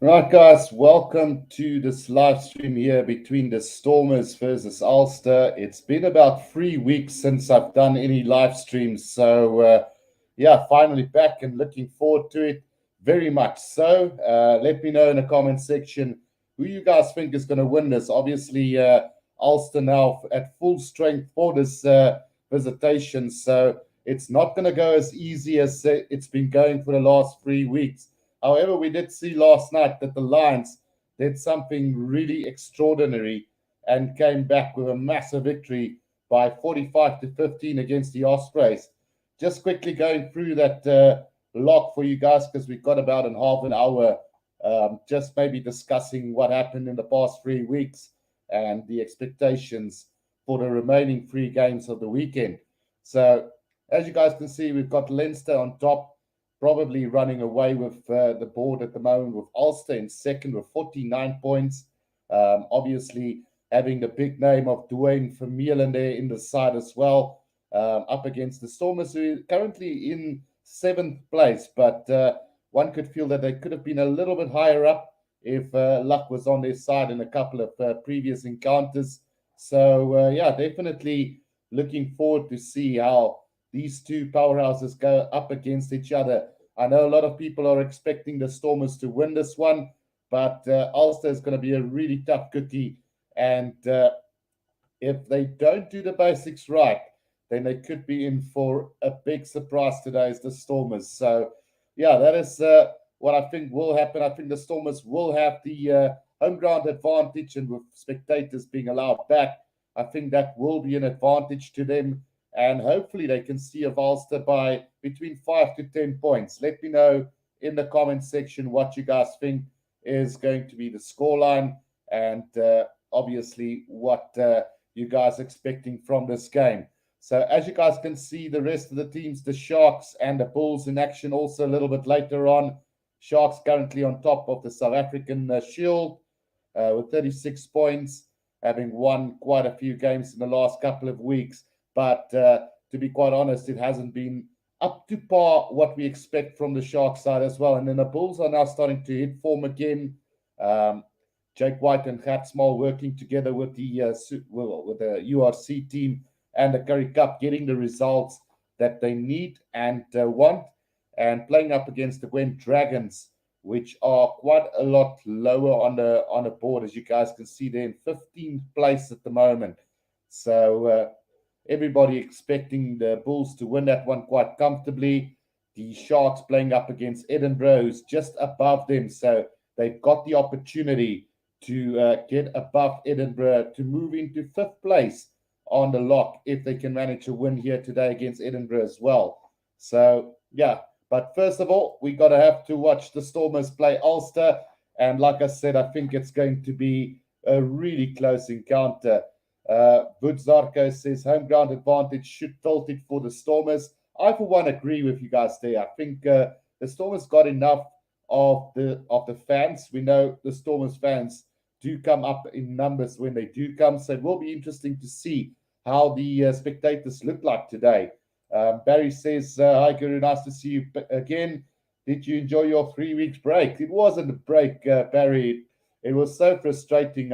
Right, guys, welcome to this live stream here between the Stormers versus Ulster. It's been about 3 weeks since I've done any live streams, so yeah, finally back and looking forward to it very much. So let me know in the comment section who you guys think is going to win this. Obviously, Ulster now at full strength for this visitation, so it's not going to go as easy as it's been going for the last 3 weeks. However, we did see last night that the Lions did something really extraordinary and came back with a massive victory by 45-15 against the Ospreys. Just quickly going through that log for you guys because we've got about in half an hour, just maybe discussing what happened in the past 3 weeks and the expectations for the remaining 3 games of the weekend. So, as you guys can see, we've got Leinster on top, probably running away with the board at the moment, with Ulster in second with 49 points. Obviously, having the big name of Dwayne Vermeulen there in the side as well, up against the Stormers, who are currently in seventh place. But one could feel that they could have been a little bit higher up if luck was on their side in a couple of previous encounters. So, yeah, definitely looking forward to see how these two powerhouses go up against each other. I know a lot of people are expecting the Stormers to win this one, but Ulster is going to be a really tough cookie. And if they don't do the basics right, then they could be in for a big surprise today as the Stormers. So, yeah, that is what I think will happen. I think the Stormers will have the home ground advantage, and with spectators being allowed back, I think that will be an advantage to them. And hopefully they can see a Ulster by between 5 to 10 points. Let me know in the comment section what you guys think is going to be the scoreline, and obviously what you guys expecting from this game. So as you guys can see, the rest of the teams, the Sharks and the Bulls in action also a little bit later on. Sharks currently on top of the South African Shield with 36 points, having won quite a few games in the last couple of weeks. But to be quite honest, it hasn't been up to par what we expect from the Shark side as well. And then the Bulls are now starting to hit form again. Jake White and Gert Small working together with the URC team and the Currie Cup, getting the results that they need and want, and playing up against the Gwent Dragons, which are quite a lot lower on the board, as you guys can see. They're in 15th place at the moment. So everybody expecting the Bulls to win that one quite comfortably. The Sharks playing up against Edinburgh, who's just above them. So they've got the opportunity to get above Edinburgh to move into fifth place on the lock if they can manage to win here today against Edinburgh as well. So, yeah. But first of all, we got to have to watch the Stormers play Ulster. And like I said, I think it's going to be a really close encounter. Vudzarko says home ground advantage should tilt it for the Stormers. I, for one, agree with you guys there. I think the Stormers got enough of the fans. We know the Stormers fans do come up in numbers when they do come, so it will be interesting to see how the spectators look like today. Barry says, "Hi Guru, nice to see you again. Did you enjoy your 3 weeks break?" It wasn't a break, Barry. It was so frustrating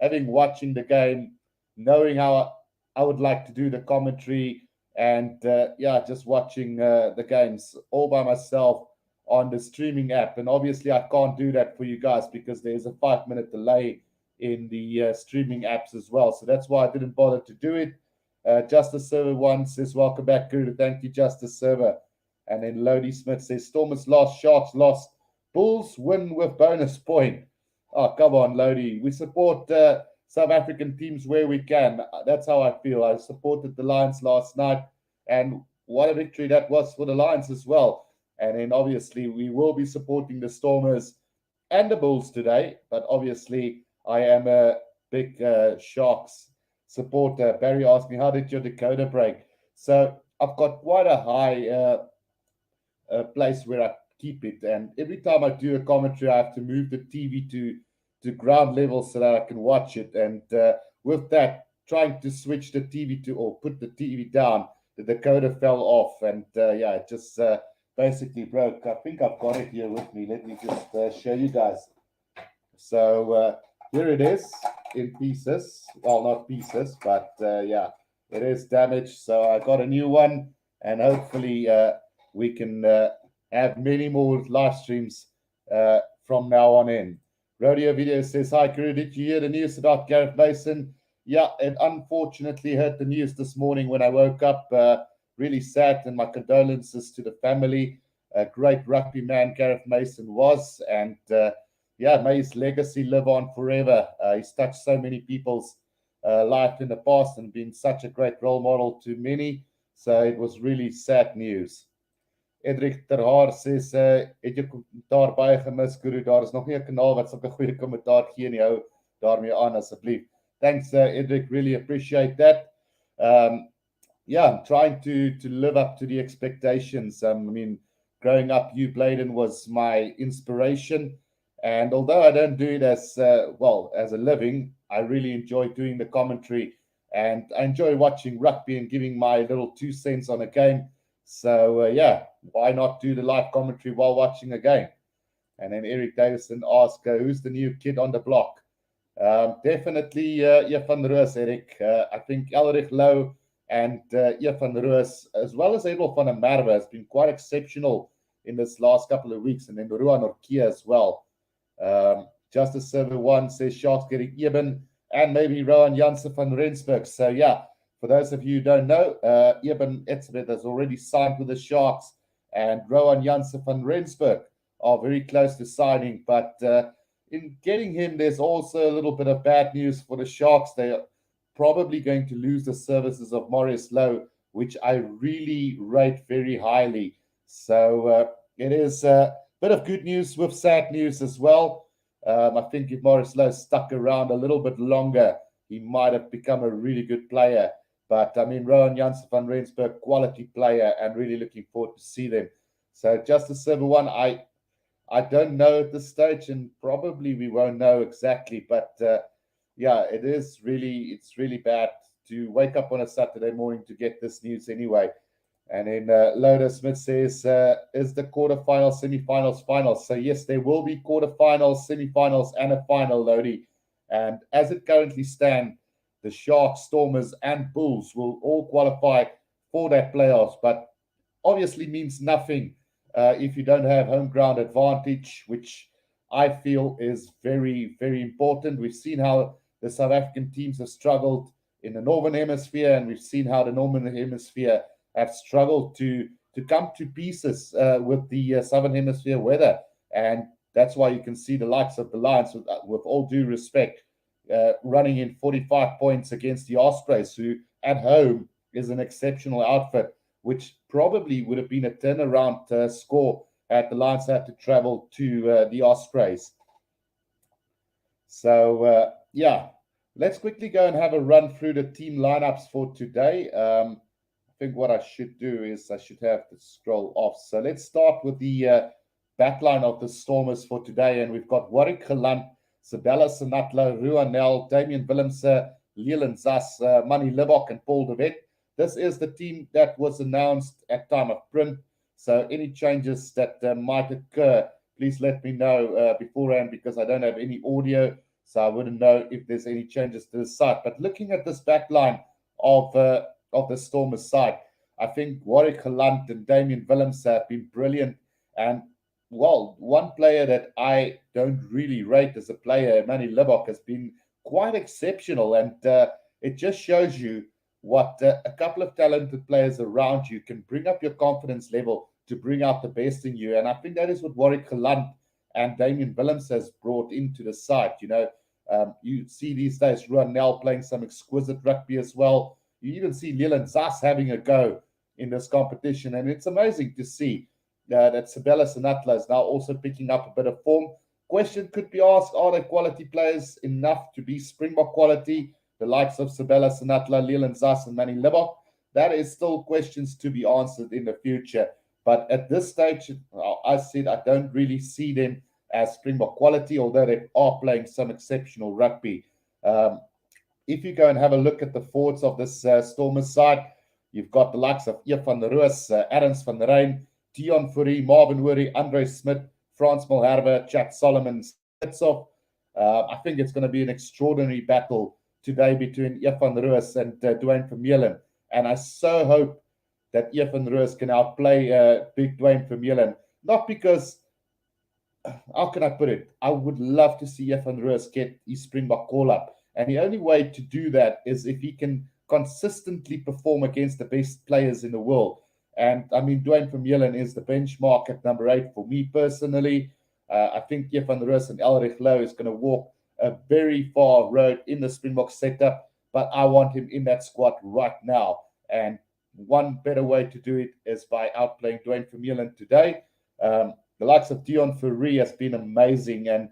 having watching the game, knowing how I would like to do the commentary, and yeah, just watching the games all by myself on the streaming app. And obviously, I can't do that for you guys because there's a 5 minute delay in the streaming apps as well. So that's why I didn't bother to do it. Justice Server 1 says, "Welcome back, Guru." Thank you, Justice Server. And then Lodi Smith says, "Stormers lost, Sharks lost, Bulls win with bonus point." Oh, come on, Lodi. We support South African teams where we can. That's how I feel. I supported the Lions last night, and what a victory that was for the Lions as well. And then obviously we will be supporting the Stormers and the Bulls today. But obviously I am a big Sharks supporter. Barry asked me, "How did your decoder break?" So I've got quite a high place where I keep it, and every time I do a commentary, I have to move the TV to ground level so that I can watch it. And with that, trying to switch the TV to or put the TV down, the decoder fell off, and yeah, it just basically broke. I think I've got it here with me. Let me just show you guys. So here it is in pieces. Well, not pieces, but yeah, it is damaged. So I got a new one, and hopefully we can have many more live streams from now on in. Rodeo Video says, "Hi, Guru, did you hear the news about Gareth Mason?" Yeah, it unfortunately heard the news this morning when I woke up. Really sad, and my condolences to the family. A great rugby man Gareth Mason was, and yeah, may his legacy live on forever. He's touched so many people's life in the past and been such a great role model to many. So it was really sad news. Edric Terhaar sê het jou kommentaar baie gemis, Guru. Daar is nog nie 'n kanaal wat sulke goeie kommentaar gee nie. Hou daarmee aan asseblief. Thanks, Edric. Really appreciate that. Yeah, I'm trying to live up to the expectations. I mean, growing up, Hugh Bladen was my inspiration. And although I don't do it as well as a living, I really enjoy doing the commentary, and I enjoy watching rugby and giving my little 2 cents on a game. So yeah, why not do the live commentary while watching a game? And then Eric Davison asked, who's the new kid on the block? Definitely Van Roos, Eric. I think Elrich Lowe and Van Roos, as well as Edel van der Merwe, has been quite exceptional in this last couple of weeks, and then Ruan Orkia as well. Justice Server 1 says Sharks getting Eben and maybe Rowan Janssen van Rensburg. So yeah, for those of you who don't know, Eben Etzebeth has already signed with the Sharks, and Rowan Janssen van Rensburg are very close to signing. But in getting him, there's also a little bit of bad news for the Sharks. They are probably going to lose the services of Maurice Lowe, which I really rate very highly. So it is a bit of good news with sad news as well. I think if Maurice Lowe stuck around a little bit longer, he might have become a really good player. But I mean, Rowan Janssen van Rensburg, quality player, and really looking forward to see them. So Justice Server 1, I don't know at this stage, and probably we won't know exactly. But yeah, it's really bad to wake up on a Saturday morning to get this news anyway. And then Loda Smith says, is the quarterfinals, semifinals, finals? So yes, there will be quarterfinals, semifinals, and a final, Lodi. And as it currently stands, the Sharks, Stormers, and Bulls will all qualify for that playoffs. But obviously means nothing if you don't have home ground advantage, which I feel is very, very important. We've seen how the South African teams have struggled in the Northern Hemisphere, and we've seen how the Northern Hemisphere have struggled to come to pieces with the Southern Hemisphere weather. And that's why you can see the likes of the Lions, with all due respect, running in 45 points against the Ospreys, who at home is an exceptional outfit, which probably would have been a turnaround score had the Lions had to travel to the Ospreys. So, yeah, let's quickly go and have a run through the team lineups for today. I think what I should do is I should have to scroll off. So let's start with the backline of the Stormers for today. And we've got Warwick Gelant, Sabella Senatla, Ruanel, Damian Willemse, Leland Zas, Manny Libok, and Paul de Wet. This is the team that was announced at time of print. So any changes that might occur, please let me know beforehand, because I don't have any audio. So I wouldn't know if there's any changes to the site. But looking at this backline of the Stormers side, I think Warwick Gelant and Damian Willemse have been brilliant. And, well, one player that I don't really rate as a player, Manny Libok, has been quite exceptional. And it just shows you what a couple of talented players around you can bring up your confidence level to bring out the best in you. And I think that is what Warwick Gelant and Damian Willemse has brought into the side. You know, you see these days Ruanel playing some exquisite rugby as well. You even see Leland Zas having a go in this competition. And it's amazing to see that Sabella Senatla is now also picking up a bit of form. Question could be asked, are they quality players enough to be Springbok quality? The likes of Sabella Senatla, Leland Zas, and Manny Libok? That is still questions to be answered in the future. But at this stage, I said I don't really see them as Springbok quality, although they are playing some exceptional rugby. If you go and have a look at the forwards of this Stormers side, you've got the likes of Eef van der Roos, Adams van der Reyn, Dion Fourie, Marvin Worry, Andre Smith, Frans Malherbe, Chad Solomon, Spitzoff, I think it's going to be an extraordinary battle today between Evan Roos and Dwayne Vermeulen. And I so hope that Evan Roos can outplay big Dwayne Vermeulen. Not because, how can I put it? I would love to see Evan Roos get his Springbok call-up. And the only way to do that is if he can consistently perform against the best players in the world. And I mean, Dwayne Vermeulen is the benchmark at number 8 for me personally. I think Evan Roos and Elrich Lowe is going to walk a very far road in the Springbok setup, but I want him in that squad right now. And one better way to do it is by outplaying Dwayne Vermeulen today. The likes of Deon Fourie has been amazing, and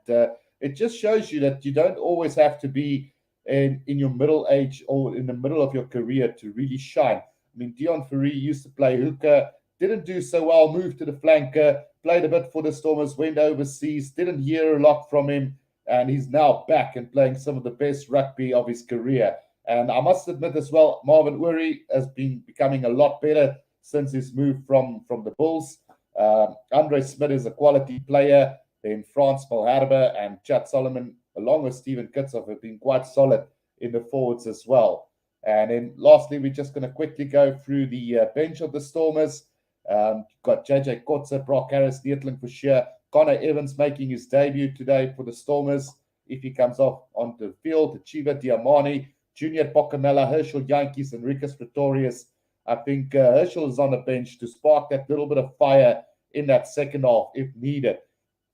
it just shows you that you don't always have to be in your middle age or in the middle of your career to really shine. I mean, Deon Fourie used to play hooker, didn't do so well, moved to the flanker, played a bit for the Stormers, went overseas, didn't hear a lot from him, and he's now back and playing some of the best rugby of his career. And I must admit as well, Marvin Orie has been becoming a lot better since his move from the Bulls. Andre Smith is a quality player. Then Frans Malherbe and Chad Solomon, along with Steven Kitshoff, have been quite solid in the forwards as well. And then lastly, we're just going to quickly go through the bench of the Stormers. Got JJ Kotze, Brock Harris, Neethling for sure. Connor Evans making his debut today for the Stormers. If he comes off onto the field, Achieva Diamani, Junior Pokamela, Herschel Yankees, and Rikus Pretorius. I think Herschel is on the bench to spark that little bit of fire in that second half if needed.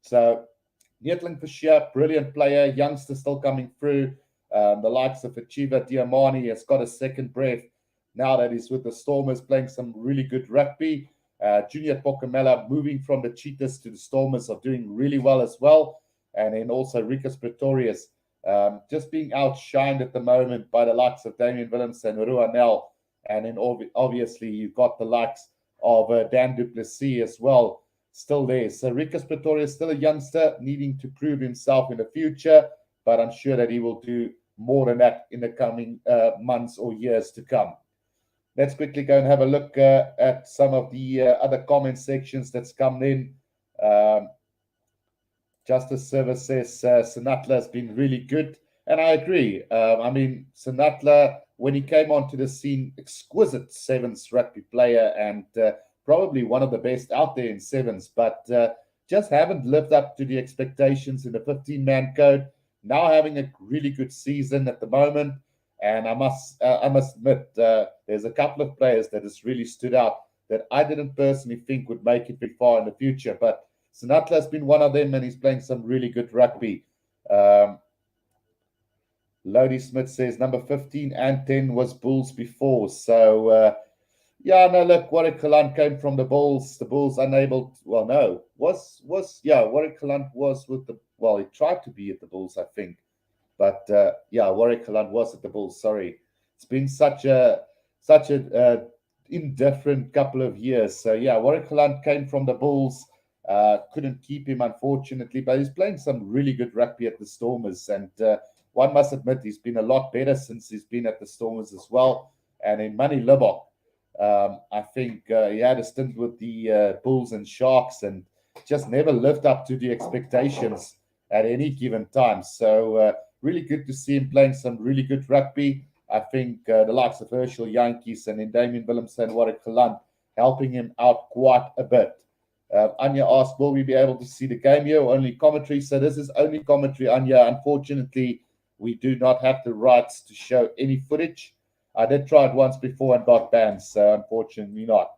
So, Neethling for sure, brilliant player, youngster still coming through. The likes of Achieva Diamani has got a second breath now that he's with the Stormers, playing some really good rugby. Junior Pokamela moving from the Cheetahs to the Stormers are doing really well as well. And then also Rikus Pretorius just being outshined at the moment by the likes of Damian Willems and Ruanel. And then obviously you've got the likes of Dan du Plessis as well still there. So Rikus Pretorius still a youngster needing to prove himself in the future, but I'm sure that he will do more than that in the coming months or years to come. Let's quickly go and have a look at some of the other comment sections that's come in. Justice Service says Sinatla has been really good. And I agree. I mean, Sinatla, when he came onto the scene, exquisite sevens rugby player and probably one of the best out there in sevens, but just haven't lived up to the expectations in the 15-man code. Now having a really good season at the moment. And I must admit, there's a couple of players that has really stood out that I didn't personally think would make it very far in the future. But Sinatla has been one of them, and he's playing some really good rugby. Lodi Smith says number 15 and 10 was Bulls before. So, look, Warwick Kalan came from the Bulls. The Bulls unable, Warwick Kalan was with the, he tried to be at the Bulls, I think. But Warwick Kalan was at the Bulls. Sorry, it's been such a indifferent couple of years. So Warwick Kalan came from the Bulls. Couldn't keep him, unfortunately, but he's playing some really good rugby at the Stormers. And one must admit he's been a lot better since he's been at the Stormers as well. And in Manny Libbok, I think he had a stint with the Bulls and Sharks and just never lived up to the expectations at any given time. So really good to see him playing some really good rugby. I think the likes of Herschel Yankees and then Damian Willems and Warwick Kalan helping him out quite a bit. Anya asked, will we be able to see the game here or only commentary? So this is only commentary, Anya. Unfortunately, we do not have the rights to show any footage. I did try it once before and got banned, so unfortunately not.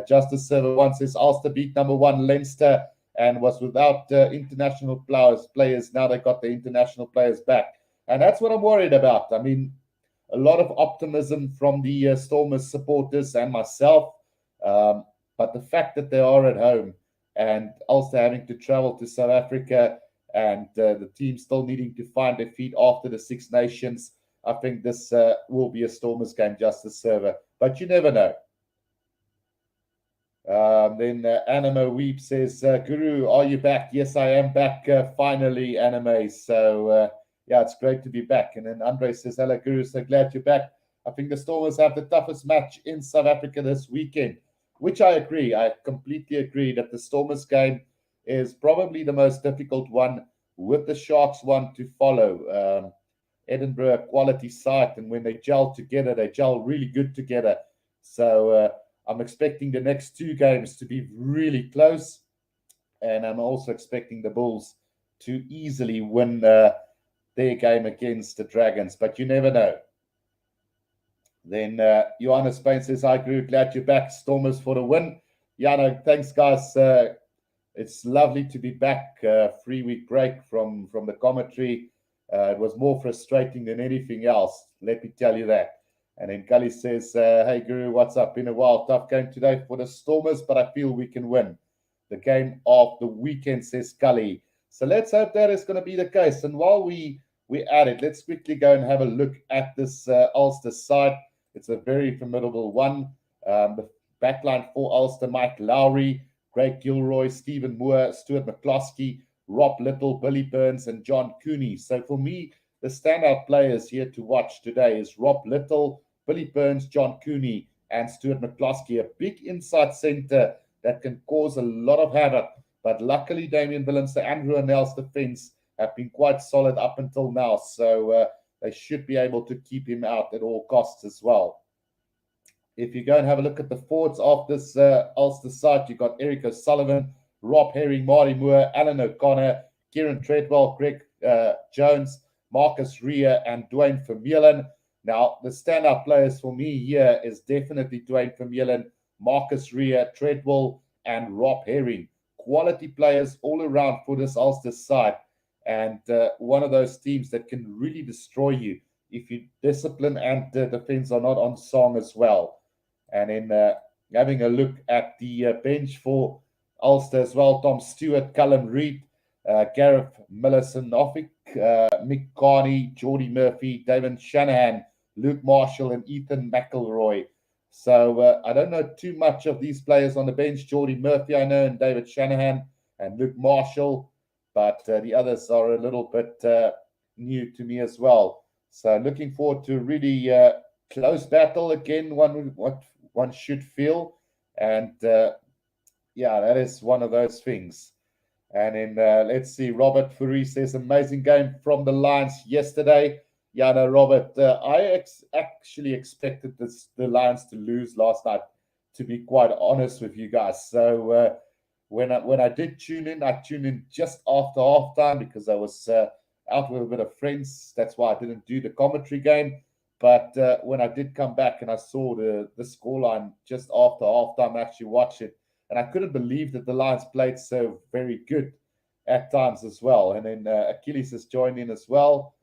Justice Server 1 says Ulster beat number 1 Leinster and was without international players. Now they got the international players back. And that's what I'm worried about. I mean, a lot of optimism from the Stormers supporters and myself. But the fact that they are at home and Ulster having to travel to South Africa and the team still needing to find their feet after the Six Nations, I think this will be a Stormers game, Justice Server. But you never know. Then Anima Weep says, Guru, are you back? Yes, I am back finally, Anime. So, it's great to be back. And then Andre says, hello, Guru, so glad you're back. I think the Stormers have the toughest match in South Africa this weekend, which I agree. I completely agree that the Stormers game is probably the most difficult one with the Sharks one to follow. Edinburgh, a quality site, and when they gel together, they gel really good together. So I'm expecting the next two games to be really close, and I'm also expecting the Bulls to easily win their game against the Dragons, but you never know. Then Johannes Spain says, "Hi, Guru, glad you're back. Stormers for the win." Yeah, no, thanks, guys. It's lovely to be back. 3-week break from the commentary. It was more frustrating than anything else, let me tell you that. And then Gully says, "Hey, Guru, what's up? Been a while. Tough game today for the Stormers, but I feel we can win. The game of the weekend," says Gully. So let's hope that is going to be the case. And while we're at it, let's quickly go and have a look at this Ulster side. It's a very formidable one. The backline for Ulster: Mike Lowry, Craig Gilroy, Stephen Moore, Stuart McCloskey, Rob Little, Billy Burns, and John Cooney. So for me, the standout players here to watch today is Rob Little, Billy Burns, John Cooney, and Stuart McCloskey, a big inside centre that can cause a lot of havoc. But luckily, Damian Willems, the Andrew Annell's defence have been quite solid up until now. So they should be able to keep him out at all costs as well. If you go and have a look at the forwards of this Ulster side, you've got Eric O'Sullivan, Rob Herring, Marty Moore, Alan O'Connor, Kieran Treadwell, Greg Jones, Marcus Rea, and Dwayne Vermeulen. Now, the standout players for me here is definitely Dwayne Vermeulen, Marcus Rea, Treadwell, and Rob Herring. Quality players all around for this Ulster side, and one of those teams that can really destroy you if your discipline and defense are not on song as well. And then having a look at the bench for Ulster as well: Tom Stewart, Callum Reid, Gareth Millicent-Offick, Mick Carney, Geordie Murphy, David Shanahan, Luke Marshall, and Ethan McElroy. So I don't know too much of these players on the bench. Geordie Murphy, I know, and David Shanahan, and Luke Marshall, but the others are a little bit new to me as well. So looking forward to a really close battle again, what one should feel. And yeah, that is one of those things. And then let's see, Robert Furry says, "Amazing game from the Lions yesterday." Yeah, no, Robert, I actually expected the Lions to lose last night, to be quite honest with you guys. So when I did tune in, I tuned in just after halftime because I was out with a bit of friends. That's why I didn't do the commentary game. But when I did come back and I saw the scoreline just after halftime, I actually watched it. And I couldn't believe that the Lions played so very good at times as well. And then Achilles has joined in as well.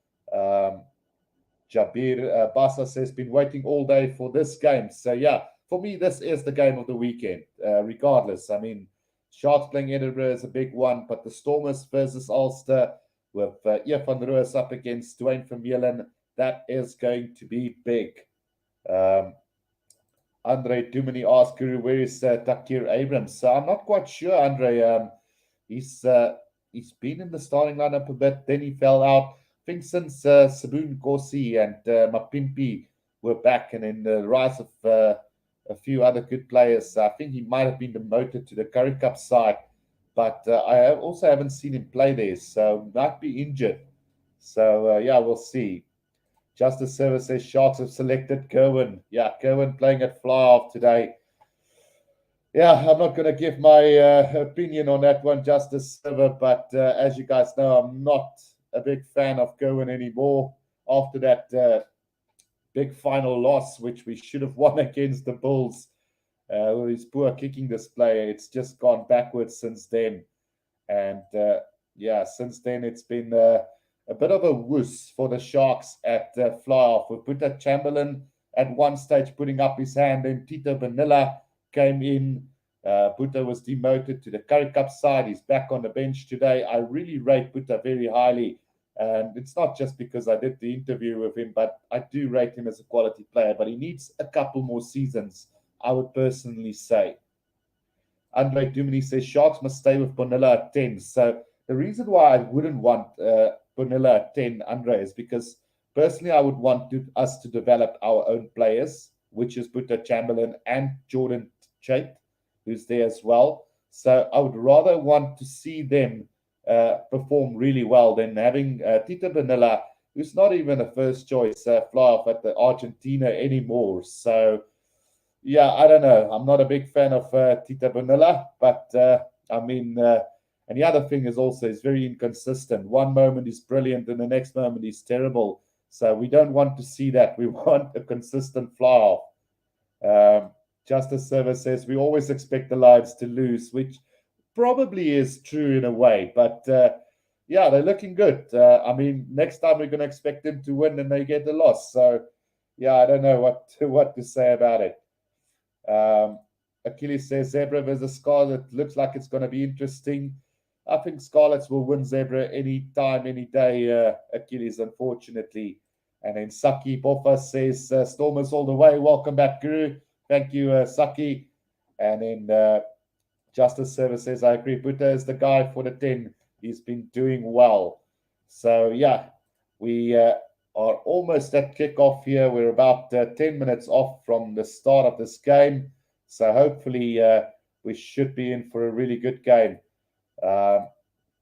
Jabir Bassa says, "Been waiting all day for this game." So yeah, for me, this is the game of the weekend, regardless. I mean, Sharks playing Edinburgh is a big one, but the Stormers versus Ulster with Ian van Roos up against Dwayne Vermeulen, that is going to be big. Andre Dumini asked, "Guru, where is Takir Abrams?" So I'm not quite sure, Andre. He's been in the starting lineup a bit, then he fell out. I think since Sabun Kosi and Mapimpi were back, and in the rise of a few other good players, I think he might have been demoted to the Currie Cup side, but I also haven't seen him play there, so might be injured. So yeah, we'll see. Justice Service says Sharks have selected Kerwin. Yeah, Kerwin playing at fly-half today. Yeah, I'm not going to give my opinion on that one, Justice Server, but as you guys know, I'm not a big fan of Kerwin anymore after that big final loss, which we should have won against the Bulls. With his poor kicking display, it's just gone backwards since then. And yeah, since then it's been a bit of a wuss for the Sharks at fly-off, with Buta Chamberlain at one stage putting up his hand, and Tito Vanilla came in. Buta was demoted to the Currie Cup side. He's back on the bench today. I really rate Buta very highly, and it's not just because I did the interview with him, but I do rate him as a quality player, but he needs a couple more seasons, I would personally say. Andre Dumini says Sharks must stay with Bonilla at 10. So the reason why I wouldn't want Bonilla at 10, Andre, is because personally I would want us to develop our own players, which is Buta Chamberlain and Jordan Chait, who's there as well. So I would rather want to see them perform really well than having Tito Vanilla, who's not even a first choice fly off at the Argentina anymore. So, yeah, I don't know. I'm not a big fan of Tito Vanilla, but and the other thing is also he's very inconsistent. One moment he's brilliant, and the next moment he's terrible. So we don't want to see that. We want a consistent fly off. Justice Service says we always expect the Lions to lose, which probably is true in a way, but yeah, they're looking good. Next time we're going to expect them to win and they get a loss. So, yeah, I don't know what to say about it. Achilles says Zebra versus Scarlet looks like it's going to be interesting. I think Scarlets will win Zebra any time, any day, Achilles, unfortunately. And then Saki Boffa says Stormers all the way. Welcome back, Guru. Thank you, Saki. And then Justice Service says, I agree. Buddha is the guy for the 10. He's been doing well. So, yeah, we are almost at kickoff here. We're about 10 minutes off from the start of this game. So, hopefully, we should be in for a really good game.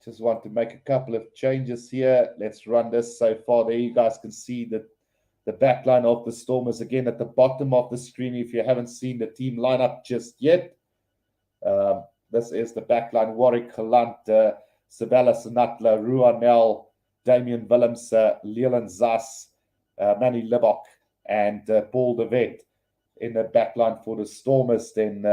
Just want to make a couple of changes here. Let's run this so far. There you guys can see the backline of the Stormers again at the bottom of the screen if you haven't seen the team lineup just yet. This is the backline: Warwick Gelant, Sabella Sinatla, Ruanel, Damian Willems, Leland Zas, Manny Libok, and Paul de Wet in the backline for the Stormers. Then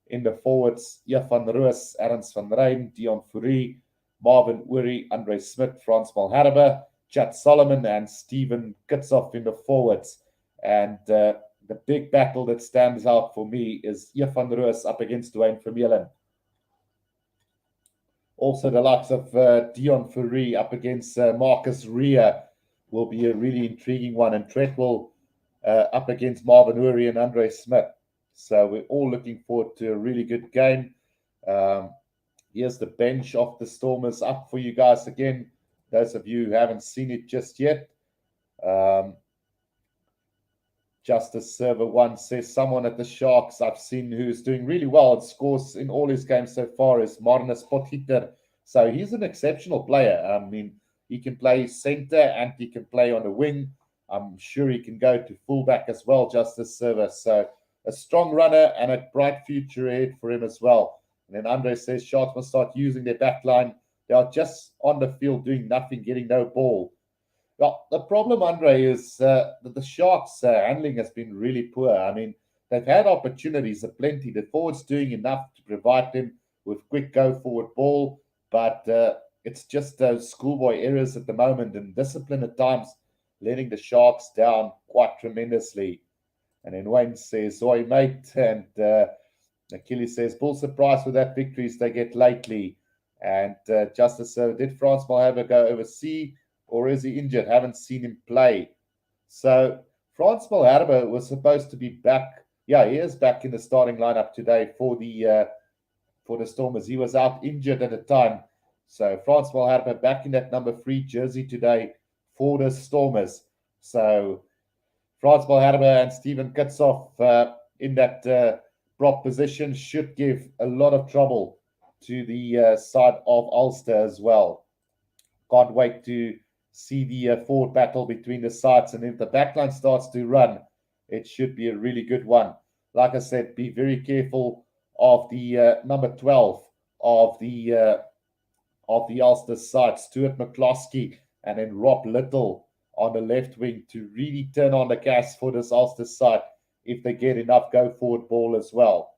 in the forwards, Van Roos, Ernst van Rijn, Dion Fourie, Marvin Uri, Andre Smith, Frans Malherbe, Chad Solomon, and Steven Kitsoff in the forwards. And the big battle that stands out for me is Van Roos up against Dwayne Vermeulen. Also, the likes of Dion Fourie up against Marcus Rea will be a really intriguing one. And Treadwell up against Marvin Uri and Andre Smith. So we're all looking forward to a really good game. Here's the bench of the Stormers up for you guys again. Those of you who haven't seen it just yet. Justice Server 1 says someone at the Sharks I've seen who's doing really well and scores in all his games so far is Marnus Potgieter. So he's an exceptional player. I mean, he can play center and he can play on the wing. I'm sure he can go to fullback as well, Justice Server. So a strong runner and a bright future ahead for him as well. And then Andre says Sharks must start using their back line. They are just on the field doing nothing, getting no ball. Well, the problem, Andre, is that the Sharks' handling has been really poor. I mean, they've had opportunities aplenty. The forwards doing enough to provide them with quick go-forward ball, but it's just those schoolboy errors at the moment and discipline at times letting the Sharks down quite tremendously. And then Wayne says, "Oi, mate," and Achilles says, "Bull surprised with that victories they get lately." And Justice, did Frans Malherbe go overseas? Or is he injured? Haven't seen him play. So Frans Malherbe was supposed to be back. Yeah, he is back in the starting lineup today for the Stormers. He was out injured at the time. So Frans Malherbe back in that number 3 jersey today for the Stormers. So Frans Malherbe and Steven Kitsoff in that prop position should give a lot of trouble to the side of Ulster as well. Can't wait to see the forward battle between the sides. And if the backline starts to run, it should be a really good one. Like I said, be very careful of the number 12 of the Ulster side, Stuart McCloskey, and then Rob Little on the left wing to really turn on the gas for this Ulster side if they get enough go-forward ball as well.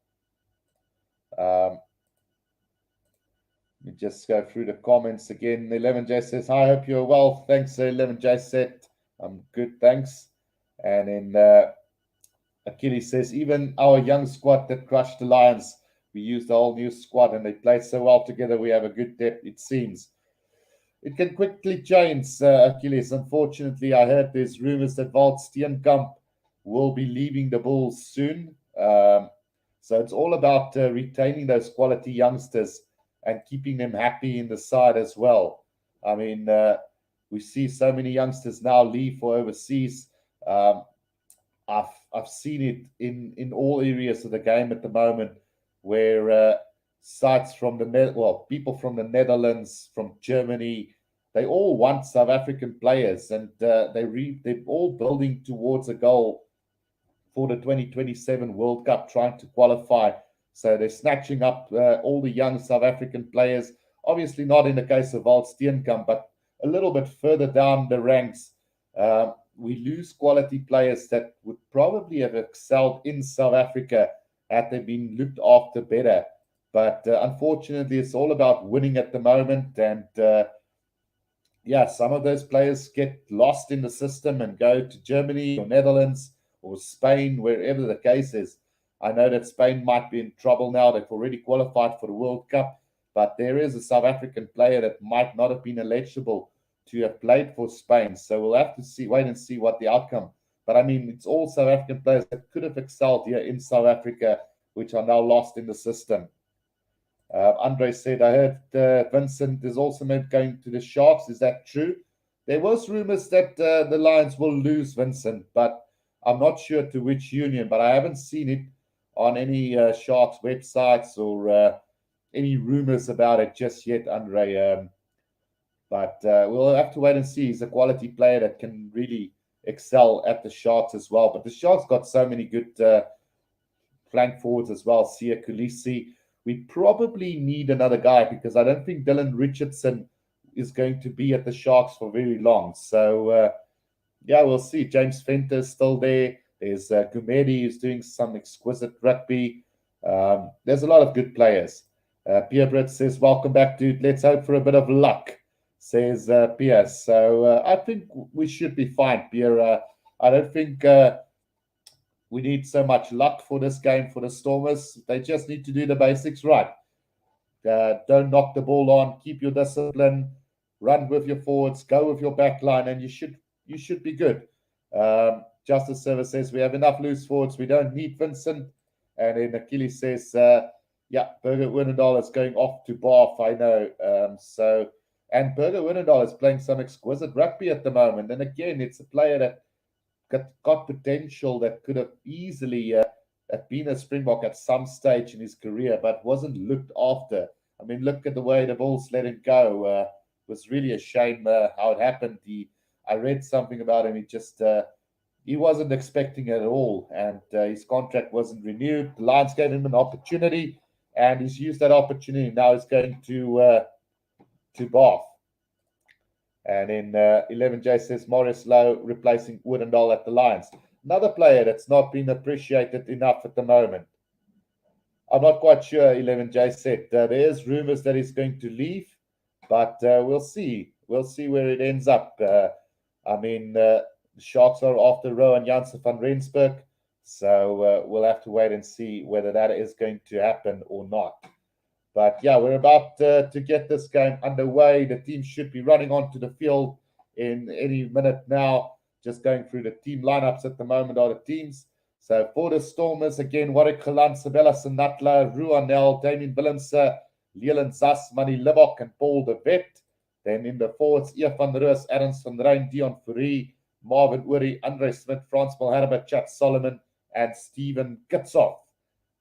Let me just go through the comments again. 11J says, "I hope you're well." Thanks, 11J said. I'm good, thanks. And then Achilles says, "Even our young squad that crushed the Lions, we used a whole new squad and they played so well together. We have a good depth, it seems." It can quickly change, Achilles. Unfortunately, I heard there's rumors that Walt Steenkamp will be leaving the Bulls soon. So it's all about retaining those quality youngsters and keeping them happy in the side as well. I mean, we see so many youngsters now leave for overseas. I've seen it in all areas of the game at the moment where sites from people from the Netherlands, from Germany. They all want South African players, and they're all building towards a goal for the 2027 World Cup, trying to qualify. So they're snatching up all the young South African players. Obviously, not in the case of Walt Steenkamp, but a little bit further down the ranks. We lose quality players that would probably have excelled in South Africa had they been looked after better. But unfortunately, it's all about winning at the moment. And some of those players get lost in the system and go to Germany or Netherlands or Spain, wherever the case is. I know that Spain might be in trouble now. They've already qualified for the World Cup, but there is a South African player that might not have been eligible to have played for Spain. So we'll have to wait and see what the outcome. But I mean, it's all South African players that could have excelled here in South Africa, which are now lost in the system. Andre said, I heard Vincent is also going to the Sharks. Is that true? There was rumors that the Lions will lose Vincent, but I'm not sure to which union. But I haven't seen it on any Sharks websites or any rumors about it just yet, Andre. But we'll have to wait and see. He's a quality player that can really excel at the Sharks as well. But the Sharks got so many good flank forwards as well. Sia Kulisi. We probably need another guy because I don't think Dylan Richardson is going to be at the Sharks for very long. So, we'll see. James Venter is still there. There's Gumedi who's doing some exquisite rugby. There's a lot of good players. Pierre Britt says, welcome back, dude. Let's hope for a bit of luck, says Pierre. So I think we should be fine, Pierre. I don't think we need so much luck for this game for the Stormers. They just need to do the basics right. Don't knock the ball on. Keep your discipline. Run with your forwards. Go with your back line, and you should be good. Justice Service says we have enough loose forwards. We don't need Vincent. And then Achilles says, Burger Winnendal is going off to Bath. I know. And Burger Winnendal is playing some exquisite rugby at the moment. And again, it's a player that got potential that could have easily been a Springbok at some stage in his career, but wasn't looked after. I mean, look at the way the Bulls let him go. It was really a shame how it happened. I read something about him. He wasn't expecting it at all, and his contract wasn't renewed. The Lions gave him an opportunity, and he's used that opportunity. Now he's going to Bath. And in 11J says Maurice Lowe replacing Woodendal at the Lions. Another player that's not been appreciated enough at the moment. I'm not quite sure, 11J said. There's rumors that he's going to leave, but we'll see. We'll see where it ends up. The Sharks are after Rowan Janssen van Rensburg, so we'll have to wait and see whether that is going to happen or not. But we're about to get this game underway. The team should be running onto the field in any minute now. Just going through the team lineups at the moment are the teams. So for the Stormers, again, Warwick Gelan, Sabella Senatla, Ruanel, Damien Willemse, Leland Zas, Manny Libok, and Paul de Wet. Then in the forwards, Ian van Roos, Adams van Rijn, Dion Fourie, Marvin Uri, Andre Smith, Frans Malherbe, Chad Solomon, and Stephen Kitsoff.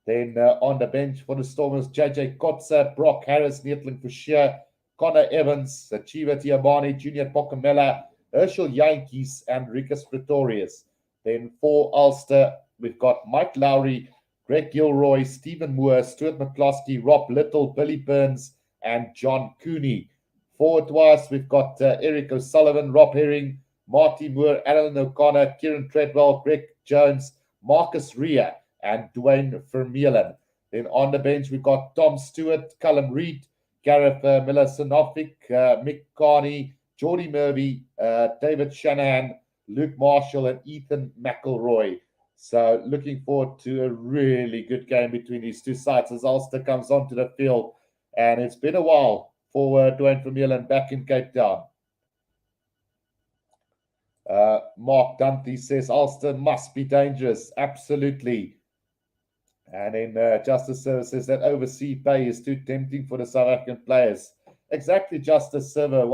Then on the bench for the Stormers, JJ Kotze, Brock Harris, Neetling Forshire, Connor Evans, Chiva Tiamani, Junior Pokamela, Herschel Yankees, and Rikus Pretorius. Then for Ulster, we've got Mike Lowry, Greg Gilroy, Stephen Moore, Stuart McCloskey, Rob Little, Billy Burns, and John Cooney. Forward-wise, we've got Eric O'Sullivan, Rob Herring, Marty Moore, Alan O'Connor, Kieran Treadwell, Greg Jones, Marcus Rea, and Dwayne Vermeulen. Then on the bench, we've got Tom Stewart, Callum Reid, Gareth Miller-Sanovic, Mick Carney, Geordie Murphy, David Shanahan, Luke Marshall, and Ethan McElroy. So looking forward to a really good game between these two sides as Ulster comes onto the field. And it's been a while for Dwayne Vermeulen back in Cape Town. Mark Dante says Ulster must be dangerous. Absolutely. And in Justice Server says that overseas pay is too tempting for the South African players. Exactly, Justice Server.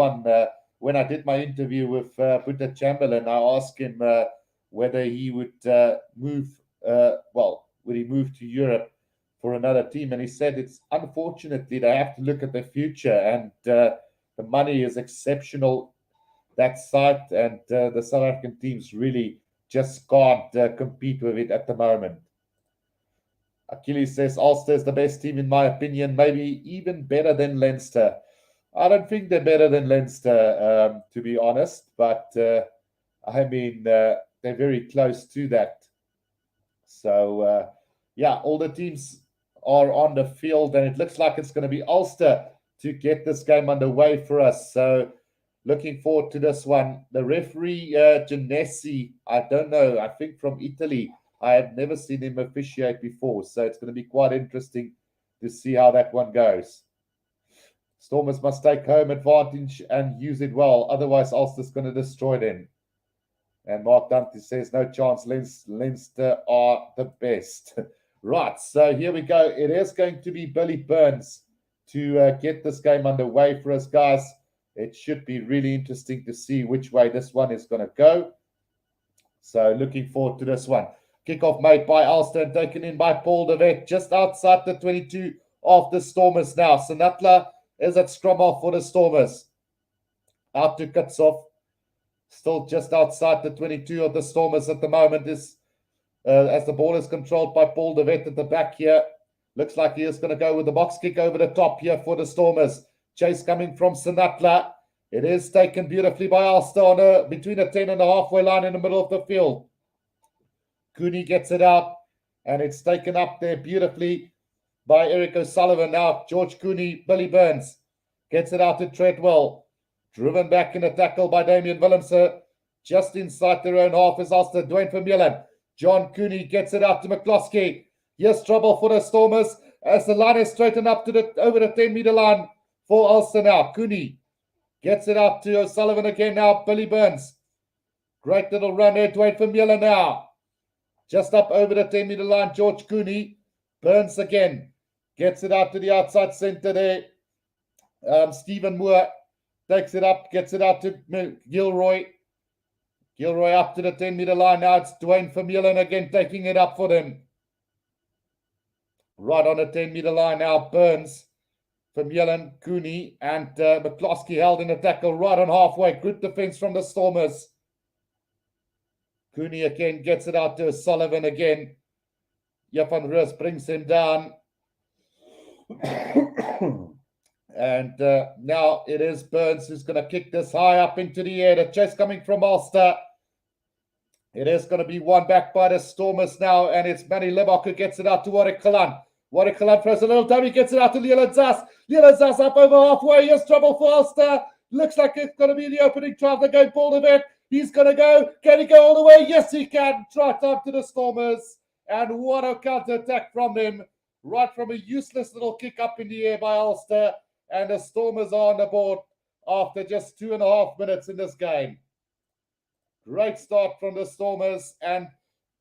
When I did my interview with Peter Chamberlain, I asked him whether he would move. Would he move to Europe for another team. And he said it's unfortunately they have to look at the future, and the money is exceptional that side, and the South African teams really just can't compete with it at the moment. Achilles says Ulster is the best team in my opinion, maybe even better than Leinster. I don't think they're better than Leinster, to be honest, but I mean, they're very close to that. So, yeah, all the teams are on the field, and it looks like it's going to be Ulster to get this game underway for us. So, looking forward to this one. The referee, Genesi, I don't know, I think from Italy. I have never seen him officiate before, so it's going to be quite interesting to see how that one goes. Stormers must take home advantage and use it well, otherwise Ulster's going to destroy them. And Mark Dante says, no chance, Leinster are the best. Right, so here we go. It is going to be Billy Burns to get this game underway for us, guys. It should be really interesting to see which way this one is going to go. So looking forward to this one. Kickoff made by Ulster and taken in by Paul de Wet, just outside the 22 of the Stormers now. Sanatla is at scrum off for the Stormers. Out to Kutsov. Still just outside the 22 of the Stormers at the moment. As the ball is controlled by Paul de Wet at the back here. Looks like he is going to go with the box kick over the top here for the Stormers. Chase coming from Sanatla. It is taken beautifully by Ulster on between the 10 and the halfway line in the middle of the field. Cooney gets it out, and it's taken up there beautifully by Eric O'Sullivan. Now, George Cooney, Billy Burns gets it out to Treadwell. Driven back in a tackle by Damian Willemse. Just inside their own half is Ulster. Dwayne Vermeulen. John Cooney gets it out to McCloskey. Here's trouble for the Stormers as the line is straightened up to over the 10-meter line for Ulster now. Cooney gets it out to O'Sullivan again now. Billy Burns. Great little run there. Dwayne Vermeulen now. Just up over the 10-meter line, George Cooney. Burns again. Gets it out to the outside centre there. Stephen Moore takes it up, gets it out to Gilroy. Gilroy up to the 10-meter line. Now it's Dwayne Vermeulen again taking it up for them. Right on the 10-meter line now, Burns, Vermeulen, Cooney, and McCloskey held in a tackle right on halfway. Good defense from the Stormers. Cooney again gets it out to Sullivan again. Van Roos brings him down. And now it is Burns who's going to kick this high up into the air. The chase coming from Ulster. It is going to be won back by the Stormers now, and it's Manny Lebok who gets it out to Warwick Kalan. Warwick Kalan throws a little dummy, gets it out to Leland Zas. Leland Zas up over halfway. Here's trouble for Ulster. Looks like it's going to be the opening drive. They're going ball event. He's going to go. Can he go all the way? Yes, he can. Right up to the Stormers. And what a counter-attack from them. Right from a useless little kick up in the air by Ulster. And the Stormers are on the board after just 2.5 minutes in this game. Great start from the Stormers and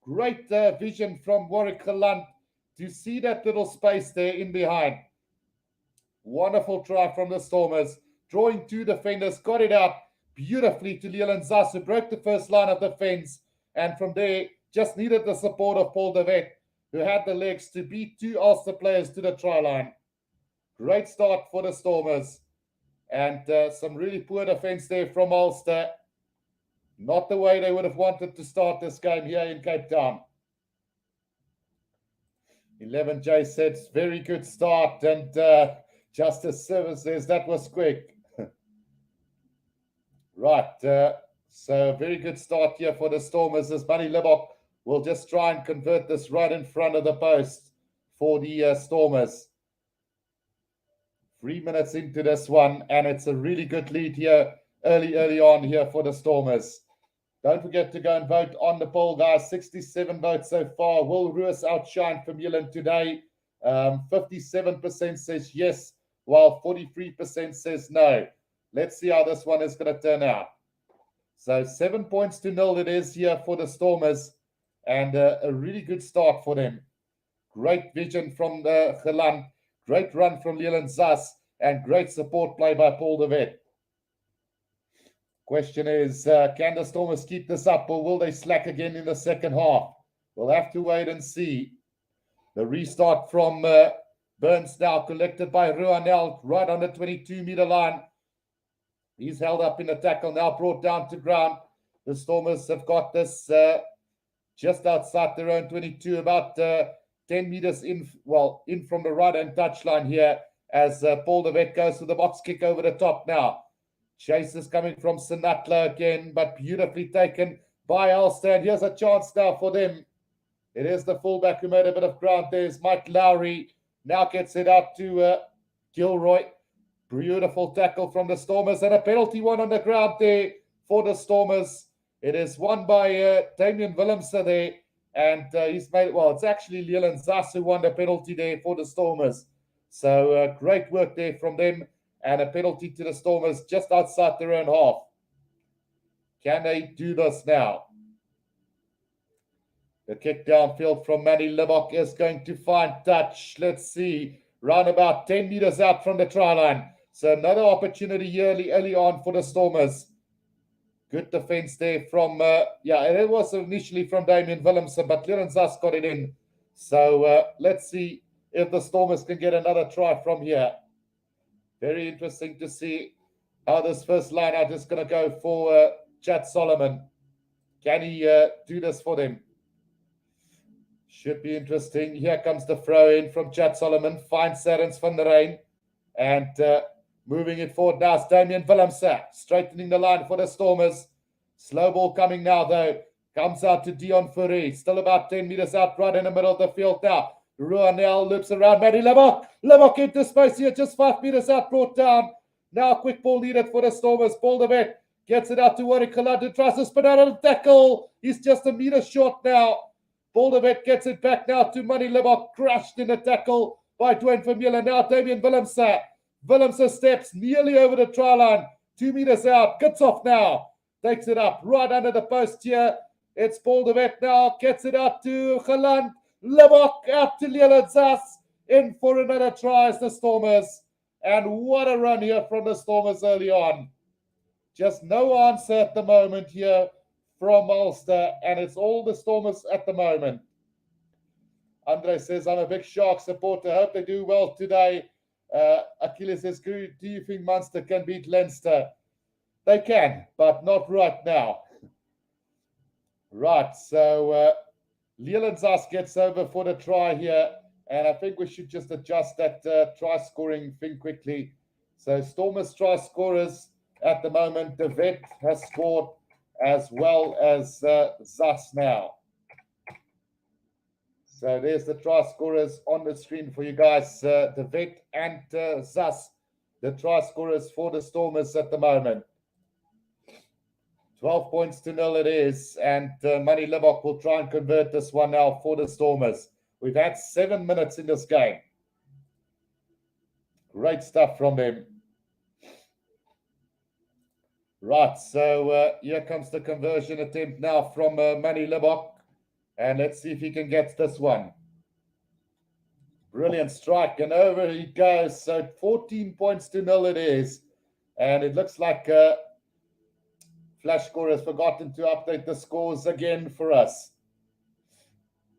great vision from Warwick Kalan to see that little space there in behind. Wonderful try from the Stormers. Drawing two defenders, got it out beautifully to Leland Zas, who broke the first line of defense. And from there, just needed the support of Paul de Wet, who had the legs to beat two Ulster players to the try line. Great start for the Stormers. And some really poor defense there from Ulster. Not the way they would have wanted to start this game here in Cape Town. 11J said, very good start. And Justice Service says that was quick. Right. So very good start here for the Stormers as Manny Lebok will just try and convert this right in front of the post for the Stormers. 3 minutes into this one, and it's a really good lead here early on here for the Stormers. Don't forget to go and vote on the poll, guys. 67 votes so far. Will Ruiz outshine Vermeulen today? 57% says yes, while 43% says no. Let's see how this one is going to turn out. So 7 points to 0 it is here for the Stormers, and a really good start for them. Great vision from the Gelan. Great run from Leland Zas, and great support play by Paul de Wet. Question is, can the Stormers keep this up, or will they slack again in the second half? We'll have to wait and see. The restart from Burns now, collected by Ruanel, right on the 22-meter line. He's held up in the tackle, now brought down to ground. The Stormers have got this just outside their own 22, about 10 meters in from the right-hand touchline here, as Paul de Wet goes to the box kick over the top now. Chase is coming from Sinatla again, but beautifully taken by Ulster. And here's a chance now for them. It is the fullback who made a bit of ground. There's Mike Lowry. Now gets it out to Gilroy. Beautiful tackle from the Stormers, and a penalty one on the ground there for the Stormers. It is won by Damien Willemse there, and he's made, it's actually Leland Zas who won the penalty there for the Stormers. So great work there from them, and a penalty to the Stormers just outside their own half. Can they do this now? The kick downfield from Manny Libok is going to find touch. Let's see. Round about 10 meters out from the try line. So another opportunity here early on for the Stormers. Good defense there from, it was initially from Damien Willemse, but Lirenzas got it in. So let's see if the Stormers can get another try from here. Very interesting to see how this first line out is going to go for Chad Solomon. Can he do this for them? Should be interesting. Here comes the throw in from Chad Solomon. Finds Sarens van der Rein. And moving it forward now is Damien Willemse. Straightening the line for the Stormers. Slow ball coming now though. Comes out to Dion Fourie. Still about 10 meters out right in the middle of the field now. Ruanel loops around Matty Lebok. Lebok into space here. Just 5 meters out. Brought down. Now quick ball needed for the Stormers. Paul de Wet gets it out to Warwick Kaladu. Tries to spin out of the tackle. He's just a meter short now. Paul de Wet gets it back now to Manny Lebok. Crashed in the tackle by Dwayne Vermeulen. Now Damien Willemse. Willemse steps nearly over the try line. 2 meters out. Gets off now. Takes it up right under the post here. It's Paul de Wet now. Gets it out to Geland. Lebok out to Leland Zas. In for another try as the Stormers. And what a run here from the Stormers early on. Just no answer at the moment here from Ulster, and it's all the Stormers at the moment. Andre says, I'm a big Shark supporter. Hope they do well today. Achilles says, do you think Munster can beat Leinster? They can, but not right now. Right, so Leland Zas gets over for the try here, and I think we should just adjust that try scoring thing quickly. So Stormers try scorers at the moment. De Wet has scored, as well as Zas now. So there's the try scorers on the screen for you guys. De Wet and Zas, the try scorers for the Stormers at the moment. 12 points to 0 it is. And Manny Libok will try and convert this one now for the Stormers. We've had 7 minutes in this game. Great stuff from them. Right, so here comes the conversion attempt now from Manny Libok. And let's see if he can get this one. Brilliant strike, and over he goes. So 14 points to 0 it is. And it looks like Flash Score has forgotten to update the scores again for us.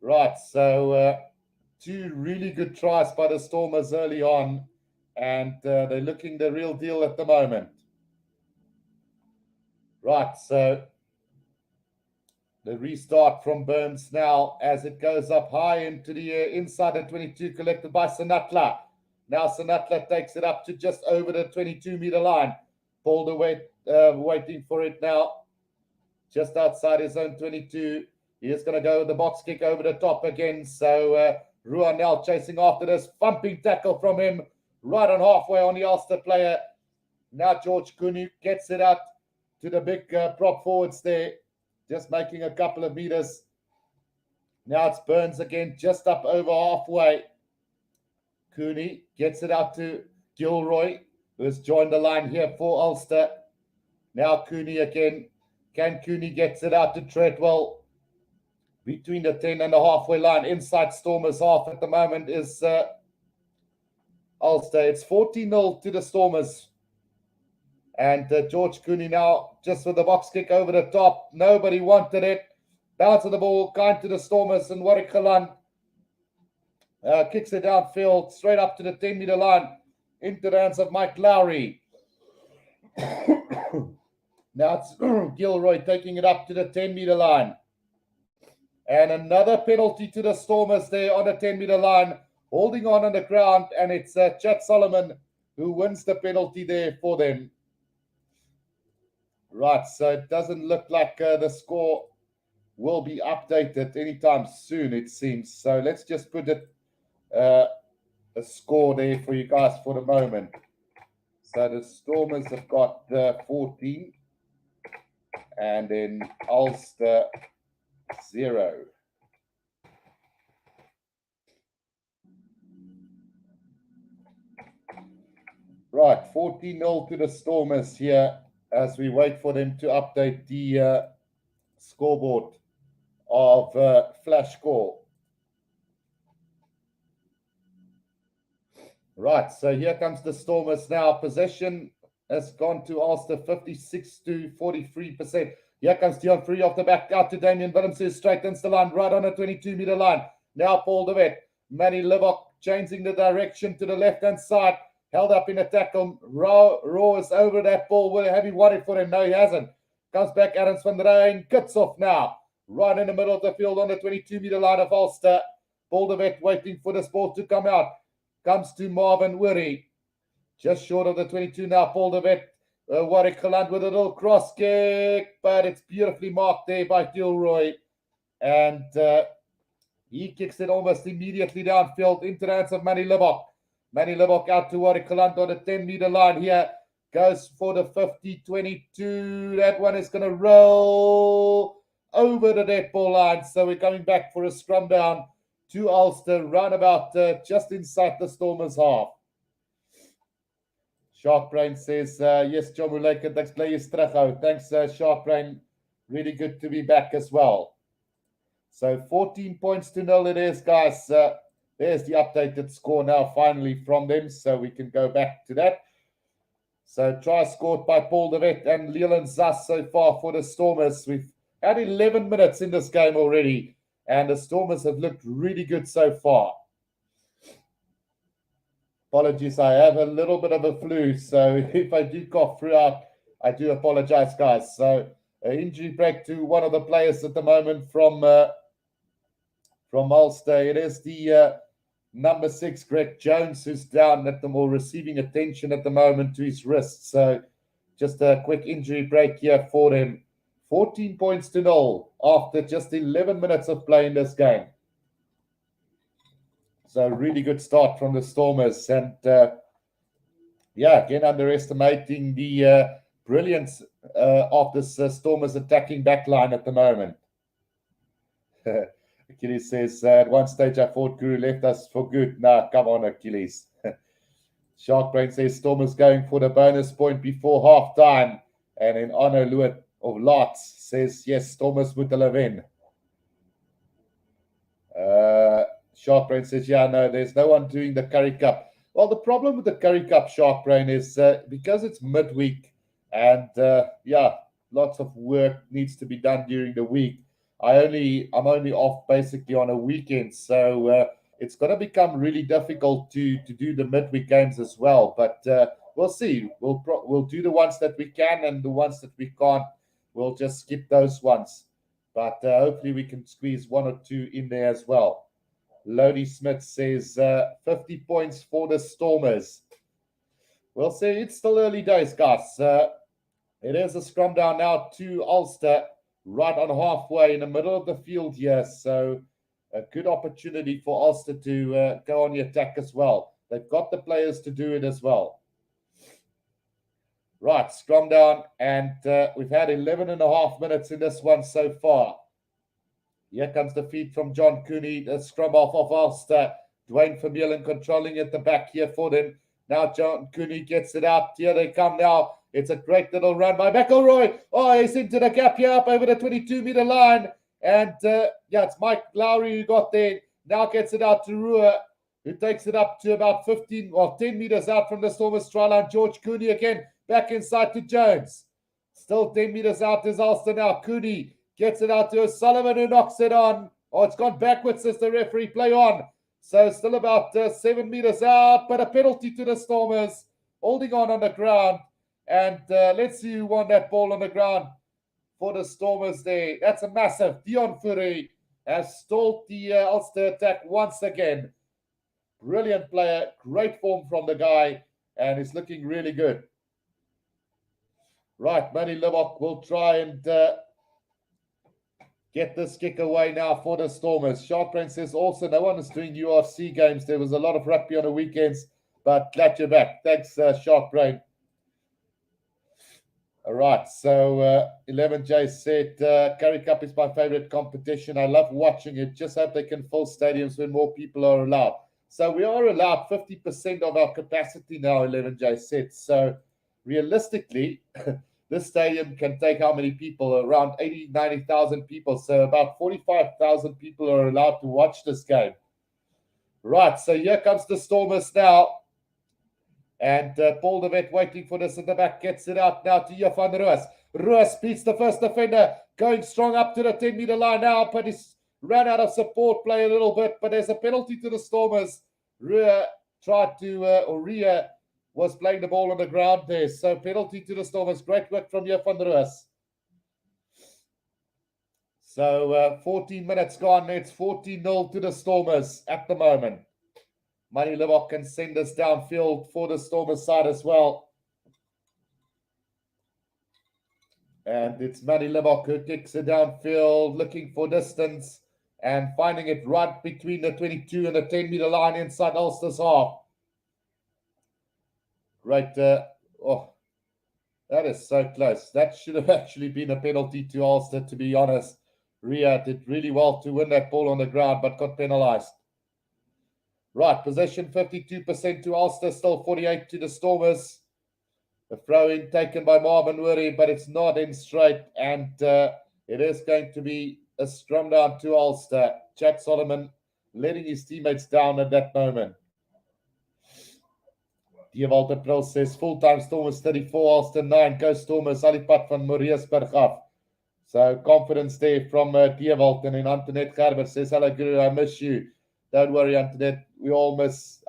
Right, so 2 really good tries by the Stormers early on. And they're looking the real deal at the moment. Right, so the restart from Burns now as it goes up high into the inside the 22, collected by Sinatla. Now Sinatla takes it up to just over the 22-meter line. Paul de Wet waiting for it now. Just outside his own 22. He is going to go with the box kick over the top again. So Ruanel chasing after this. Thumping tackle from him. Right on halfway on the Ulster player. Now George Kunu gets it out to the big prop forwards there. Just making a couple of meters. Now it's Burns again, just up over halfway. Cooney gets it out to Gilroy, who has joined the line here for Ulster. Now Cooney again. Can Cooney gets it out to Treadwell? Between the 10 and the halfway line. Inside Stormers half at the moment is Ulster. It's 14-0 to the Stormers. And George Cooney now just with the box kick over the top. Nobody wanted it. Bounce of the ball, kind to the Stormers, and Warwick Geland Kicks it downfield, straight up to the 10-meter line, into the hands of Mcelroy. Now it's Gilroy taking it up to the 10-meter line. And another penalty to the Stormers there on the 10-meter line, holding on the ground, and it's Chad Solomon who wins the penalty there for them. Right, so it doesn't look like the score will be updated anytime soon, it seems. So let's just put it a score there for you guys for the moment. So the Stormers have got 14, and then Ulster 0. Right, 14-0 to the Stormers here as we wait for them to update the scoreboard of flash score. Right, so here comes the Stormers now. Possession has gone to Ulster, 56 to 43%. Here comes Dion Free off the back, out to Damien Willemse, straightens the line, right on the 22-meter line. Now Paul de Wet, Manny Livock changing the direction to the left-hand side, held up in a tackle. Raw is over that ball. Will have he won it for him? No, he hasn't. Comes back Adams van Rijn, cuts off now, right in the middle of the field on the 22-meter line of Ulster. Paul de Wet waiting for this ball to come out. Comes to Marvin Wiri, just short of the 22 now. Paul de Wet, Warwick Geland with a little cross kick, but it's beautifully marked there by Gilroy. And he kicks it almost immediately downfield into the hands of Manny Livock. Manny Livock out to Warwick Geland on the 10-meter line here. Goes for the 50-22. That one is going to roll over the dead ball line. So we're coming back for a scrum down to Ulster, round about just inside the Stormers' half. Sharkbrain says, yes, John Muleka, thanks, play is terug. Thanks, Sharkbrain. Really good to be back as well. So 14 points to 0 it is, guys. There's the updated score now finally from them, so we can go back to that. So try scored by Paul de Wet and Leland Zas so far for the Stormers. We've had 11 minutes in this game already, and the Stormers have looked really good so far. Apologies, I have a little bit of a flu, so if I do cough throughout, I do apologize, guys. So an injury break to one of the players at the moment from Ulster. It is the number 6, Greg Jones, who's down at the more receiving attention at the moment to his wrist. So just a quick injury break here for him. 14 points to 0 after just 11 minutes of play in this game. So really good start from the Stormers. And again, underestimating the brilliance of this Stormers attacking backline at the moment. Achilles says, at one stage I thought Guru left us for good. Nah, come on, Achilles. Sharkbrain says, Stormers going for the bonus point before half-time. And in honor of Lots says, yes, Stormers moet hulle wen. Sharkbrain says, yeah, no, there's no one doing the Curry Cup. Well, the problem with the Curry Cup, Sharkbrain, is because it's midweek and, lots of work needs to be done during the week. I'm only off basically on a weekend, so it's going to become really difficult to do the midweek games as well. But we'll see. We'll do the ones that we can, and the ones that we can't, we'll just skip those ones. But hopefully we can squeeze one or two in there as well. Lodi Smith says 50 points for the Stormers. We'll see. It's still early days, guys. It is a scrum down now to Ulster, right on halfway in the middle of the field here. So a good opportunity for Ulster to go on the attack as well. They've got the players to do it as well. Right, scrum down, and we've had 11 and a half minutes in this one so far. Here comes the feed from John Cooney, the scrum off of Ulster. Dwayne Vermeulen controlling at the back here for them. Now John Cooney gets it out. Here they come now. It's a great little run by Mcelroy. Oh, he's into the gap here up over the 22-meter line. And, it's Mcelroy who got there. Now gets it out to Rua, who takes it up to about 10 meters out from the Stormers try line. George Cooney again, back inside to Jones. Still 10 meters out is Ulster now. Cooney gets it out to O'Sullivan, who knocks it on. Oh, it's gone backwards, says the referee. Play on. So still about 7 meters out, but a penalty to the Stormers, holding on the ground. And let's see who won that ball on the ground for the Stormers there. That's a massive. Dion Fury has stalled the Ulster attack once again. Brilliant player, great form from the guy, and he's looking really good. Right, Manny Libok will try and get this kick away now for the Stormers. Sharp says also no one is doing URC games. There was a lot of rugby on the weekends, but glad you're back. Thanks, Sharp Brain. All right, so 11J said, Curry Cup is my favorite competition. I love watching it. Just hope they can fill stadiums when more people are allowed. So we are allowed 50% of our capacity now, 11J said. So realistically, this stadium can take how many people? Around 80, 90,000 people. So about 45,000 people are allowed to watch this game. Right, so here comes the Stormers now. And Paul de Wet waiting for this in the back. Gets it out now to Johan Roos. Roos beats the first defender. Going strong up to the 10-meter line now. But he's ran out of support play a little bit. But there's a penalty to the Stormers. Ria tried to, Ria was playing the ball on the ground there. So penalty to the Stormers. Great work from Johan Roos. So 14 minutes gone. It's 14-0 to the Stormers at the moment. Manny Libok can send us downfield for the Stormers side as well. And it's Manny Libok who kicks it downfield, looking for distance and finding it right between the 22 and the 10-meter line inside Ulster's half. Right. Oh, that is so close. That should have actually been a penalty to Ulster, to be honest. Ria did really well to win that ball on the ground, but got penalized. Right, possession 52% to Ulster, still 48 to the Stormers. The throw-in taken by Marvin Wurry, but it's not in straight, and it is going to be a scrum down to Ulster. Chad Solomon letting his teammates down at that moment. Dewald Pro says full-time Stormers 34, Ulster 9, go Stormers, Alipat van Mariesburg af. So confidence there from Dewald, and then Antoinette Gerber says, hello Guru, I miss you. Don't worry, Antoinette.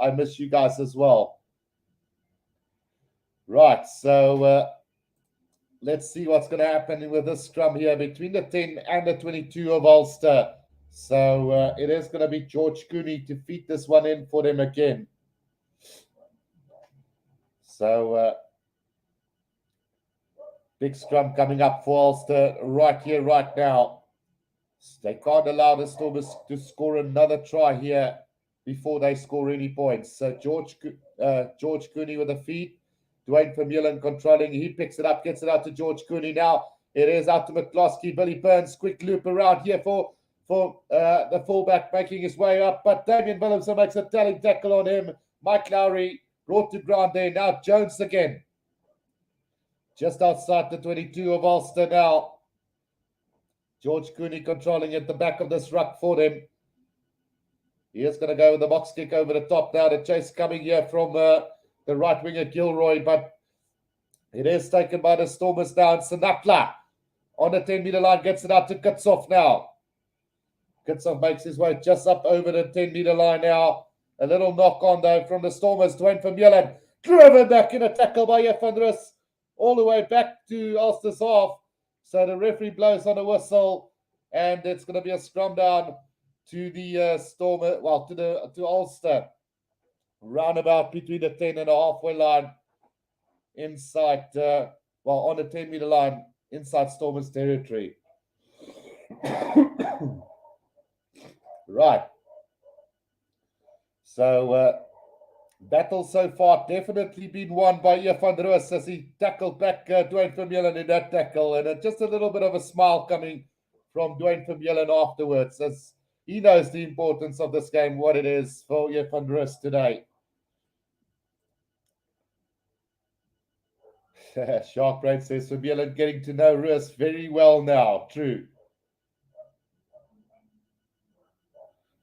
I miss you guys as well. Right, so let's see what's going to happen with this scrum here between the 10 and the 22 of Ulster. So it is going to be George Cooney to feed this one in for them again. So big scrum coming up for Ulster right here, right now. They can't allow the Stormers to score another try here before they score any points. So George Cooney with a feed. Dwayne Vermeulen controlling. He picks it up, gets it out to George Cooney. Now it is out to McCloskey. Billy Burns, quick loop around here for the fullback making his way up. But Damien Williamson makes a telling tackle on him. Mike Lowry brought to ground there. Now Jones again. Just outside the 22 of Ulster now. George Cooney controlling at the back of this ruck for them. He is going to go with the box kick over the top now. The chase coming here from the right winger Gilroy, but it is taken by the Stormers down. Sinatla on the 10-meter line gets it out to Kitsov now. Kitsov makes his way just up over the 10-meter line now. A little knock on though from the Stormers. Dwayne Vermeulen driven back in a tackle by Efandris all the way back to Ulster's half. So the referee blows on a whistle, and it's going to be a scrum down to the Stormer, well, to Ulster, roundabout between the 10 and the halfway line, inside, on the 10-meter line, inside Stormers territory. Right. So battle so far definitely been won by Van Roos as he tackled back Dwayne Vermeulen in that tackle, and just a little bit of a smile coming from Dwayne Vermeulen afterwards as he knows the importance of this game, what it is for Van Roos today. Shark Brain says Vermeulen getting to know Roos very well now. True.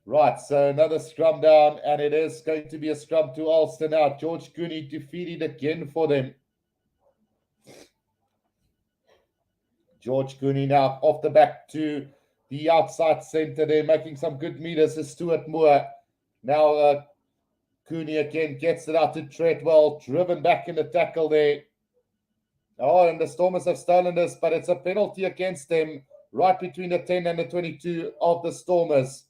Right, so another scrum down, and it is going to be a scrum to Ulster now. George Cooney to feed it again for them. George Cooney now off the back to the outside centre there, making some good meters is Stuart Moore. Now Cooney again gets it out to Treadwell, driven back in the tackle there. Oh, and the Stormers have stolen this, but it's a penalty against them right between the 10 and the 22 of the Stormers.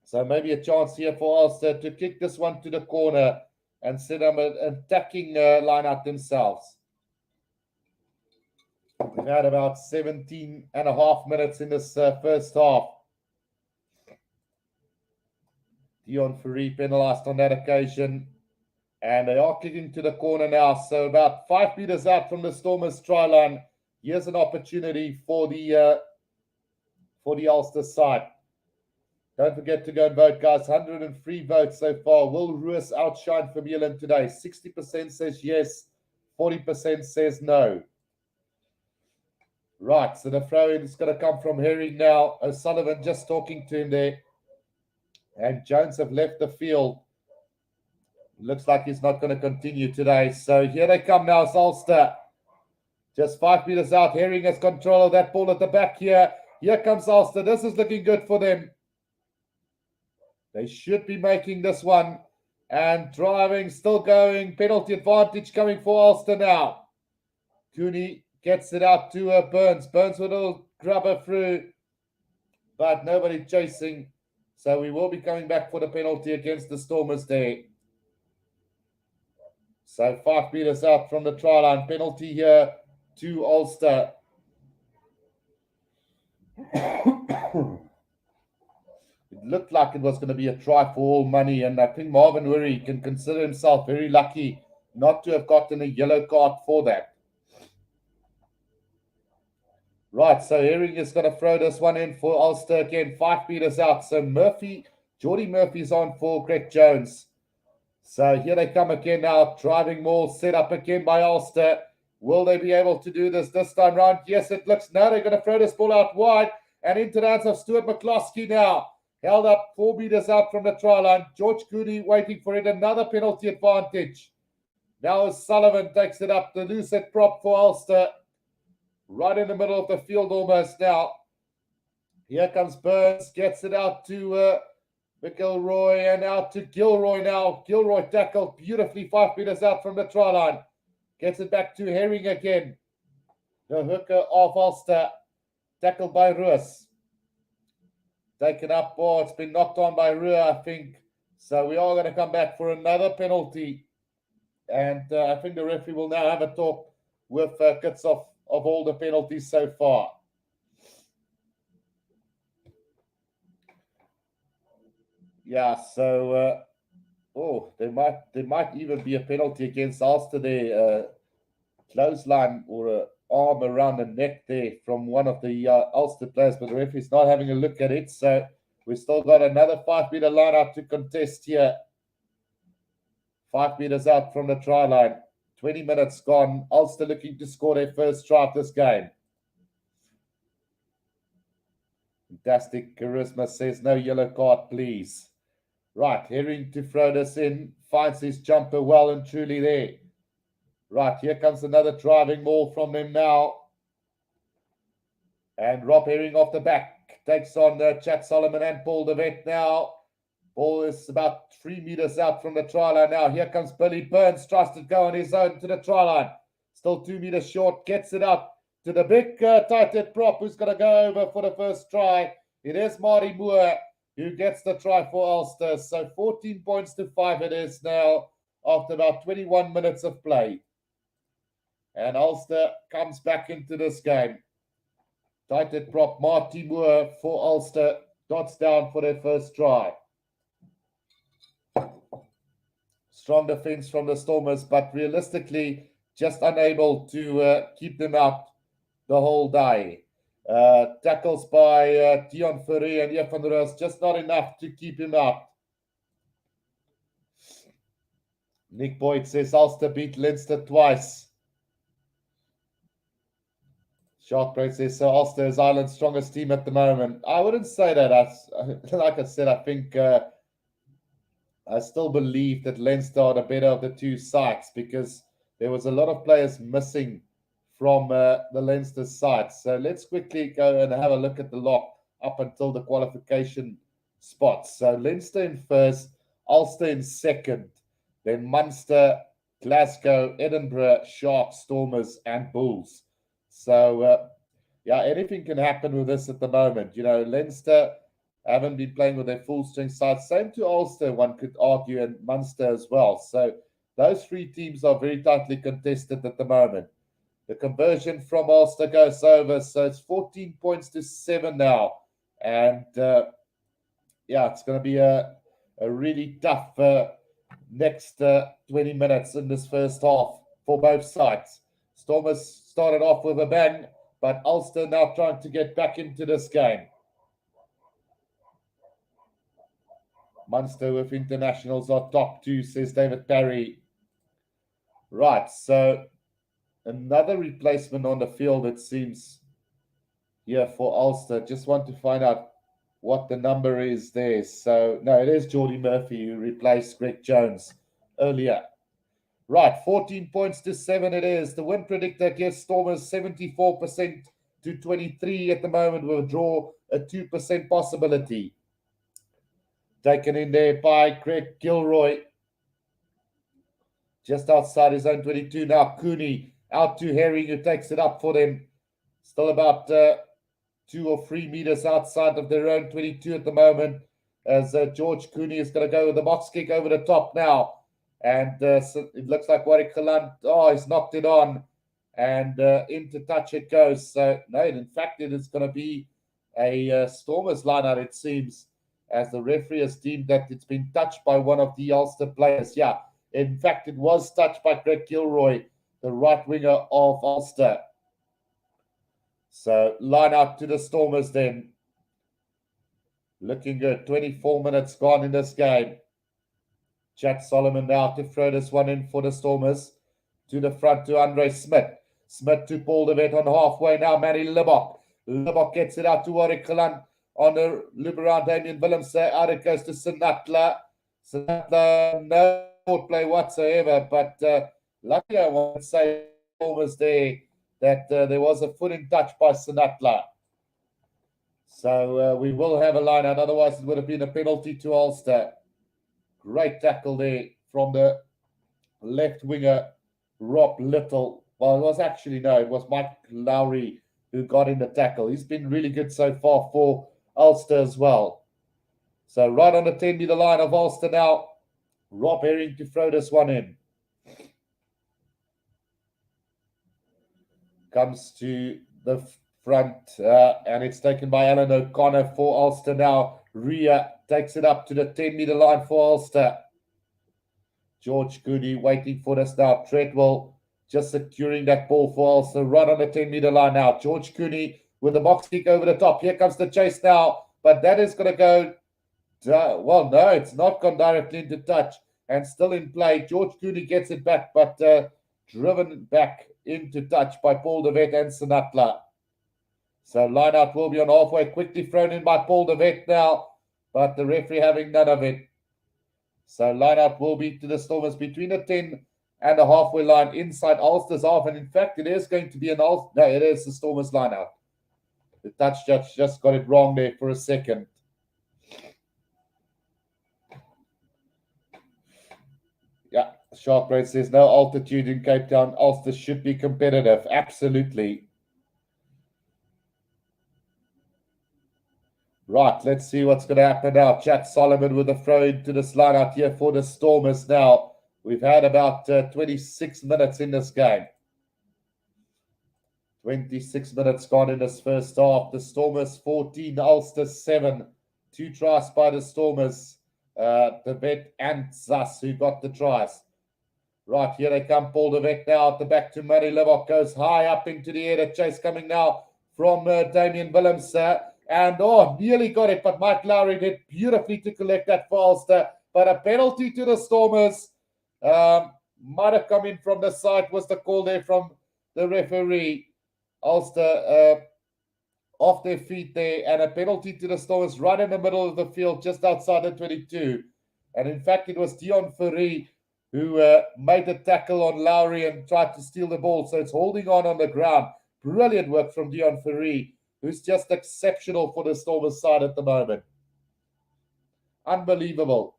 So maybe a chance here for Ulster to kick this one to the corner and set them an attacking line out themselves. We've had about 17 and a half minutes in this first half. Dion Ferry penalised on that occasion. And they are kicking to the corner now. So about 5 meters out from the Stormers try line. Here's an opportunity for the Ulster side. Don't forget to go and vote, guys. 103 votes so far. Will Ruiz outshine Vermeulen today? 60% says yes. 40% says no. Right, so the throw-in is going to come from Herring now. O'Sullivan just talking to him there. And Jones have left the field. Looks like he's not going to continue today. So here they come now, Ulster. Just 5 meters out. Herring has control of that ball at the back here. Here comes Ulster. This is looking good for them. They should be making this one. And driving, still going. Penalty advantage coming for Ulster now. Cooney gets it out to Burns. Burns with a little grubber through. But nobody chasing. So we will be coming back for the penalty against the Stormers there. So 5 meters out from the try line. Penalty here to Ulster. It looked like it was going to be a try for all money. And I think Marvin Wurry can consider himself very lucky not to have gotten a yellow card for that. Right, so Herring is going to throw this one in for Ulster again. 5 meters out. So Geordie Murphy's on for Greg Jones. So here they come again now, driving more, set up again by Ulster. Will they be able to do this time round? Yes, it looks. Now they're going to throw this ball out wide and into the hands of Stuart McCloskey now. Held up 4 meters out from the try line. George Cooney waiting for it. Another penalty advantage. Now Sullivan takes it up. The loose head prop for Ulster. Right in the middle of the field almost now. Here comes Burns. Gets it out to Mcelroy and out to Gilroy now. Gilroy tackled beautifully 5 meters out from the try line. Gets it back to Herring again. The hooker of Ulster. Tackled by Ruiz. Taken up. Oh, it's been knocked on by Ruiz, I think. So we are going to come back for another penalty. And I think the referee will now have a talk with Kits of all the penalties so far. Yeah, so there might even be a penalty against Ulster there. Clothesline or an arm around the neck there from one of the Ulster players, but the referee's not having a look at it. So we've still got another 5 meter line out to contest here. 5 meters out from the try line. 20 minutes gone. Ulster looking to score their first try of this game. Fantastic Charisma says no yellow card, please. Right, Herring to throw this in. Finds his jumper well and truly there. Right, here comes another driving ball from them now. And Rob Herring off the back. Takes on Chad Solomon and Paul DeVette now. Ball is about 3 meters out from the try line now. Here comes Billy Burns. Tries to go on his own to the try line. Still 2 meters short. Gets it up to the big tight head prop who's going to go over for the first try. It is Marty Moore who gets the try for Ulster. So 14 points to 5 it is now after about 21 minutes of play. And Ulster comes back into this game. Tight head prop Marty Moore for Ulster. Dots down for their first try. Strong defense from the Stormers, but realistically just unable to keep them out the whole day. Tackles by Dion Ferry and Jeff van der Roos, just not enough to keep him out. Nick Boyd says Ulster beat Leinster twice. Sharkbrain says, so Ulster is Ireland's strongest team at the moment. I wouldn't say that. Like I said, I think I still believe that Leinster are the better of the two sides because there was a lot of players missing from the Leinster side. So let's quickly go and have a look at the lock up until the qualification spots. So Leinster in first, Ulster in second, then Munster, Glasgow, Edinburgh, Sharks, Stormers, and Bulls. So, yeah, anything can happen with this at the moment. Leinster haven't been playing with their full strength side. Same to Ulster, one could argue, and Munster as well. So those three teams are very tightly contested at the moment. The conversion from Ulster goes over, so it's 14 points to 7 now. And yeah, it's going to be a really tough next 20 minutes in this first half for both sides. Stormers started off with a bang, but Ulster now trying to get back into this game. Munster with internationals are top 2, says David Parry. Right, so another replacement on the field, it seems, here for Ulster. Just want to find out what the number is there. So, no, it is Geordie Murphy who replaced Greg Jones earlier. Right, 14 points to 7 it is. The win predictor gives Stormers 74% to 23 at the moment, with a draw, a 2% possibility. Taken in there by Craig Gilroy. Just outside his own 22 now. Cooney out to Herring, who takes it up for them. Still about 2 or 3 meters outside of their own 22 at the moment, as George Cooney is going to go with the box kick over the top now. And so it looks like Warwick Kalant, he's knocked it on. And into touch it goes. So, no, in fact, it is going to be a Stormers line-out, it seems, as the referee has deemed that it's been touched by one of the Ulster players. Yeah, in fact, it was touched by Greg Gilroy, the right winger of Ulster. So, line out to the Stormers then. Looking good. 24 minutes gone in this game. Jack Solomon now to throw this one in for the Stormers. To the front to Andre Smith. Smith to Paul de Wet on halfway now. Manny Libbok. Libbok gets it out to Warwick Kalant on the loop around Damien Willems. Out it goes to Sinatla. Sinatla, no court play whatsoever. But luckily, I want to say, Stormers there, that there was a foot in touch by Sinatla. So we will have a line out. Otherwise, it would have been a penalty to Ulster. Great tackle there from the left winger, Rob Little. Well, it was Mike Lowry who got in the tackle. He's been really good so far for Ulster as well. So right on the 10-meter line of Ulster now. Rob Herring to throw this one in. Comes to the front, and it's taken by Alan O'Connor for Ulster now. Ria takes it up to the 10-meter line for Ulster. George Cooney waiting for this now. Treadwell just securing that ball for Ulster. Right on the 10-meter line now. George Cooney with the box kick over the top. Here comes the chase now, but that is going to go. Well, no, it's not gone directly into touch and still in play. George Cooney gets it back, but driven back into touch by Paul de Wet and Sinatla. So line out will be on halfway. Quickly thrown in by Paul de Wet now, but the referee having none of it. So line out will be to the Stormers between the 10 and the halfway line inside Ulster's half. And in fact, it is going to be an Ulster. No, it is the Stormers line out. The touch judge just got it wrong there for a second. Yeah, Sharkbraid says no altitude in Cape Town. Ulster should be competitive. Absolutely. Right, let's see what's going to happen now. Jack Solomon with a throw into this line out here for the Stormers now. We've had about 26 minutes in this game. 26 minutes gone in this first half. The Stormers 14, Ulster 7. 2 tries by the Stormers. De Wet and Zas who got the tries. Right, here they come. Paul de Wet now at the back to Manny Libbok. Goes high up into the air. The chase coming now from Damien Willems. And nearly got it, but Mike Lowry did beautifully to collect that for Ulster. But a penalty to the Stormers. Might have come in from the side, was the call there from the referee. Ulster off their feet there, and a penalty to the Stormers right in the middle of the field, just outside the 22. And in fact, it was Dion Ferry who made the tackle on Lowry and tried to steal the ball. So it's holding on the ground. Brilliant work from Dion Ferry, who's just exceptional for the Stormers side at the moment. Unbelievable.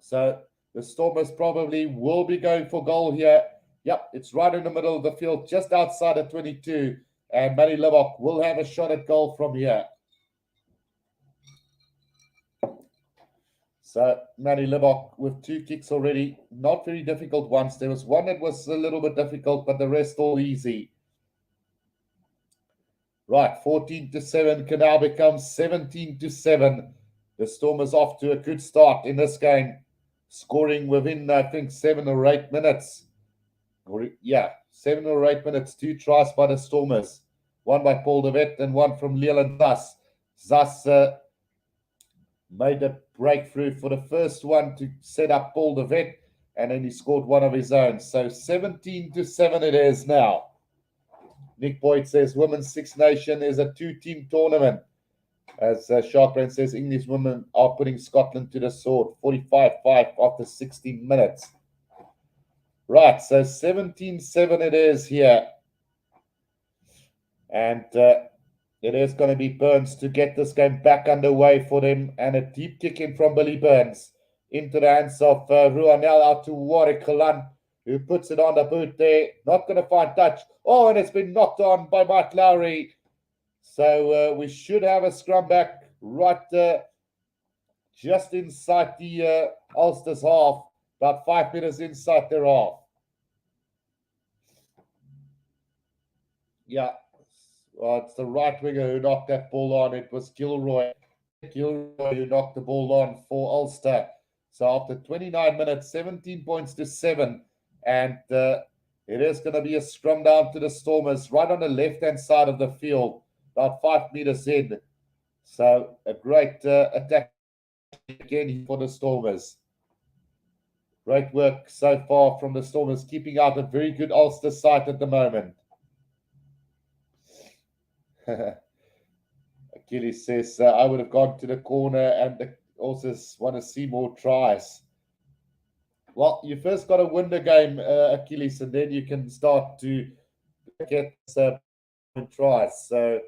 So the Stormers probably will be going for goal here. Yep, it's right in the middle of the field, just outside of 22. And Matty Libbok will have a shot at goal from here. So Matty Libbok with 2 kicks already. Not very difficult ones. There was one that was a little bit difficult, but the rest all easy. Right, 14-7 can now become 17-7. The Stormers off to a good start in this game, scoring within, I think, 7 or 8 minutes. 7 or 8 minutes. 2 tries by the Stormers. One by Paul de Wet and one from Leland Zas. Zas made a breakthrough for the first one to set up Paul de Wet, and then he scored one of his own. So 17-7 it is now. Nick Boyd says Women's Six Nation is a 2-team tournament. As Sharkrain says, English women are putting Scotland to the sword. 45-5 after 16 minutes. Right, so 17-7 it is here. And it is going to be Burns to get this game back underway for them. And a deep kick in from Billy Burns into the hands of Ruanel out to Warwick Kalan, who puts it on the boot there. Not going to find touch. Oh, and it's been knocked on by Mike Lowry. So we should have a scrum back right just inside the Ulster's half, about 5 meters inside their half. Yeah, it's the right winger who knocked that ball on. It was Mcelroy who knocked the ball on for Ulster. So after 29 minutes, 17 points to 7. And it is going to be a scrum down to the Stormers right on the left-hand side of the field, about 5 meters in. So a great attack again for the Stormers. Great work so far from the Stormers, keeping out a very good Ulster side at the moment. Achilles says, I would have gone to the corner and also want to see more tries. Well, you first got to win the game, Achilles, and then you can start to get tries. So,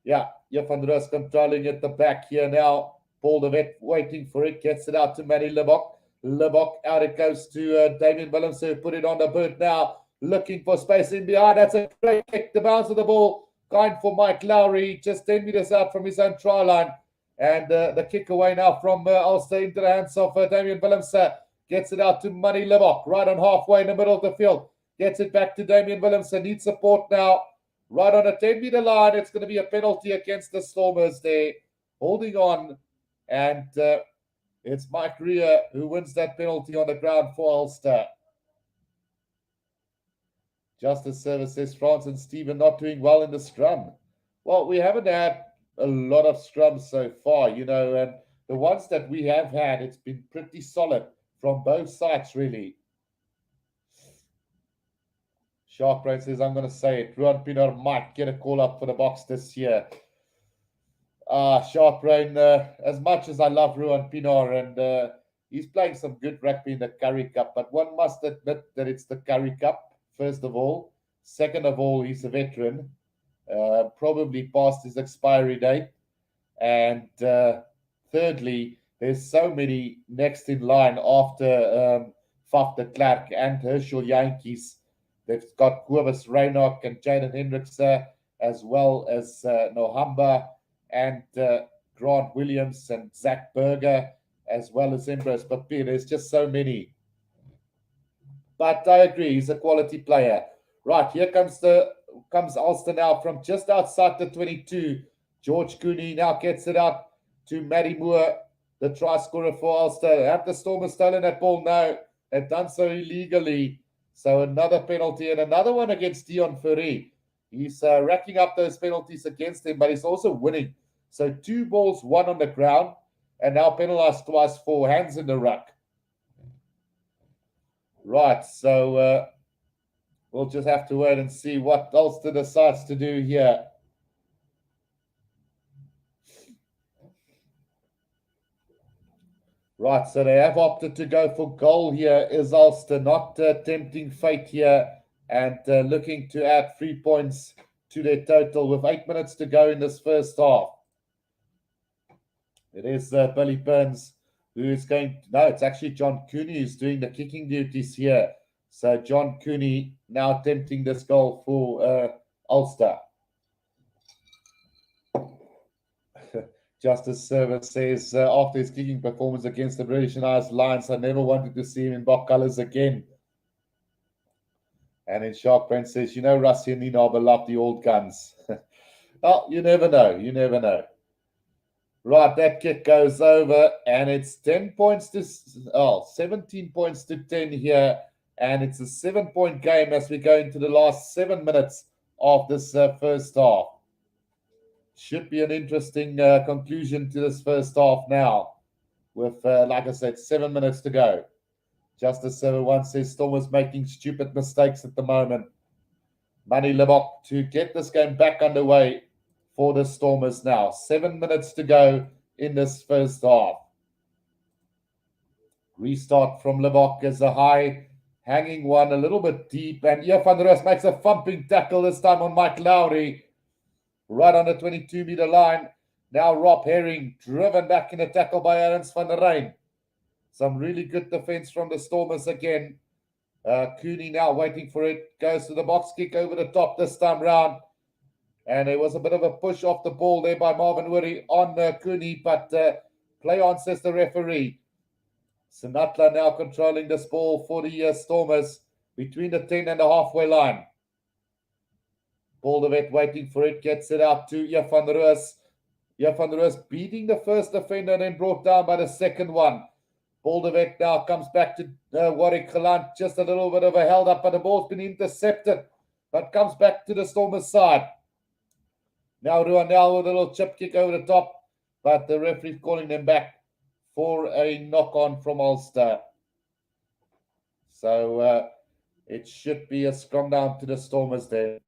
yeah, Van der Roos controlling at the back here now. Paul de Wet waiting for it, gets it out to Matty Libbok. Libbok out it goes to Damien Williams, who put it on the boot now, looking for space in behind. That's a great kick, the bounce of the ball. Kind for Mike Lowry, just 10 meters out from his own try line. And the kick away now from Ulster into the hands of Damien Williams. Gets it out to Matty Libbok, right on halfway in the middle of the field. Gets it back to Damien Williams. Needs support now. Right on a 10-meter line. It's going to be a penalty against the Stormers there. Holding on. And it's Mike Rea who wins that penalty on the ground for Ulster. Justice Service says France and Stephen not doing well in the scrum. Well, we haven't had a lot of scrums so far, and the ones that we have had, it's been pretty solid from both sides, really. Sharkrain says, I'm going to say it, Ruan Pienaar might get a call up for the Boks this year. Sharkrain, as much as I love Ruan Pienaar, and he's playing some good rugby in the Currie Cup, but one must admit that it's the Currie Cup. First of all. Second of all, he's a veteran, probably past his expiry date. And thirdly, there's so many next in line after Faf de Klerk and Herschel Jantjies. They've got Kobus Reinach and Jaden Hendricks, as well as Nohamba and Grant Williams and Zach Berger, as well as Ambrose Papier. There's just so many. But I agree, he's a quality player. Right, here comes Ulster now from just outside the 22. George Cooney now gets it out to Matty Moore, the try scorer for Ulster. Have the Stormers stolen that ball? No, they've done so illegally. So another penalty and another one against Dion Fourie. He's racking up those penalties against him, but he's also winning. So 2 balls, 1 on the ground, and now penalised twice for hands in the ruck. Right, so we'll just have to wait and see what Ulster decides to do here. Right, so they have opted to go for goal here. Is Ulster not tempting fate here and looking to add 3 points to their total with 8 minutes to go in this first half? It is Billy Burns who is going. No, it's actually John Cooney who's doing the kicking duties here. So John Cooney now attempting this goal for Ulster. Justice Service says after his kicking performance against the British and Irish Lions, I never wanted to see him in Bok colours again. And then Shark Brent says, you know, Rusty and Ninaber love the old guns. Well, you never know. You never know. Right, that kick goes over, and it's 17 points to 10 here, and it's a 7-point game as we go into the last 7 minutes of this first half. Should be an interesting conclusion to this first half now, with, like I said, 7 minutes to go. Justice 71 says Stormers making stupid mistakes at the moment. Manny Lebok to get this game back underway for the Stormers now. 7 minutes to go in this first half. Restart from Lebok as a high hanging one, a little bit deep. And Ian van der Rust makes a thumping tackle this time on Mike Lowry. Right on the 22-meter line. Now Rob Herring driven back in a tackle by Ernst van der Rijn. Some really good defense from the Stormers again. Cooney now waiting for it. Goes to the box kick over the top this time round. And it was a bit of a push off the ball there by Marvin Wurry on Cooney. But play on, says the referee. Sinatla now controlling this ball for the Stormers between the 10 and the halfway line. Balderwet waiting for it. Gets it out to Ian van der Rust. Ian van der Rust beating the first defender and then brought down by the second one. Balderwet now comes back to Warwick Gelant. Just a little bit of a held up, but the ball's been intercepted. But comes back to the Stormers side. Now Ruanel with a little chip kick over the top. But the referee's calling them back for a knock-on from Ulster. So it should be a scrum down to the Stormers there.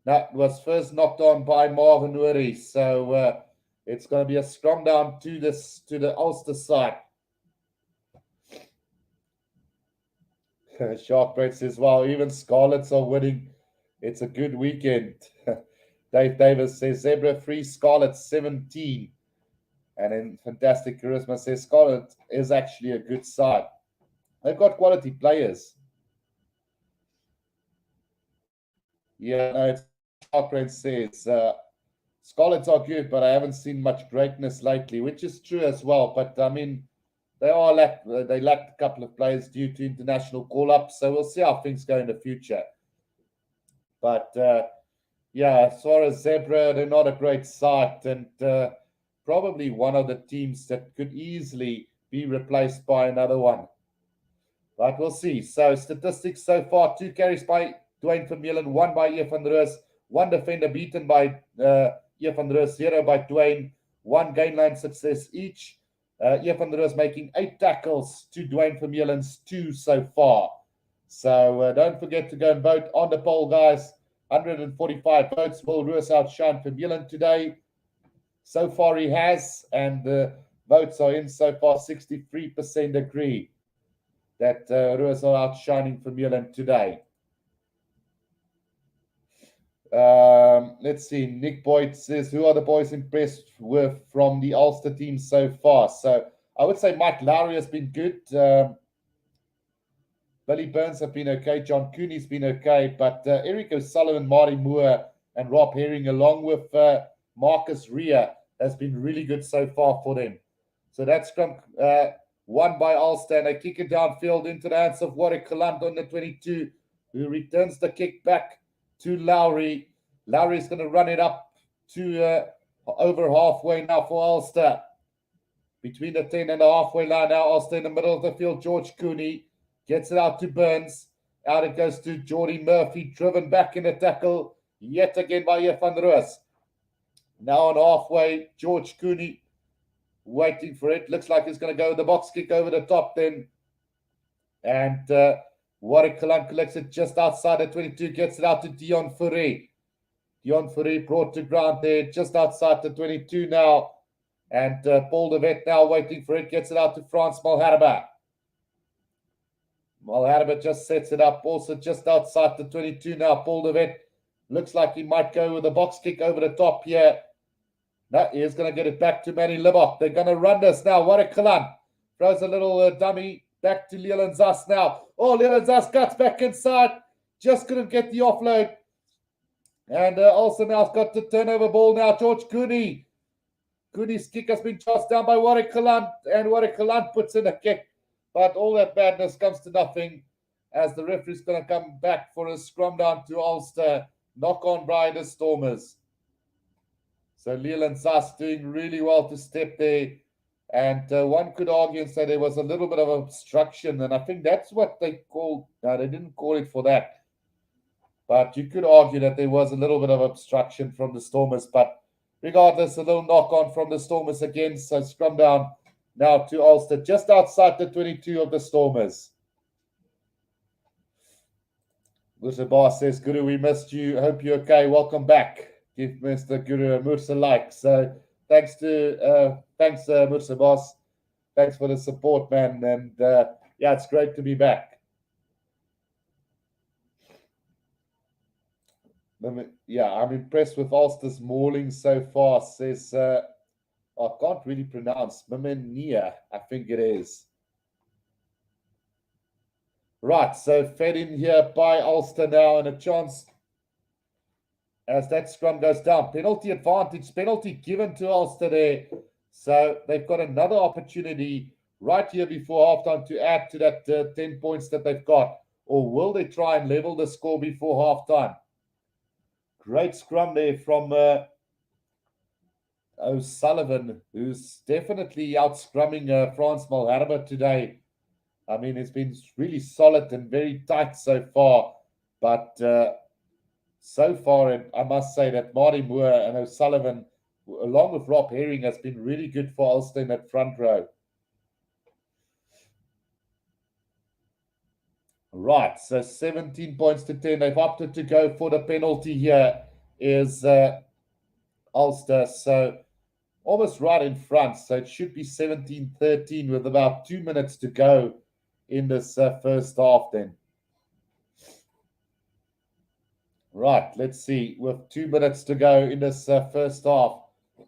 That was first knocked on by Marvin Wurry. So it's going to be a scrum down to the Ulster side. Sharkbait says, well, even Scarlets are winning. It's a good weekend. Dave Davis says, Zebra 3, Scarlets 17. And then Fantastic Charisma says, Scarlet is actually a good side. They've got quality players. Yeah, no, it's Sharkbait says, Scarlets are good, but I haven't seen much greatness lately, which is true as well. But, I mean, they lacked a couple of players due to international call-ups, so we'll see how things go in the future. But, yeah, as far as Zebra, they're not a great side, and probably one of the teams that could easily be replaced by another one. But we'll see. So statistics so far, 2 carries by Dwayne Vermeulen, 1 by Ian van der Rust, 1 defender beaten by Ian van der Rust, 0 by Dwayne, 1 gain line success each. Ian van der Rust making 8 tackles to Dwayne Vermeulen's 2 so far. So don't forget to go and vote on the poll, guys. 145 votes. Will Roos outshine Vermeulen today? So far he has, and the votes are in so far. 63% agree that Roos are outshining Vermeulen today. Let's see. Nick Boyd says, who are the boys impressed with from the Ulster team so far? So I would say Mike Lowry has been good. Billy Burns have been okay. John Cooney's been okay. But Eric O'Sullivan, Marty Moore, and Rob Herring, along with Marcus Rea, has been really good so far for them. So that's scrum won by Ulster. And they kick it downfield into the hands of Warwick Gelant on the 22, who returns the kick back to Lowry. Lowry's going to run it up to over halfway now for Ulster. Between the 10 and the halfway line now, Ulster in the middle of the field. George Cooney gets it out to Burns. Out it goes to Geordie Murphy, driven back in the tackle yet again by Ian van der Rust. Now on halfway, George Cooney waiting for it. Looks like he's going to go with the box kick over the top then. And Warwick Gelant collects it just outside the 22, gets it out to Dion Fourie. Dion Fourie brought to ground there just outside the 22 now. And Paul de Wet now waiting for it, gets it out to Frans Malherbe. Malherbe just sets it up also just outside the 22 now. Paul de Wet looks like he might go with a box kick over the top here. No, he's going to get it back to Manny Libok. They're going to run this now. What a Kalan. Throws a little dummy back to Leland Zas now. Oh, Leland Zas cuts back inside. Just couldn't get the offload. And also now got the turnover ball now. George Cooney. Cooney's kick has been tossed down by Warwick Kalan. And Warwick Kalan puts in a kick. But all that badness comes to nothing as the referee's going to come back for a scrum down to Ulster. Knock on by the Stormers. So Leland Zas doing really well to step there. And one could argue and say there was a little bit of obstruction. And I think that's what they called. No, they didn't call it for that. But you could argue that there was a little bit of obstruction from the Stormers. But regardless, a little knock on from the Stormers again. So scrum down now to Ulster, just outside the 22 of the Stormers. Mr. Boss says, Guru, we missed you. Hope you're okay. Welcome back. Give Mr. Guru a Mursa like. So thanks, Mursa Boss. Thanks for the support, man. And yeah, it's great to be back. Yeah, I'm impressed with Ulster's mauling so far, says, I can't really pronounce, Mimenia, I think it is. Right, so fed in here by Ulster now, and a chance as that scrum goes down. Penalty advantage, penalty given to Ulster there. So they've got another opportunity right here before halftime to add to that 10 points that they've got. Or will they try and level the score before halftime? Great scrum there from O'Sullivan, who's definitely out scrumming Frans Malherbe today. I mean, it's been really solid and very tight so far. But so far, I must say that Marty Moore and O'Sullivan, along with Rob Herring, has been really good for Ulster in that front row. Right, so 17 points to 10. They've opted to go for the penalty here, is Ulster. So almost right in front. So it should be 17-13 with about 2 minutes to go in this first half then. Right, let's see. With 2 minutes to go in this first half,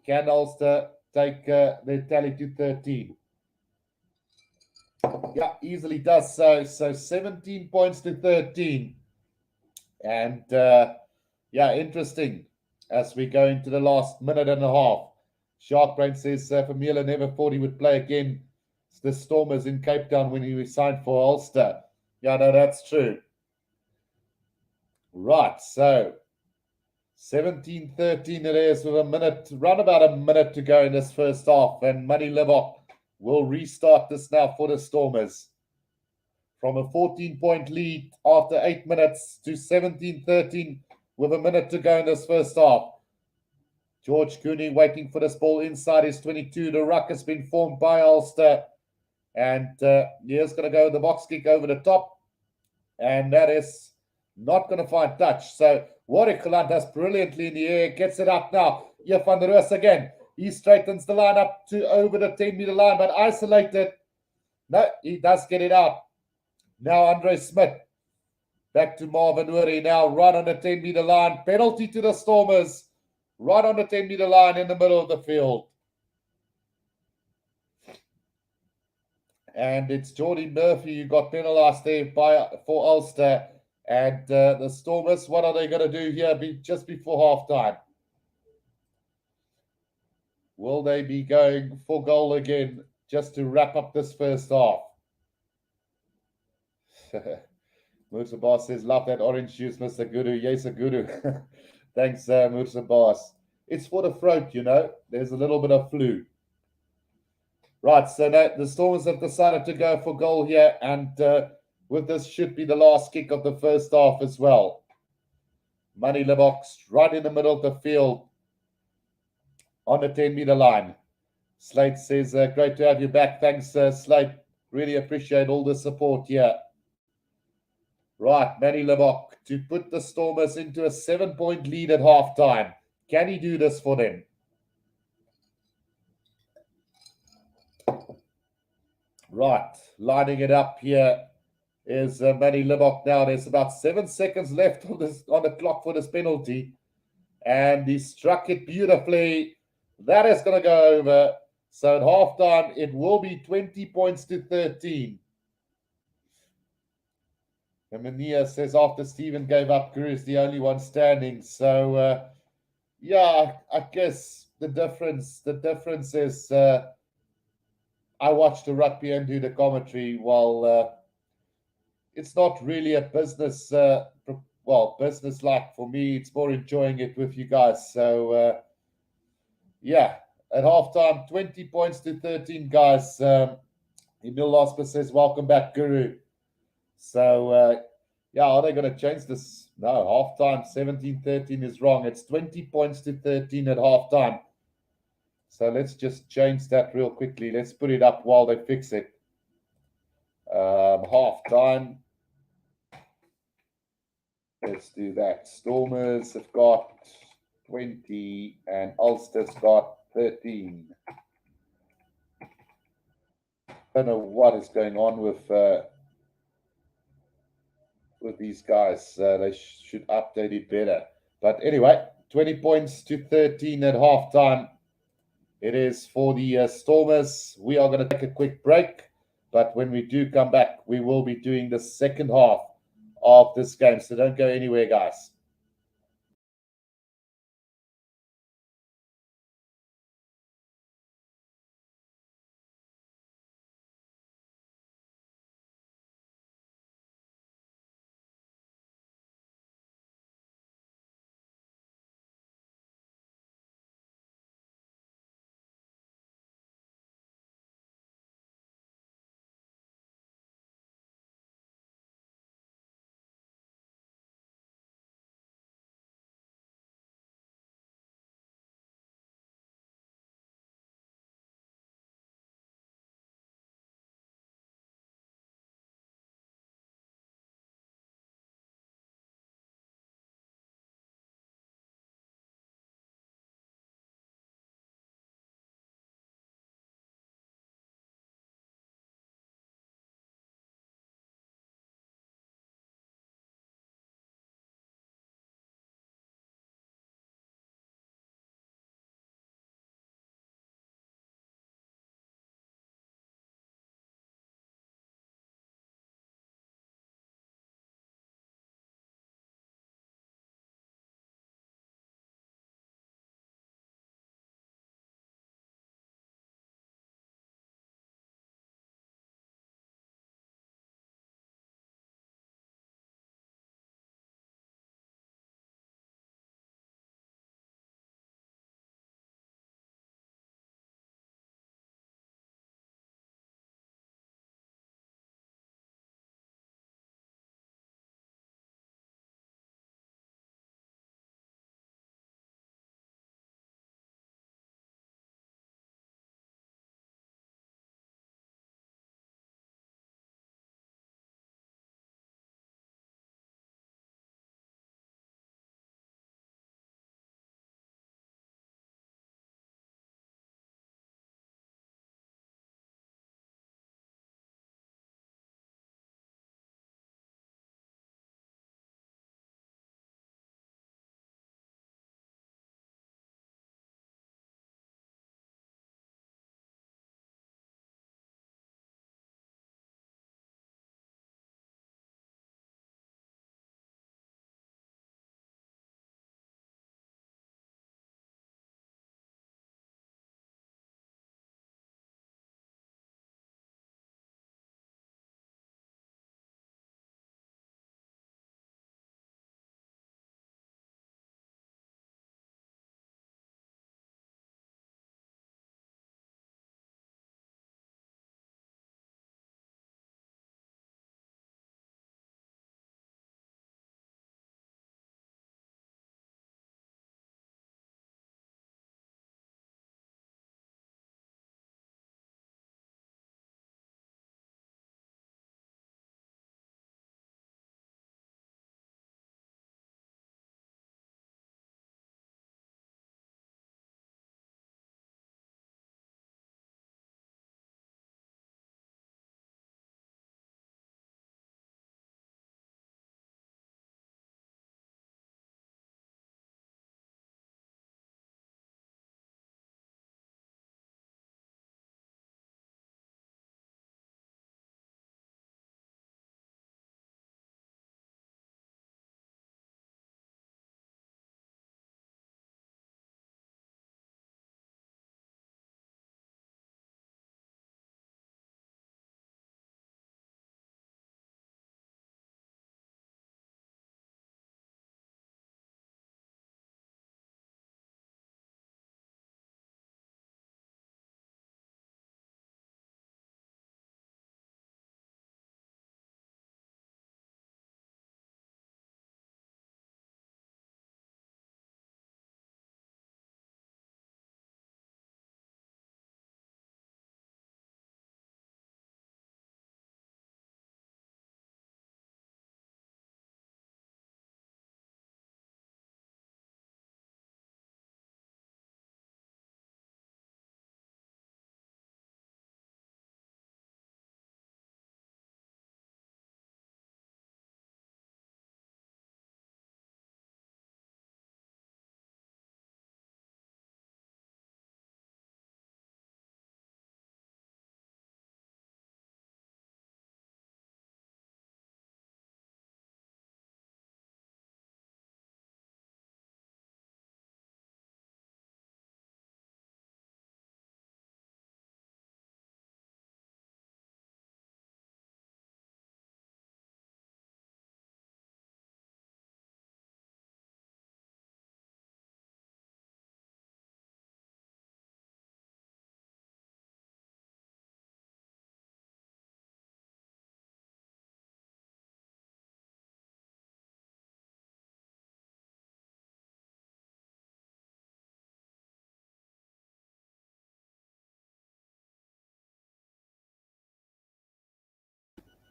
can Ulster take their tally to 13? Yeah, easily does so. So 17 points to 13. And yeah, interesting as we go into the last minute and a half. Sharkbrain says Vermeulen never thought he would play again. The Stormers in Cape Town when he signed for Ulster. Yeah, no, that's true. Right, so 17-13 it is with around about a minute to go in this first half. And Manny Libok will restart this now for the Stormers. From a 14-point lead after 8 minutes to 17-13 with a minute to go in this first half. George Cooney waiting for this ball inside his 22. The ruck has been formed by Ulster. And here's going to go the box kick over the top. And that is not going to find touch. So Warwick Kalan does brilliantly in the air. Gets it up now. Here van der Roos again. He straightens the line up to over the 10-meter line, but isolated. No, he does get it out. Now Andre Smith. Back to Marvin Uri now. Right on the 10-meter line. Penalty to the Stormers. Right on the 10-meter line in the middle of the field. And it's Jordy Murphy who got penalized there for Ulster. And the Stormers, what are they going to do here just before halftime? Will they be going for goal again just to wrap up this first half? Mursa Boss says, love that orange juice, Mr. Guru. Yes, a Guru. Thanks, Mursa Boss. It's for the throat, you know. There's a little bit of flu. Right, so now the Stormers have decided to go for goal here, and with this should be the last kick of the first half as well. Manny Libok right in the middle of the field on the 10-meter line. Slate says, great to have you back. Thanks, Slate. Really appreciate all the support here. Right, Manny Libok to put the Stormers into a 7-point lead at halftime. Can he do this for them? Right, lining it up here is Manny Libok now. There's about 7 seconds left on the clock for this penalty. And he struck it beautifully. That is going to go over. So at halftime, it will be 20 points to 13. And Mania says after Stephen gave up, Guru is the only one standing. So yeah, I guess the difference is I watch the rugby and do the commentary. While it's not really a business, business like for me. It's more enjoying it with you guys. So yeah, at halftime, 20 points to 13, guys. Emil Lasper says, "Welcome back, Guru." So yeah, are they going to change this? No, halftime 17-13 is wrong. It's 20 points to 13 at halftime. So let's just change that real quickly. Let's put it up while they fix it. Halftime. Let's do that. Stormers have got 20 and Ulster's got 13. I don't know what is going on with these guys. They should update it better. But anyway, 20 points to 13 at halftime. It is for the Stormers. We are going to take a quick break. But when we do come back, we will be doing the second half of this game. So don't go anywhere, guys.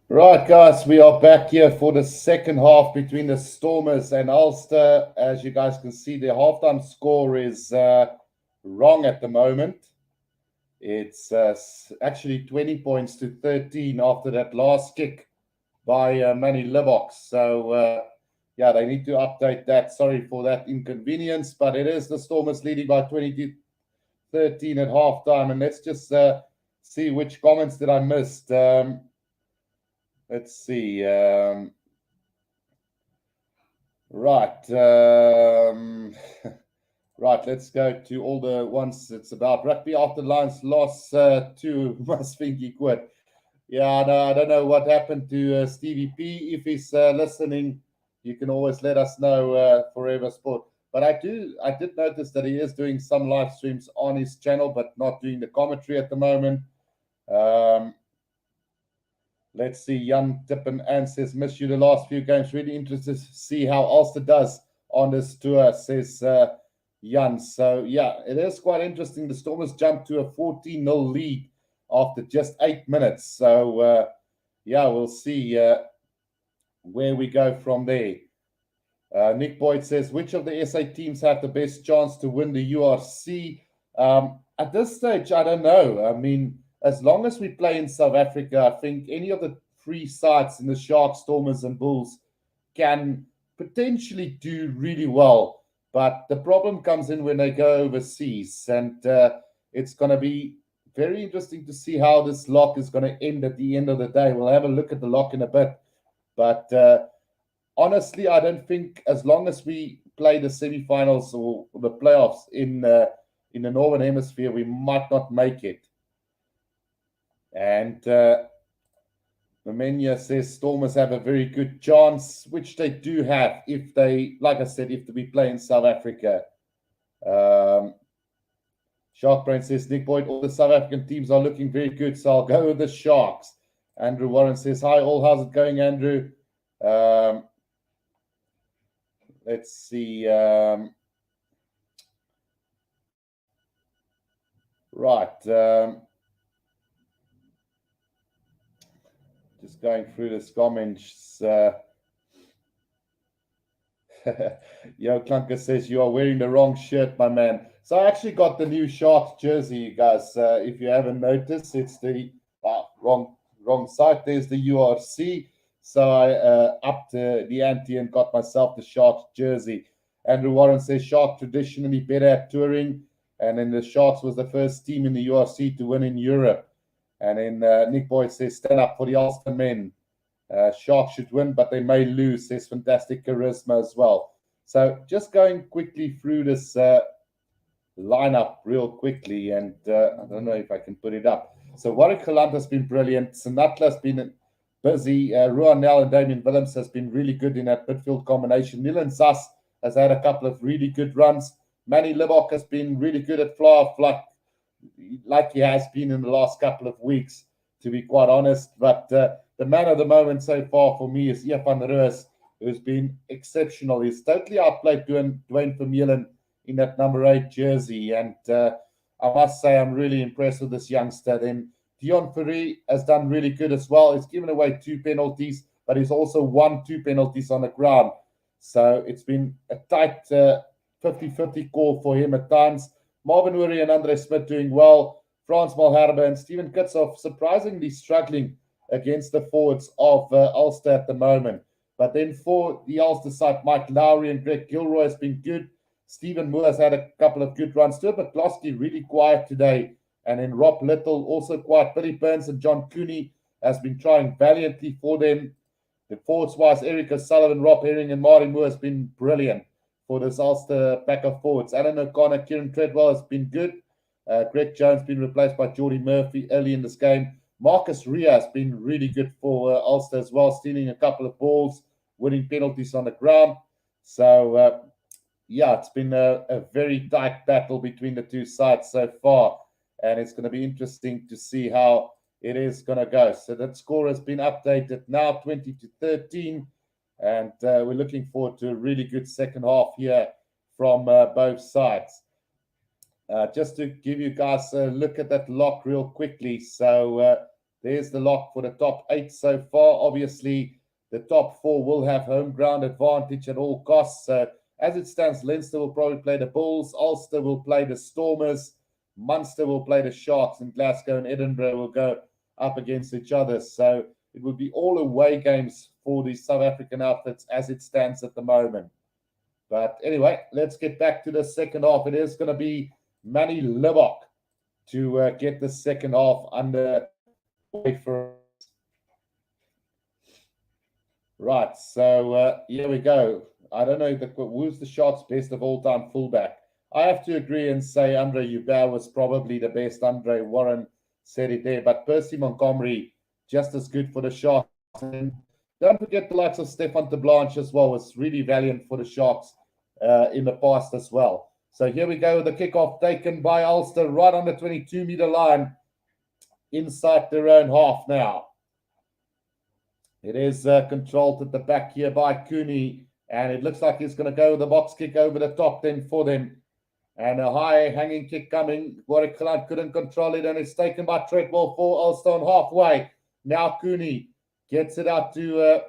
Right, guys, we are back here for the second half between the Stormers and Ulster. As you guys can see, the halftime score is wrong at the moment. It's actually 20 points to 13 after that last kick by Manny Libbok. So, yeah, they need to update that. Sorry for that inconvenience, but it is the Stormers leading by 20 to 13 at halftime. And let's just see which comments that I missed. Let's see. Right. Right, let's go to all the ones it's about. Rugby after Lions lost to Masvingi quit. Yeah, no, I don't know what happened to Stevie P. If he's listening, you can always let us know, Forever Sport. But I did notice that he is doing some live streams on his channel, but not doing the commentary at the moment. Let's see. Jan Tippen and says, miss you the last few games. Really interested to see how Ulster does on this tour, says Jan. So, yeah, it is quite interesting. The Stormers jumped to a 14-0 lead after just 8 minutes. So, yeah, we'll see where we go from there. Nick Boyd says, which of the SA teams have the best chance to win the URC? At this stage, I don't know. I mean, as long as we play in South Africa, I think any of the three sides in the Sharks, Stormers, and Bulls can potentially do really well. But the problem comes in when they go overseas. And it's going to be very interesting to see how this lock is going to end at the end of the day. We'll have a look at the lock in a bit. But honestly, I don't think as long as we play the semifinals or the playoffs in the Northern Hemisphere, we might not make it. And Mamenya says Stormers have a very good chance, which they do have if they, like I said, if we play in South Africa. Sharkbrain says, Nick Boyd, all the South African teams are looking very good, so I'll go with the Sharks. Andrew Warren says, hi, all. How's it going, Andrew? Let's see. Right. Just going through this comments. Yo, Clunker says, you are wearing the wrong shirt, my man. So I actually got the new Sharks jersey, you guys. If you haven't noticed, it's the wrong side. There's the URC. So I upped the ante and got myself the Sharks jersey. Andrew Warren says, Sharks traditionally better at touring. And then the Sharks was the first team in the URC to win in Europe. And then Nick Boyd says, stand up for the Ulster men. Sharks should win, but they may lose. There's fantastic charisma as well. So just going quickly through this lineup real quickly, and I don't know if I can put it up. So Warwick Galant has been brilliant. Sinatla has been busy. Ruan Nel and Damien Willems has been really good in that midfield combination. Nilan Zas has had a couple of really good runs. Manny Libbok has been really good at fly-off, like he has been in the last couple of weeks, to be quite honest. But the man of the moment so far for me is Ian van Roos, who's been exceptional. He's totally outplayed Dwayne Vermeulen in that number 8 jersey. And I must say, I'm really impressed with this youngster. Then Dion Ferry has done really good as well. He's given away 2 penalties, but he's also won 2 penalties on the ground. So it's been a tight 50-50 call for him at times. Marvin Uri and Andre Smith doing well. Frans Malherbe and Steven Kitsoff surprisingly struggling against the forwards of Ulster at the moment. But then for the Ulster side, Mike Lowry and Greg Gilroy has been good. Stephen Moore has had a couple of good runs. Stuart McCloskey really quiet today. And then Rob Little also quiet. Billy Burns and John Cooney has been trying valiantly for them. The forwards-wise, Eric O'Sullivan, Rob Herring and Marty Moore has been brilliant for this Ulster pack of forwards. Alan O'Connor, Kieran Treadwell has been good. Greg Jones been replaced by Geordie Murphy early in this game. Marcus Ria has been really good for Ulster as well, stealing a couple of balls, winning penalties on the ground. So, yeah, it's been a very tight battle between the two sides so far. And it's going to be interesting to see how it is going to go. So that score has been updated now, 20-13. And we're looking forward to a really good second half here from both sides. Just to give you guys a look at that lock real quickly. So There's the lock for the top 8 so far. Obviously, the top 4 will have home ground advantage at all costs. So as it stands, Leinster will probably play the Bulls, Ulster will play the Stormers, Munster will play the Sharks, and Glasgow and Edinburgh will go up against each other. So it would be all away games for the South African outfits as it stands at the moment. But anyway, let's get back to the second half. It is going to be Manny Libbok to get the second half under way for us. Right, so here we go. I don't know who's the Sharks' best of all time fullback. I have to agree and say Andre Hubert was probably the best. Andre Warren said it there, but Percy Montgomery just as good for the Sharks. And don't forget the likes of Stefan de Blanche as well, was really valiant for the Sharks in the past as well. So here we go, the kickoff taken by Ulster right on the 22-meter line inside their own half now. It is controlled at the back here by Cooney, and it looks like he's going to go with the box kick over the top then for them. And a high hanging kick coming. Warwick Client couldn't control it, and it's taken by Treadwell for Ulster on halfway. Now Cooney gets it out to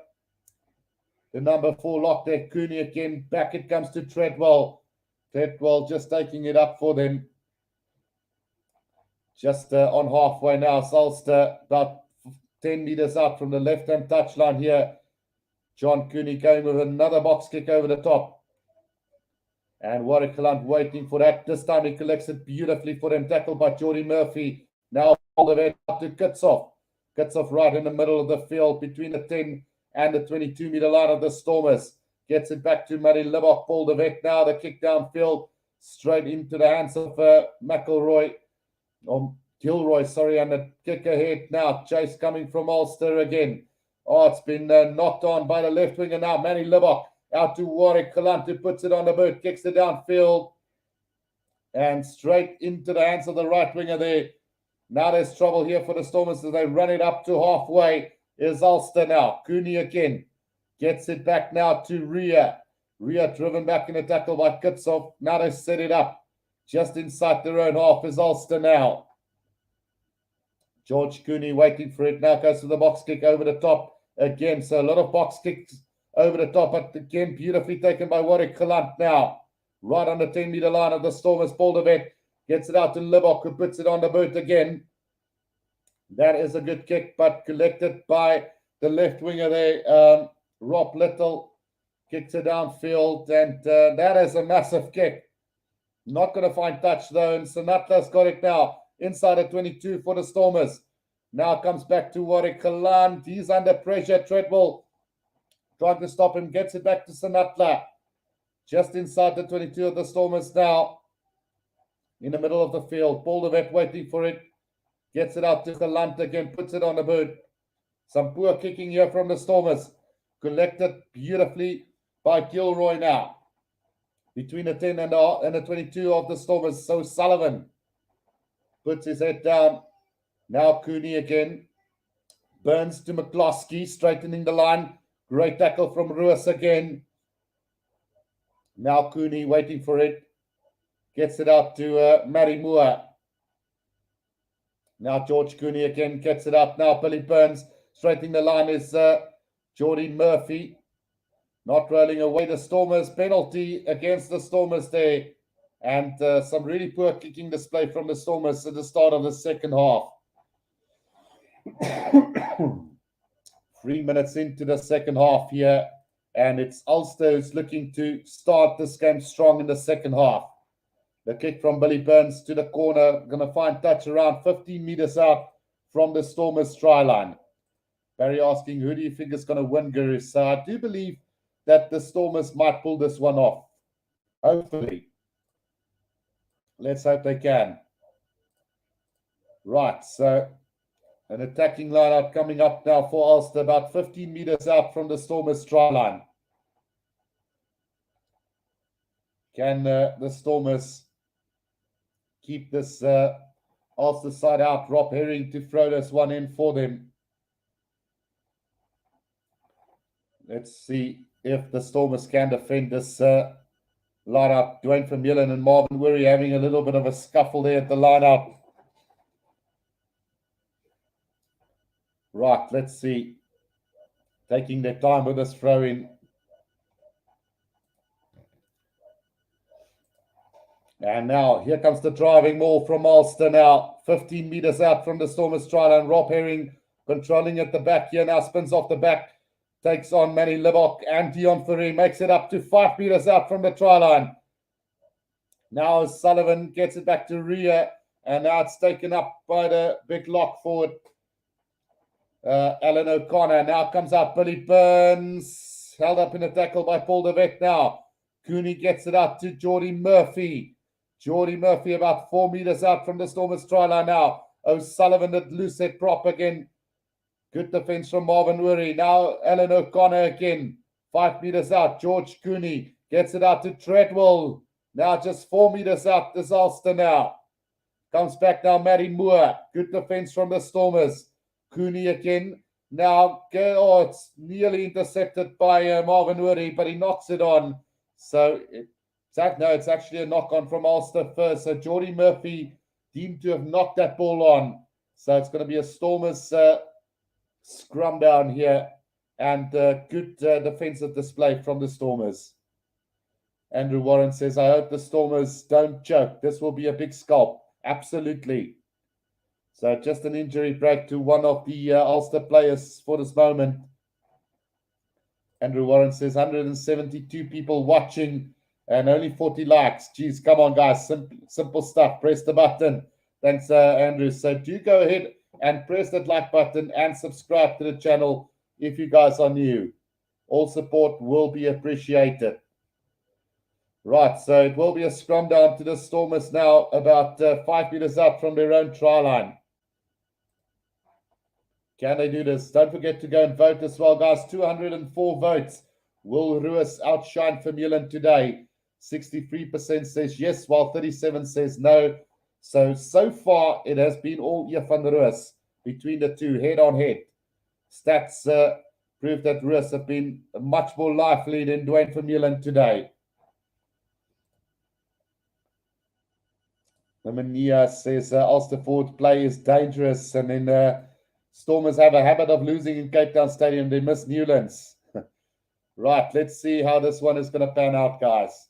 the number 4 lock there. Cooney again. Back it comes to Treadwell. Treadwell just taking it up for them. Just on halfway now. It's Ulster about 10 meters out from the left-hand touchline here. John Cooney going with another box kick over the top. And Warwick Client waiting for that. This time he collects it beautifully for them. Tackled by Jordy Murphy. Now all the way up to Kitshoff. Kitshoff right in the middle of the field between the 10 and the 22-meter line of the Stormers. Gets it back to Manny Libbok. Paul de Wet now. The kick downfield straight into the hands of Mcelroy. Gilroy, sorry, and the kick ahead now. Chase coming from Ulster again. Oh, it's been knocked on by the left winger now. Manny Libbok out to Warwick Client, who puts it on the boot, kicks it downfield, and straight into the hands of the right winger there. Now there's trouble here for the Stormers as they run it up to halfway. Is Ulster now. Cooney again. Gets it back now to Ria. Ria driven back in a tackle by Kitshoff. Now they set it up. Just inside their own half is Ulster now. George Cooney waiting for it. Now goes to the box kick over the top again. So a lot of box kicks over the top, but again beautifully taken by Warwick Client now. Right on the 10-meter line of the Stormers. Paul de Wet gets it out to Libbok, who puts it on the boot again. That is a good kick, but collected by the left winger there. Rob Little kicks it downfield, and that is a massive kick. Not going to find touch though, and Sanatla's got it now. Inside the 22 for the Stormers. Now comes back to Warwick Client. He's under pressure. Treadwell trying to stop him. Gets it back to Sanatla. Just inside the 22 of the Stormers now. In the middle of the field. Paul de Wet waiting for it. Gets it out to Client again. Puts it on the boot. Some poor kicking here from the Stormers. Collected beautifully by Gilroy now. Between the 10 and the 22 of the Stormers. So Sullivan puts his head down. Now Cooney again. Burns to McCloskey, straightening the line. Great tackle from Ruiz again. Now Cooney waiting for it. Gets it out to Matty Moore. Now George Cooney again gets it up. Now Billy Burns. Straightening the line is Jordy Murphy. Not rolling away the Stormers. Penalty against the Stormers there. And some really poor kicking display from the Stormers at the start of the second half. 3 minutes into the second half here. And it's Ulster who's looking to start this game strong in the second half. The kick from Billy Burns to the corner. Going to find touch around 15 meters out from the Stormers try line. Barry asking, who do you think is going to win, Guru? So I do believe that the Stormers might pull this one off. Hopefully. Let's hope they can. Right, so an attacking lineup coming up now for Ulster, about 15 meters out from the Stormers try line. Can the Stormers keep this Ulster side out? Rob Herring to throw this one in for them. Let's see if the Stormers can defend this lineup. Dwayne Vermeulen and Marvin Weary having a little bit of a scuffle there at the lineup. Right, let's see. Taking their time with this throw in. And now here comes the driving ball from Ulster now. 15 meters out from the Stormers try line. Rob Herring controlling at the back here now. Spins off the back. Takes on Manny Libok and Dion Ferry. Makes it up to 5 meters out from the try line. Now Sullivan gets it back to Ria. And now it's taken up by the big lock forward. Alan O'Connor. Now comes out Billy Burns. Held up in a tackle by Paul de Wet now. Cooney gets it out to Geordie Murphy. Geordie Murphy about 4 meters out from the Stormers try line now. O'Sullivan at loose head prop again. Good defense from Marvin Wurry. Now Alan O'Connor again. 5 meters out. George Cooney gets it out to Treadwell. Now just 4 meters out. This Ulster now. Comes back now Matty Moore. Good defense from the Stormers. Cooney again. Now, it's nearly intercepted by Marvin Wurry, but he knocks it on. So, it's actually a knock-on from Ulster first. So, Geordie Murphy deemed to have knocked that ball on. So, it's going to be a Stormers scrum down here. And good defensive display from the Stormers. Andrew Warren says, I hope the Stormers don't choke. This will be a big scalp. Absolutely. So just an injury break to one of the Ulster players for this moment. Andrew Warren says 172 people watching and only 40 likes. Geez, come on, guys. Simple stuff. Press the button. Thanks, Andrew. So do go ahead and press that like button and subscribe to the channel if you guys are new. All support will be appreciated. Right, so it will be a scrum down to the Stormers now, about 5 meters out from their own try line. Can they do this? Don't forget to go and vote as well, guys. 204 votes. Will Ruas outshine Vermeulen today? 63% says yes, while 37% says no. So far, it has been all Ian van der Roos between the two, head on head. Stats prove that Ruas have been much more lively than Dwayne Vermeulen today. Mania says Ulster forward play is dangerous, and then Stormers have a habit of losing in Cape Town Stadium. They miss Newlands. Right, let's see how this one is going to pan out, guys.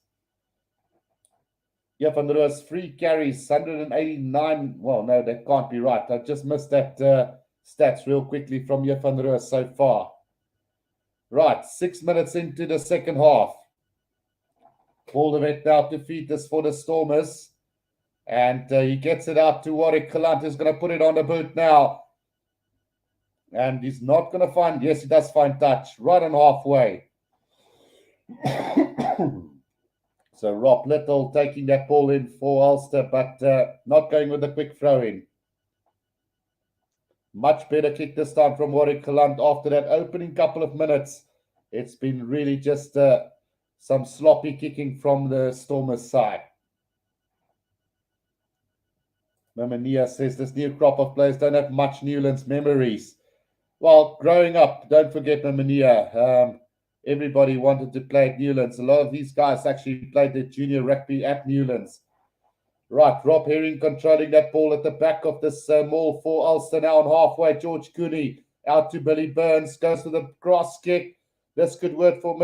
Yeah, van der Roos, 3 carries, 189. Well, no, that can't be right. I just missed that stats real quickly from Jeff van der Roos so far. Right, 6 minutes into the second half. Paul de Wet now to feed this for the Stormers. And he gets it out to Warwick Kalant, who's going to put it on the boot now. And he's not going to find, yes, he does find touch, right on halfway. So Rob Little taking that ball in for Ulster, but not going with a quick throw in. Much better kick this time from Warwick Kalant after that opening couple of minutes. It's been really just some sloppy kicking from the Stormers side. Mamania says this new crop of players don't have much Newlands memories. Well, growing up, don't forget Mamania. Everybody wanted to play at Newlands. A lot of these guys actually played their junior rugby at Newlands. Right, Rob Herring controlling that ball at the back of this maul for Ulster now on halfway. George Cooney out to Billy Burns, goes to the cross kick. This could work for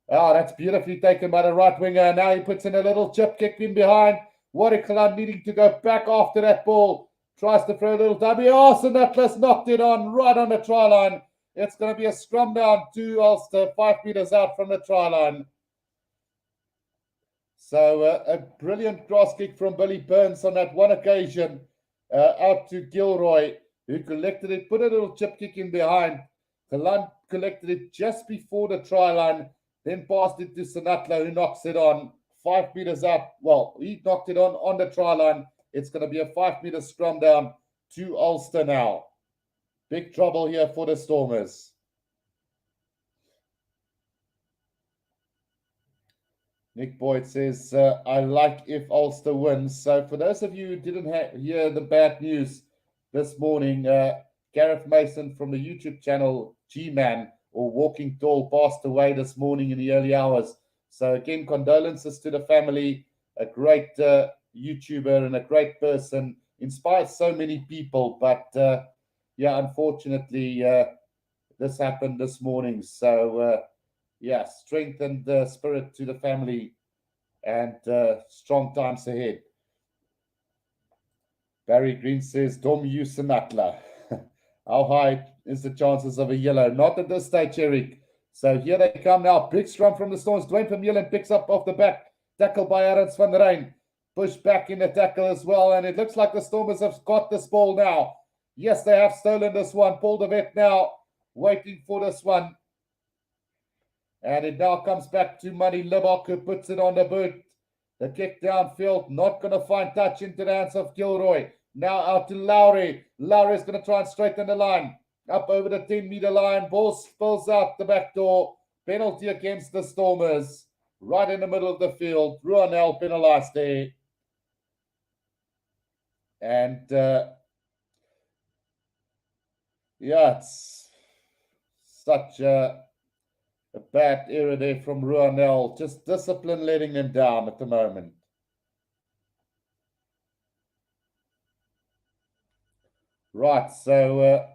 that's beautifully taken by the right winger. Now he puts in a little chip kick in behind. Warwick Kalant needing to go back after that ball. Tries to throw a little dummy. St Atlas knocked it on right on the try line. It's going to be a scrum down to Ulster, 5 meters out from the try line. So a brilliant cross kick from Billy Burns on that one occasion. Out to Mcelroy, who collected it, put a little chip kick in behind. Kalant collected it just before the try line, then passed it to Sanatla, who knocks it on 5 meters out. Well, he knocked it on the try line. It's going to be a 5 meter scrum down to Ulster now. Big trouble here for the Stormers. Nick Boyd says, I like if Ulster wins. So for those of you who didn't hear the bad news this morning, Gareth Mason from the YouTube channel G-Man, or Walking Tall, passed away this morning in the early hours. So again, condolences to the family. A great YouTuber and a great person. Inspires so many people, but yeah, unfortunately, this happened this morning. So, yeah, strength and spirit to the family, and strong times ahead. Barry Green says, Dom Yusanatla. How high is the chances of a yellow? Not at this stage, Eric. So here they come now. Big scrum from the Storms. Dwayne Vermeulen picks up off the back. Tackle by Arends van Rijn. Push back in the tackle as well. And it looks like the Stormers have got this ball now. Yes, they have stolen this one. Paul de Wet now waiting for this one. And it now comes back to Muddy Libok, who puts it on the boot. The kick downfield, not going to find touch into the hands of Mcelroy. Now out to Lowry. Lowry's going to try and straighten the line. Up over the 10-meter line. Ball spills out the back door. Penalty against the Stormers. Right in the middle of the field. Ruanel penalized there. And, yeah, it's such a bad error there from Ruanel. Just discipline letting them down at the moment. Right, so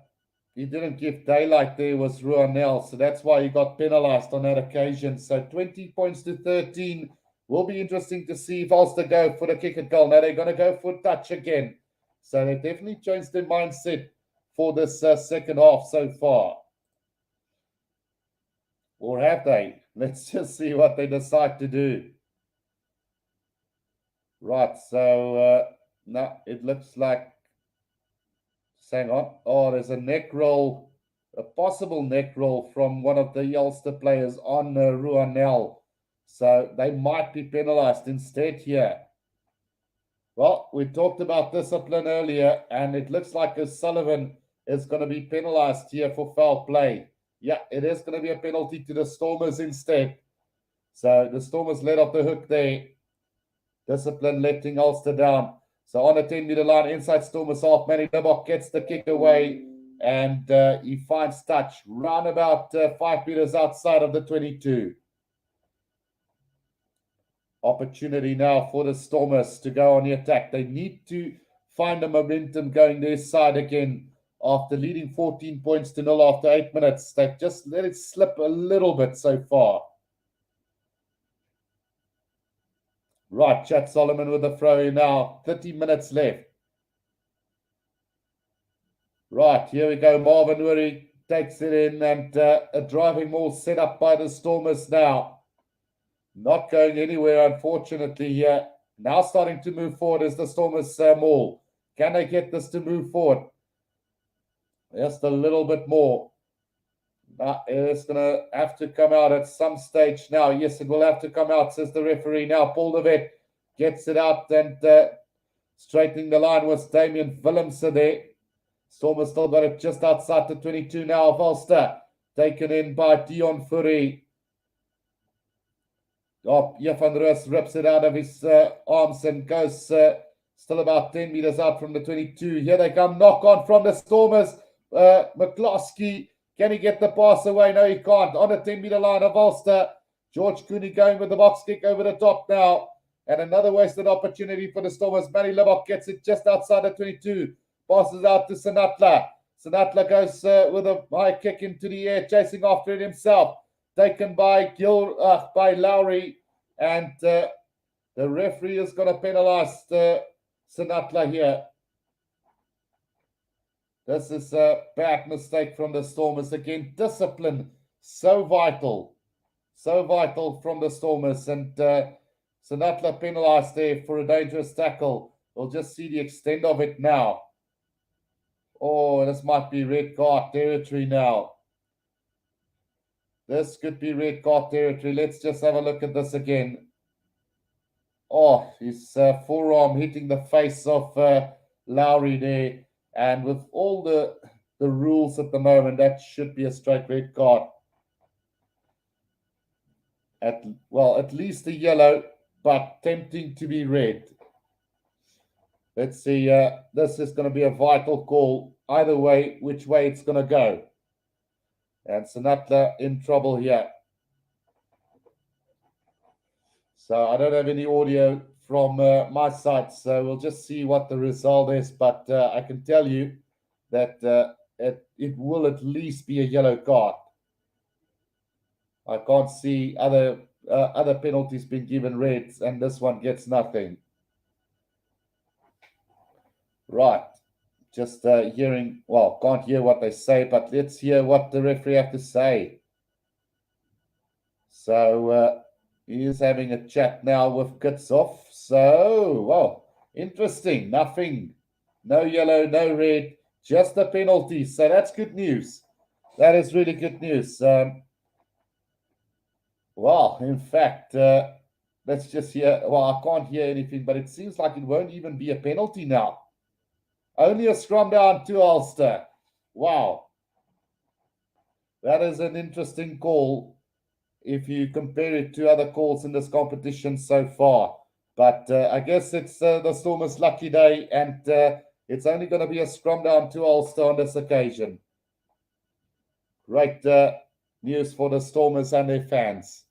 he didn't give daylight there, was Ruanel, so that's why he got penalized on that occasion. So 20 points to 13. Will be interesting to see if Ulster go for the kick and goal. Now they're going to go for touch again. So they definitely changed their mindset for this second half so far. Or have they? Let's just see what they decide to do. Right, so now it looks like, hang on. Oh, there's a neck roll, a possible neck roll from one of the Ulster players on Ruanel. So they might be penalized instead here. Well, we talked about discipline earlier, and it looks like O'Sullivan is going to be penalized here for foul play. Yeah, it is going to be a penalty to the Stormers instead. So the Stormers let off the hook there. Discipline letting Ulster down. So on the 10-meter line, inside Stormers half, Manny Libok gets the kick away, and he finds touch round about 5 meters outside of the 22. Opportunity now for the Stormers to go on the attack. They need to find the momentum going their side again after leading 14 points to 0 after 8 minutes. They've just let it slip a little bit so far. Right, Chad Solomon with the throw in now. 30 minutes left. Right, here we go. Marvin Wuri takes it in, and a driving maul set up by the Stormers now. Not going anywhere, unfortunately, here. Now starting to move forward is the Stormers maul. Can they get this to move forward? Just a little bit more. It's going to have to come out at some stage now. Yes, it will have to come out, says the referee. Now, Paul de Wet gets it out, and straightening the line was Damien Willemse there. Stormers still got it just outside the 22 now of Ulster. Taken in by Dion Fourie. Oh, Van Roos rips it out of his arms and goes still about 10 meters out from the 22. Here they come, knock on from the Stormers. McCloskey, can he get the pass away? No, he can't. On the 10-meter line of Ulster. George Cooney going with the box kick over the top now. And another wasted opportunity for the Stormers. Manny Libok gets it just outside the 22. Passes out to Sanatla. Sanatla goes with a high kick into the air, chasing after it himself. Taken by Lowry. And the referee is going to penalize Sanatla here. This is a bad mistake from the Stormers. Again, discipline, so vital. So vital from the Stormers. And Sanatla penalized there for a dangerous tackle. We'll just see the extent of it now. Oh, this might be red card territory now. This could be red card territory. Let's just have a look at this again. Oh, his forearm hitting the face of Lowry there. And with all the rules at the moment, that should be a straight red card. At least a yellow, but tempting to be red. Let's see. This is going to be a vital call. Either way, which way it's going to go. And Sanatla in trouble here. So I don't have any audio from my side, so we'll just see what the result is. But I can tell you that it will at least be a yellow card. I can't see other penalties being given reds, and this one gets nothing. Right. Just hearing, well, can't hear what they say, but let's hear what the referee have to say. So he is having a chat now with Kitsoff. So, well, interesting. Nothing. No yellow, no red, just a penalty. So that's good news. That is really good news. Well, in fact, let's just hear. Well, I can't hear anything, but it seems like it won't even be a penalty now. Only a scrum down to Ulster. Wow. That is an interesting call if you compare it to other calls in this competition so far. But I guess it's the Stormers' lucky day, and it's only going to be a scrum down to Ulster on this occasion. Great news for the Stormers and their fans.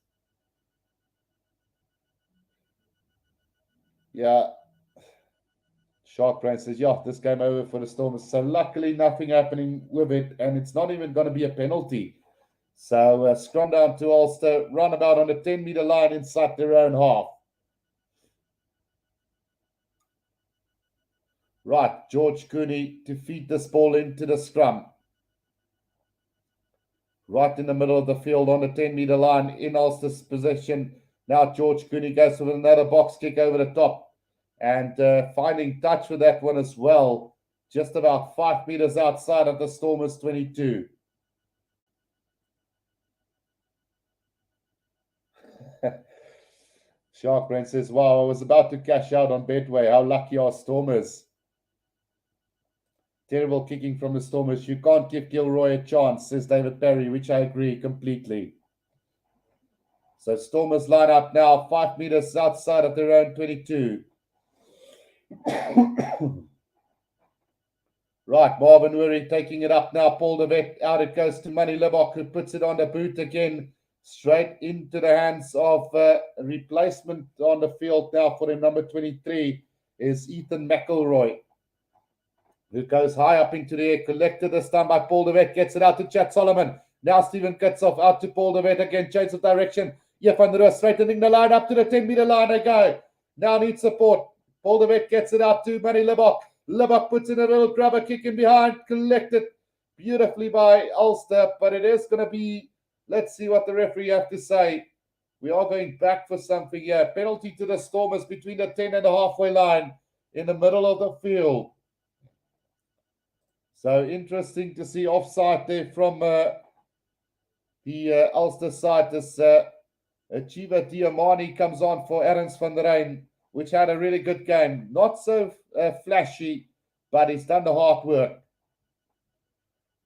Yeah. Sharkbrain says, yeah, this game over for the Stormers. So luckily nothing happening with it, and it's not even going to be a penalty. So scrum down to Ulster, run about on the 10-meter line inside their own half. Right, George Cooney to feed this ball into the scrum. Right in the middle of the field on the 10-meter line in Ulster's possession. Now George Cooney goes with another box kick over the top. And finding touch with that one as well, just about 5 meters outside of the Stormers 22. Sharkbrain says, wow, I was about to cash out on Betway. How lucky are Stormers? Terrible kicking from the Stormers. You can't give Mcelroy a chance, says David Perry, which I agree completely. So Stormers line up now 5 meters outside of their own 22. Right, Marvin Weary taking it up now. Paul de Wet, out it goes to Manny Libok, who puts it on the boot again, straight into the hands of replacement on the field now for him. Number 23 is Ethan Mcelroy, who goes high up into the air, collected this time by Paul de Wet, gets it out to Chad Solomon. Now Stephen Kitsoff out to Paul de Wet again, change of direction. Here van der Roos straightening the line up to the 10-meter line they go. Now needs support. Paul de Wet gets it out to Manny Libok. Libok puts in a little grubber kick in behind, collected beautifully by Ulster, but it is going to be, let's see what the referee have to say. We are going back for something here. Penalty to the Stormers between the 10 and the halfway line in the middle of the field. So interesting to see offside there from the Ulster side. This Chiva Diamani comes on for Erns van der Rijn, which had a really good game. Not so flashy, but he's done the hard work.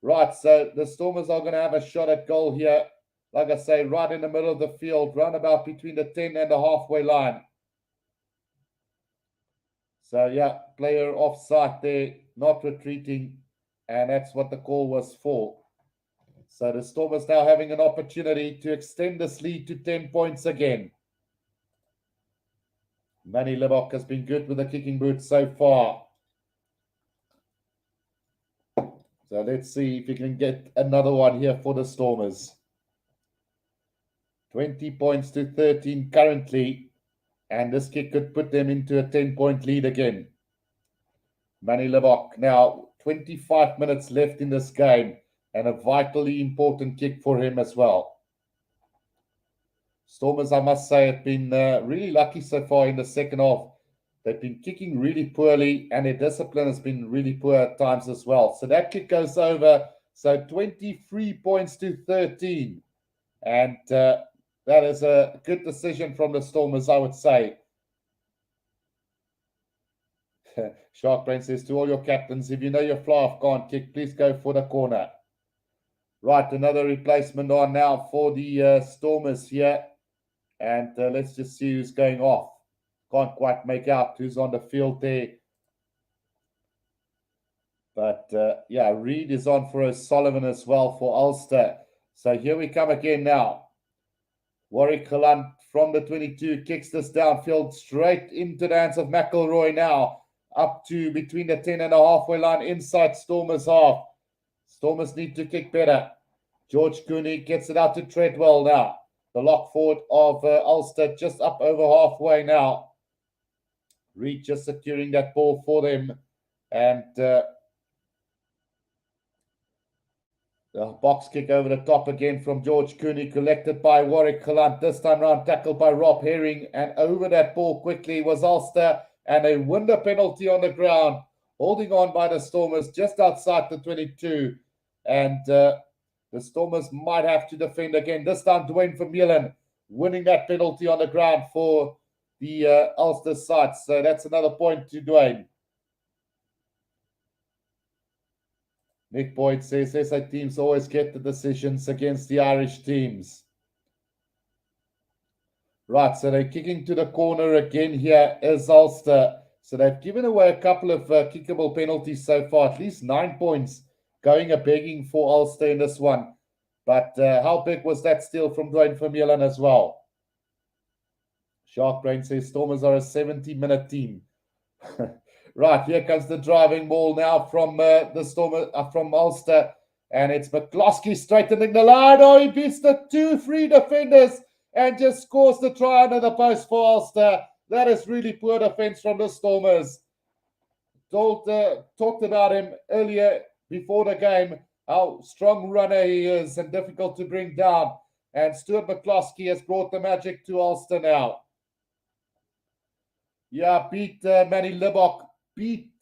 Right, so the Stormers are going to have a shot at goal here. Like I say, right in the middle of the field, round about between the 10 and the halfway line. So, yeah, player offside there, not retreating, and that's what the call was for. So the Stormers now having an opportunity to extend this lead to 10 points again. Manny Libok has been good with the kicking boot so far. So let's see if he can get another one here for the Stormers. 20 points to 13 currently, and this kick could put them into a 10-point lead again. Manny Libok now 25 minutes left in this game, and a vitally important kick for him as well. Stormers, I must say, have been really lucky so far in the second half. They've been kicking really poorly, and their discipline has been really poor at times as well. So that kick goes over. So 23 points to 13. And that is a good decision from the Stormers, I would say. Sharkbrain says to all your captains, if you know your fly-off can't kick, please go for the corner. Right, another replacement on now for the Stormers here. And let's just see who's going off. Can't quite make out who's on the field there. But, yeah, Reed is on for O'Sullivan as well for Ulster. So here we come again now. Warwick Galant from the 22 kicks this downfield straight into the hands of Mcelroy now. Up to between the 10 and the halfway line inside Stormers half. Stormers need to kick better. George Cooney gets it out to Treadwell now. The lock forward of Ulster just up over halfway now. Reed just securing that ball for them. And the box kick over the top again from George Cooney, collected by Warwick Kalant. This time round tackled by Rob Herring. And over that ball quickly was Ulster. And they win the penalty on the ground. Holding on by the Stormers just outside the 22. And the Stormers might have to defend again. This time Dwayne Vermeulen winning that penalty on the ground for the Ulster side. So that's another point to Dwayne. Nick Boyd says SA teams always get the decisions against the Irish teams. Right, so they're kicking to the corner again here as Ulster. So they've given away a couple of kickable penalties so far, at least 9 points going a begging for Ulster in this one. But how big was that steal from Dwayne Vermeulen as well? Sharkbrain says Stormers are a 70-minute team. Right, here comes the driving ball now from the Stormers, from Ulster. And it's McCloskey straightening the line. Oh, he beats the 2-3 defenders and just scores the try under the post for Ulster. That is really poor defense from the Stormers. Talked about him earlier before the game, how strong runner he is and difficult to bring down. And Stuart McCloskey has brought the magic to Ulster now. Yeah, beat Manny Libbok, beat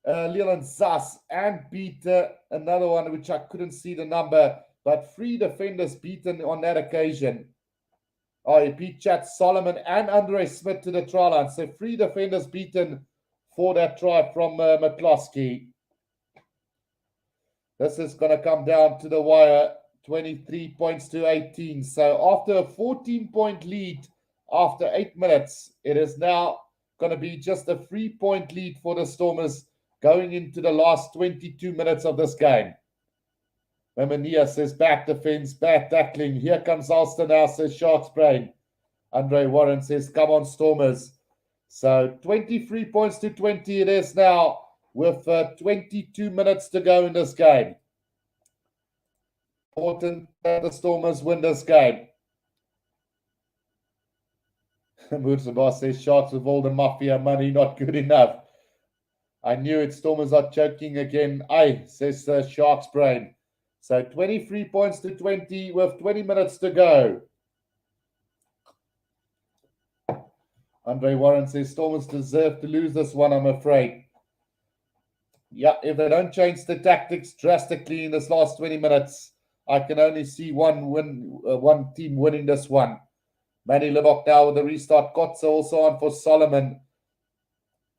Leland Sass, and beat another one which I couldn't see the number, but 3 defenders beaten on that occasion. Oh, he beat Chad Solomon and Andre Smith to the try line. So 3 defenders beaten for that try from McCloskey. This is going to come down to the wire, 23 points to 18. So after a 14-point lead after 8 minutes, it is now going to be just a 3-point lead for the Stormers going into the last 22 minutes of this game. Memania says bad defense, bad tackling. Here comes Ulster now, says Sharks Brain. Andre Warren says, come on, Stormers. So 23 points to 20 it is now with 22 minutes to go in this game. Important that the Stormers win this game. Mutsuba says, Sharks with all the mafia money, not good enough. I knew it. Stormers are choking again. Aye, says Sharks Brain. So 23 points to 20 with 20 minutes to go. Andre Warren says Stormers deserve to lose this one, I'm afraid. Yeah, if they don't change the tactics drastically in this last 20 minutes, I can only see one team winning this one. Manny Libbok now with the restart. Kotze also on for Solomon.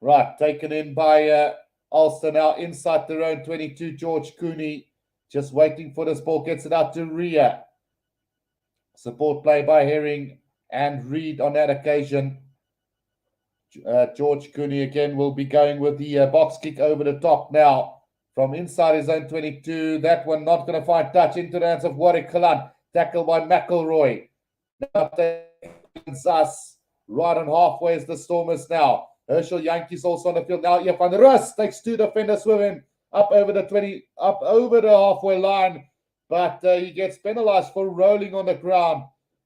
Right, taken in by Ulster now inside their own 22. George Cooney just waiting for this ball. Gets it out to Ria. Support play by Herring and Reed on that occasion. George Cooney again will be going with the box kick over the top now. From inside his own 22. That one not going to find touch into the hands of Warwick Kalan. Tackled by Mcelroy. Now us right on halfway is the Stormers now. Herschel Yankees also on the field now. Van der Rust takes 2 defenders with him up over the halfway line, but he gets penalized for rolling on the ground.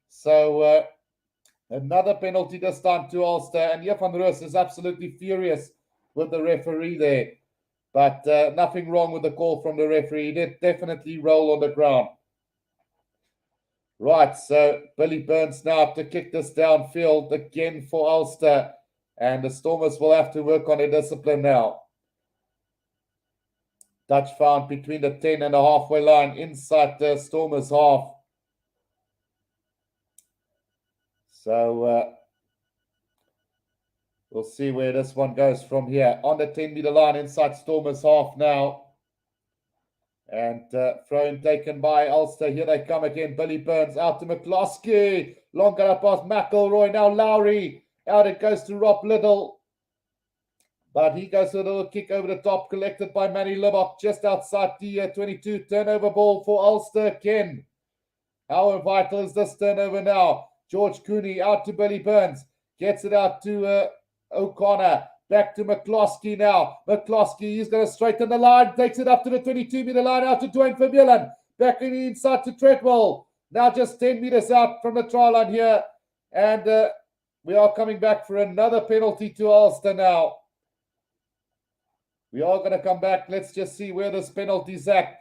So another penalty this time to Ulster, and Van der Rust is absolutely furious with the referee there. But nothing wrong with the call from the referee. He did definitely roll on the ground. Right, so Billy Burns now to kick this downfield again for Ulster. And the Stormers will have to work on their discipline now. Touch found between the 10 and the halfway line inside the Stormers half. So we'll see where this one goes from here. On the 10-meter line inside Stormers half now. And throw-in taken by Ulster. Here they come again. Billy Burns out to McCloskey. Long gun up past Mcelroy. Now Lowry. Out it goes to Rob Little. But he goes with a little kick over the top. Collected by Manny Libbok. Just outside the 22. Turnover ball for Ulster again. How vital is this turnover now? George Cooney out to Billy Burns. Gets it out to O'Connor. Back to McCloskey now. McCloskey, he's going to straighten the line. Takes it up to the 22-meter line out to Dwayne Vermeulen. Back in the inside to Treadwell. Now just 10 meters out from the try line here. And we are coming back for another penalty to Ulster now. We are going to come back. Let's just see where this penalty's at.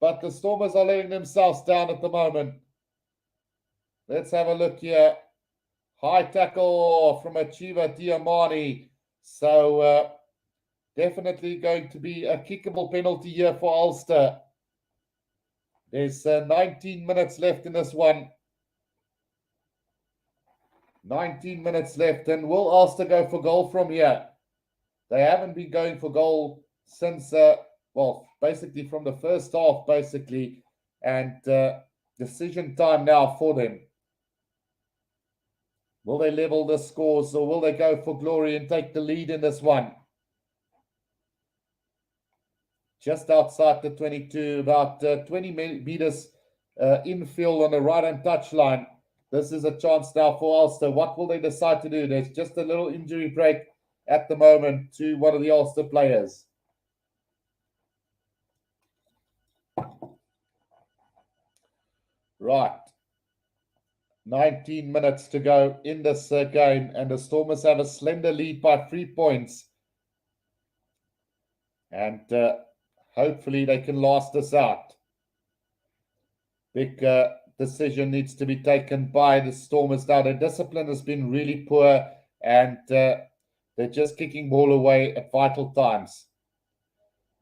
But the Stormers are letting themselves down at the moment. Let's have a look here. High tackle from Achieva Diamani. So definitely going to be a kickable penalty here for Ulster. There's 19 minutes left in this one. 19 minutes left. And will Ulster go for goal from here? They haven't been going for goal since, basically from the first half, basically. And decision time now for them. Will they level the scores or will they go for glory and take the lead in this one? Just outside the 22, about 20 meters infield on the right-hand touchline. This is a chance now for Ulster. What will they decide to do? There's just a little injury break at the moment to one of the Ulster players. Right. 19 minutes to go in this game, and the Stormers have a slender lead by 3 points. And hopefully they can last this out. Big decision needs to be taken by the Stormers now. Their discipline has been really poor, and they're just kicking ball away at vital times.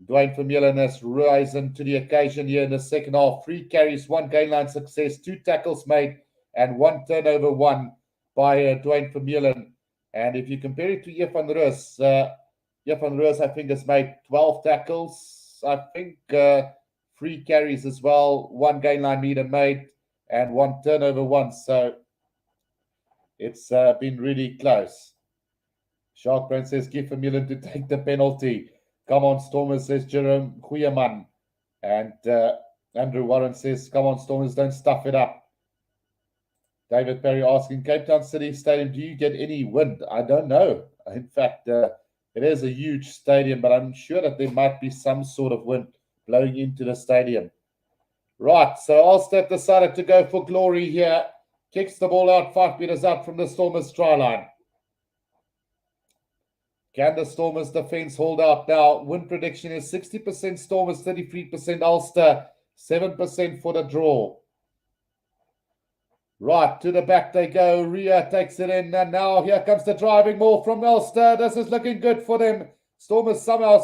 Dwayne Vermeulen has risen to the occasion here in the second half. 3 carries, 1 gain line success, 2 tackles made, and 1 turnover won by Dwayne Vermeulen. And if you compare it to Jeff van Roos, I think, has made 12 tackles. I think 3 carries as well, 1 gain line meter made, and 1 turnover won. So it's been really close. Shark Brand says, give Vermeulen to take the penalty. Come on, Stormers, says Jerome Goeieman. And Andrew Warren says, come on, Stormers, don't stuff it up. David Perry asking, Cape Town City Stadium, do you get any wind? I don't know. In fact, it is a huge stadium, but I'm sure that there might be some sort of wind blowing into the stadium. Right, so Ulster have decided to go for glory here. Kicks the ball out 5 meters out from the Stormers try line. Can the Stormers defense hold out now? Win prediction is 60% Stormers, 33% Ulster, 7% for the draw. Right, to the back they go. Ria takes it in, and now here comes the driving ball from Ulster. This is looking good for them. Stormers somehow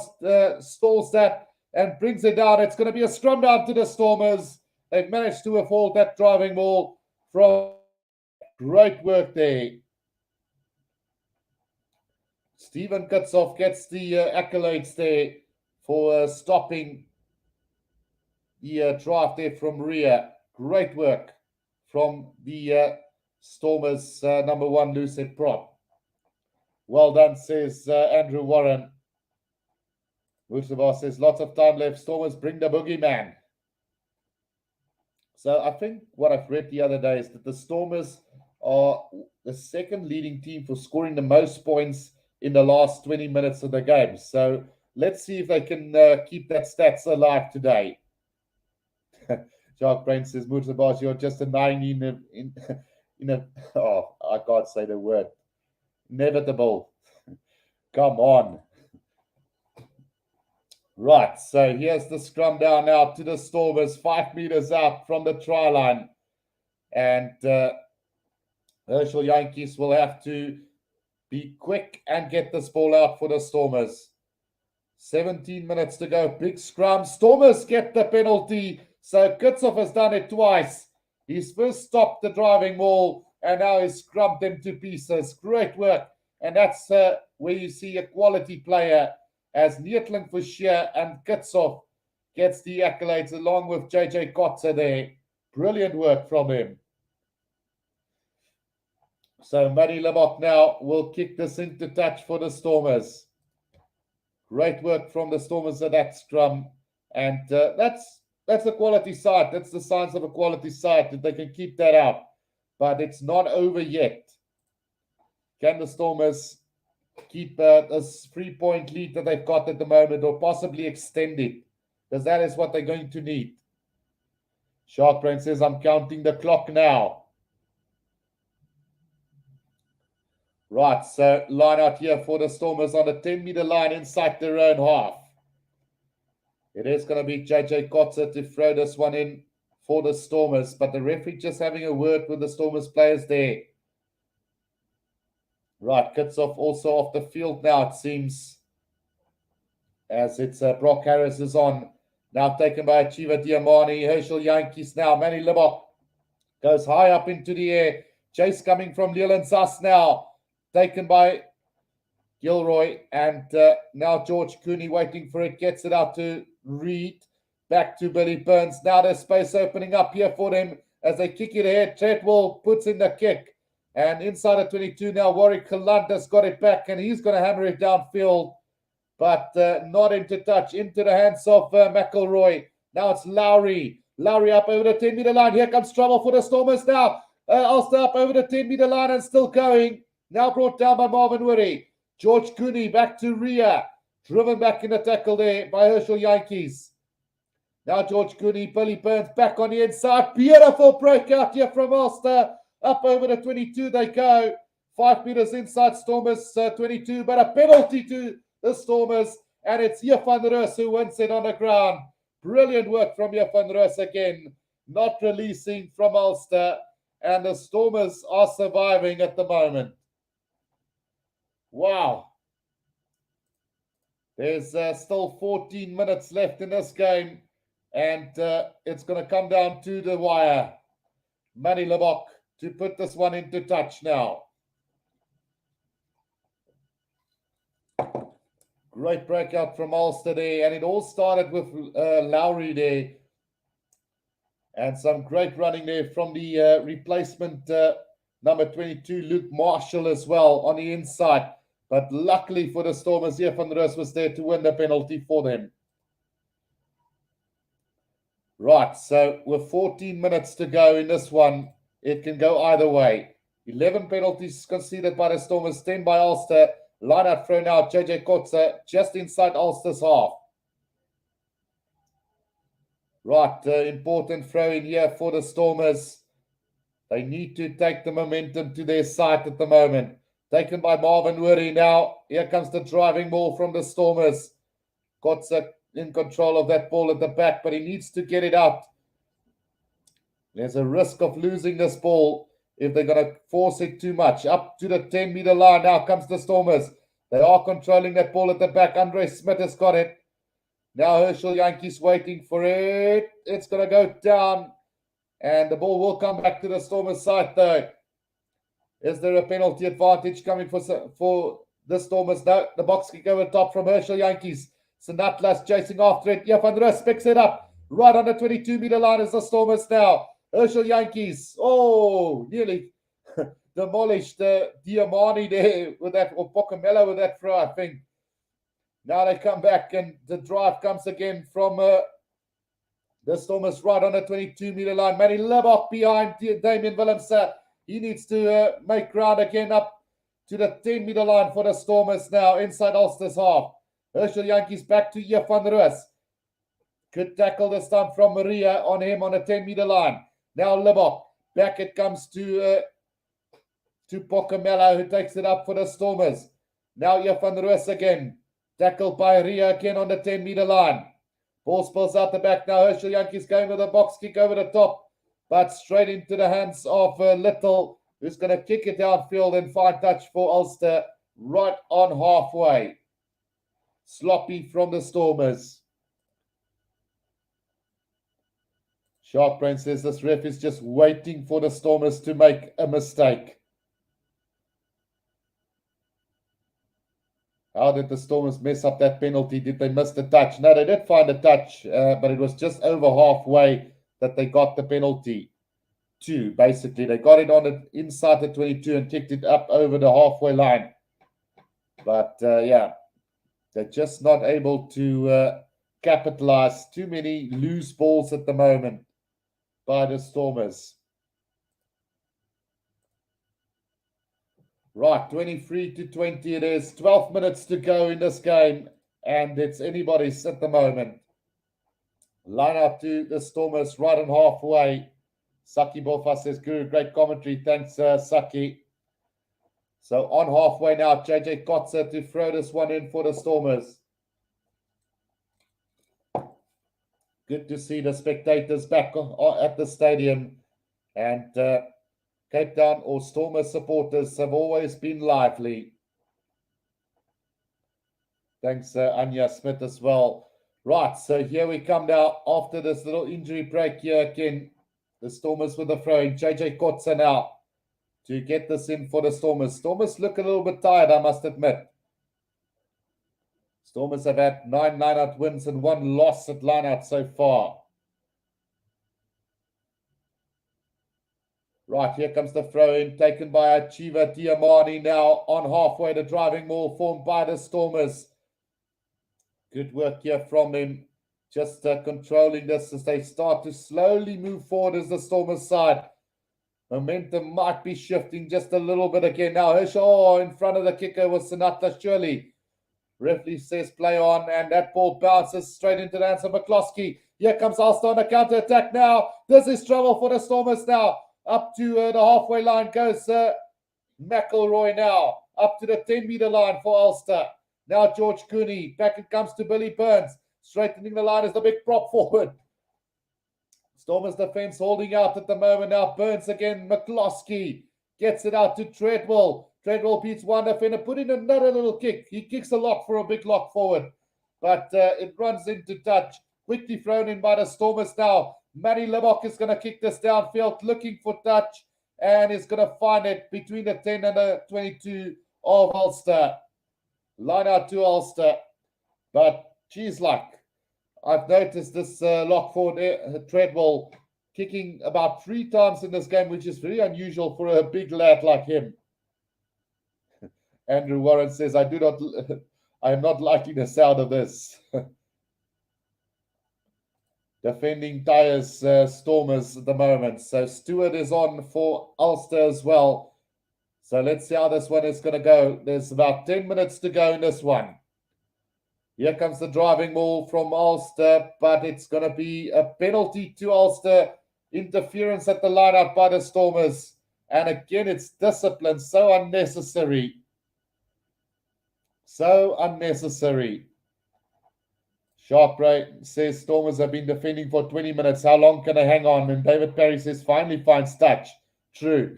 stalls that and brings it down. It's going to be a scrum down to the Stormers. They've managed to avoid that driving ball from great work there. Stephen Kutsoff gets the accolades there for stopping the drive there from Ria. Great work from the Stormers number 1, Lucid Prop. Well done, says Andrew Warren. Mustafa says, lots of time left. Stormers, bring the boogeyman. So I think what I've read the other day is that the Stormers are the second leading team for scoring the most points in the last 20 minutes of the game. So let's see if they can keep that stats alive today. Shark Brain says, Mutabas, you're just a 9 in a oh, I can't say the word. Inevitable. Come on. Right, so here's the scrum down now to the Stormers, 5 meters out from the try line. And Herschel Yankees will have to be quick and get this ball out for the Stormers. 17 minutes to go. Big scrum. Stormers get the penalty. So Kutsoff has done it twice. He's first stopped the driving ball and now he's scrubbed them to pieces. Great work. And that's where you see a quality player as Neetling Forshire and Kutsoff gets the accolades along with JJ Kotze there. Brilliant work from him. So Muddy Lamont now will kick this into touch for the Stormers. Great work from the Stormers at that scrum. And that's a quality side. That's the signs of a quality side, that they can keep that out. But it's not over yet. Can the Stormers keep this 3-point lead that they've got at the moment, or possibly extend it, because that is what they're going to need. Sharkbrain says, I'm counting the clock now. Right, so line out here for the Stormers on the 10-meter line inside their own half. It is going to be JJ Kotze to throw this one in for the Stormers, but the referee just having a word with the Stormers players there. Right, Kitshoff also off the field now, it seems, as it's Brock Harris is on. Now taken by Chiva Diamani. Herschel Yankees now. Manny Libok goes high up into the air. Chase coming from Leland Sass now. Taken by Gilroy. And now George Cooney waiting for it. Gets it out to Reed. Back to Billy Burns. Now there's space opening up here for them as they kick it ahead. Treadwell puts in the kick. And inside of 22 now, Warwick Kalanda's got it back. And he's going to hammer it downfield. But not into touch, into the hands of Mcelroy. Now it's Lowry. Lowry up over the 10-meter line. Here comes trouble for the Stormers now. Ulster up over the 10-meter line and still going. Now brought down by Marvin Woody. George Cooney back to Rhea. Driven back in the tackle there by Herschel Yankees. Now George Cooney, Billy Burns back on the inside. Beautiful breakout here from Ulster. Up over the 22 they go. 5 meters inside Stormers 22. But a penalty to the Stormers, and it's Jeff van der Roos who wins it on the ground. Brilliant work from Jeff van der Roos again, not releasing from Ulster, and the Stormers are surviving at the moment. Wow. There's still 14 minutes left in this game, and it's going to come down to the wire. Manny Lebok to put this one into touch now. Great breakout from Ulster there, and it all started with Lowry there. And some great running there from the replacement number 22, Luke Marshall as well on the inside. But luckily for the Stormers, Jeff van der Roos was there to win the penalty for them. Right, so with 14 minutes to go in this one, it can go either way. 11 penalties conceded by the Stormers, 10 by Ulster. Line out throw now, JJ Kotze, just inside Ulster's half. Right, important throw in here for the Stormers. They need to take the momentum to their side at the moment. Taken by Marvin Woody now. Here comes the driving ball from the Stormers. Kotze in control of that ball at the back, but he needs to get it out. There's a risk of losing this ball if they're going to force it too much. Up to the 10-meter line now comes the Stormers. They are controlling that ball at the back. Andre Smith has got it. Now Herschel Yankees waiting for it. It's going to go down. And the ball will come back to the Stormers side though. Is there a penalty advantage coming for the Stormers? No, the box kick over top from Herschel Yankees. Sinatlas chasing after it. Jeff van der Roos picks it up. Right on the 22-meter line is the Stormers now. Herschel Yankees, nearly demolished Diamani there with that, or Pocamelo with that throw, I think. Now they come back and the drive comes again from the Stormers right on the 22-meter line. Manny Lebok behind Damien Willemse. He needs to make ground again up to the 10-meter line for the Stormers now inside Ulster's half. Herschel Yankees back to Jeff van der Roos. Good tackle this time from Maria on him on the 10-meter line. Now Lebok. Back it comes to Pocamelo, who takes it up for the Stormers. Now Jeff van der Roos again. Tackled by Ria again on the 10-meter line. Ball spills out the back now. Herschel Yankees going with a box kick over the top. But straight into the hands of Little, who's going to kick it downfield and find touch for Ulster right on halfway. Sloppy from the Stormers. Sharkbrain says this ref is just waiting for the Stormers to make a mistake. How did the Stormers mess up that penalty? Did they miss the touch? No, they did find a touch, but it was just over halfway that they got the penalty to. Basically, they got it on the inside the 22 and kicked it up over the halfway line. But, yeah, they're just not able to capitalize. Too many loose balls at the moment by the Stormers. Right, 23-20 it is. 12 minutes to go in this game, and it's anybody's at the moment. Line up to the Stormers right on halfway. Saki Bofa says, Guru, great commentary. Thanks, Saki. So on halfway now, JJ Kotzer to throw this one in for the Stormers. Good to see the spectators back at the stadium. And Cape Town or Stormers supporters have always been lively. Thanks, Anya Smith as well. Right, so here we come now after this little injury break here again. The Stormers with the throw-in. JJ Kotzer now to get this in for the Stormers. Stormers look a little bit tired, I must admit. Stormers have had 9 line-out wins and 1 loss at line-out so far. Right, here comes the throw-in taken by Achiva Diamani now on halfway. The driving maul formed by the Stormers. Good work here from him. Just controlling this as they start to slowly move forward as the Stormers side. Momentum might be shifting just a little bit again. Now Herschel in front of the kicker was Sanata Shirley. Referee says play on, and that ball bounces straight into the hands of McCloskey. Here comes Ulster on a counter-attack now. This is trouble for the Stormers now. Up to the halfway line goes Mcelroy now. Up to the 10-meter line for Ulster. Now George Cooney. Back it comes to Billy Burns. Straightening the line is the big prop forward. Stormers defense holding out at the moment now. Burns again. McCloskey gets it out to Treadwell. Treadwell beats one defender. Put in another little kick. He kicks a lot for a big lock forward. But it runs into touch. Quickly thrown in by the Stormers now. Matty Lebok is going to kick this downfield, looking for touch, and is going to find it between the 10 and the 22 of Ulster. Line out to Ulster. But, geez, I've noticed this lock forward Treadwell kicking about 3 times in this game, which is very unusual for a big lad like him. Andrew Warren says, I am not liking the sound of this. Defending Tyres Stormers at the moment. So Stewart is on for Ulster as well. So let's see how this one is going to go. There's about 10 minutes to go in this one. Here comes the driving maul from Ulster, but it's going to be a penalty to Ulster. Interference at the line-out by the Stormers. And again, it's discipline. So unnecessary. So unnecessary. Sharpray says Stormers have been defending for 20 minutes. How long can they hang on? And David Perry says finally finds touch. True.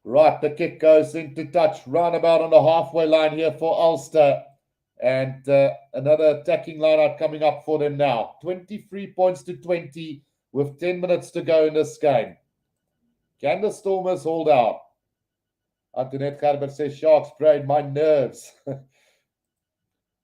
Right, the kick goes into touch. Roundabout on the halfway line here for Ulster. And another attacking line out coming up for them now. 23 points to 20 with 10 minutes to go in this game. Can the Stormers hold out? Antoinette Gerber says, Sharks brain, my nerves.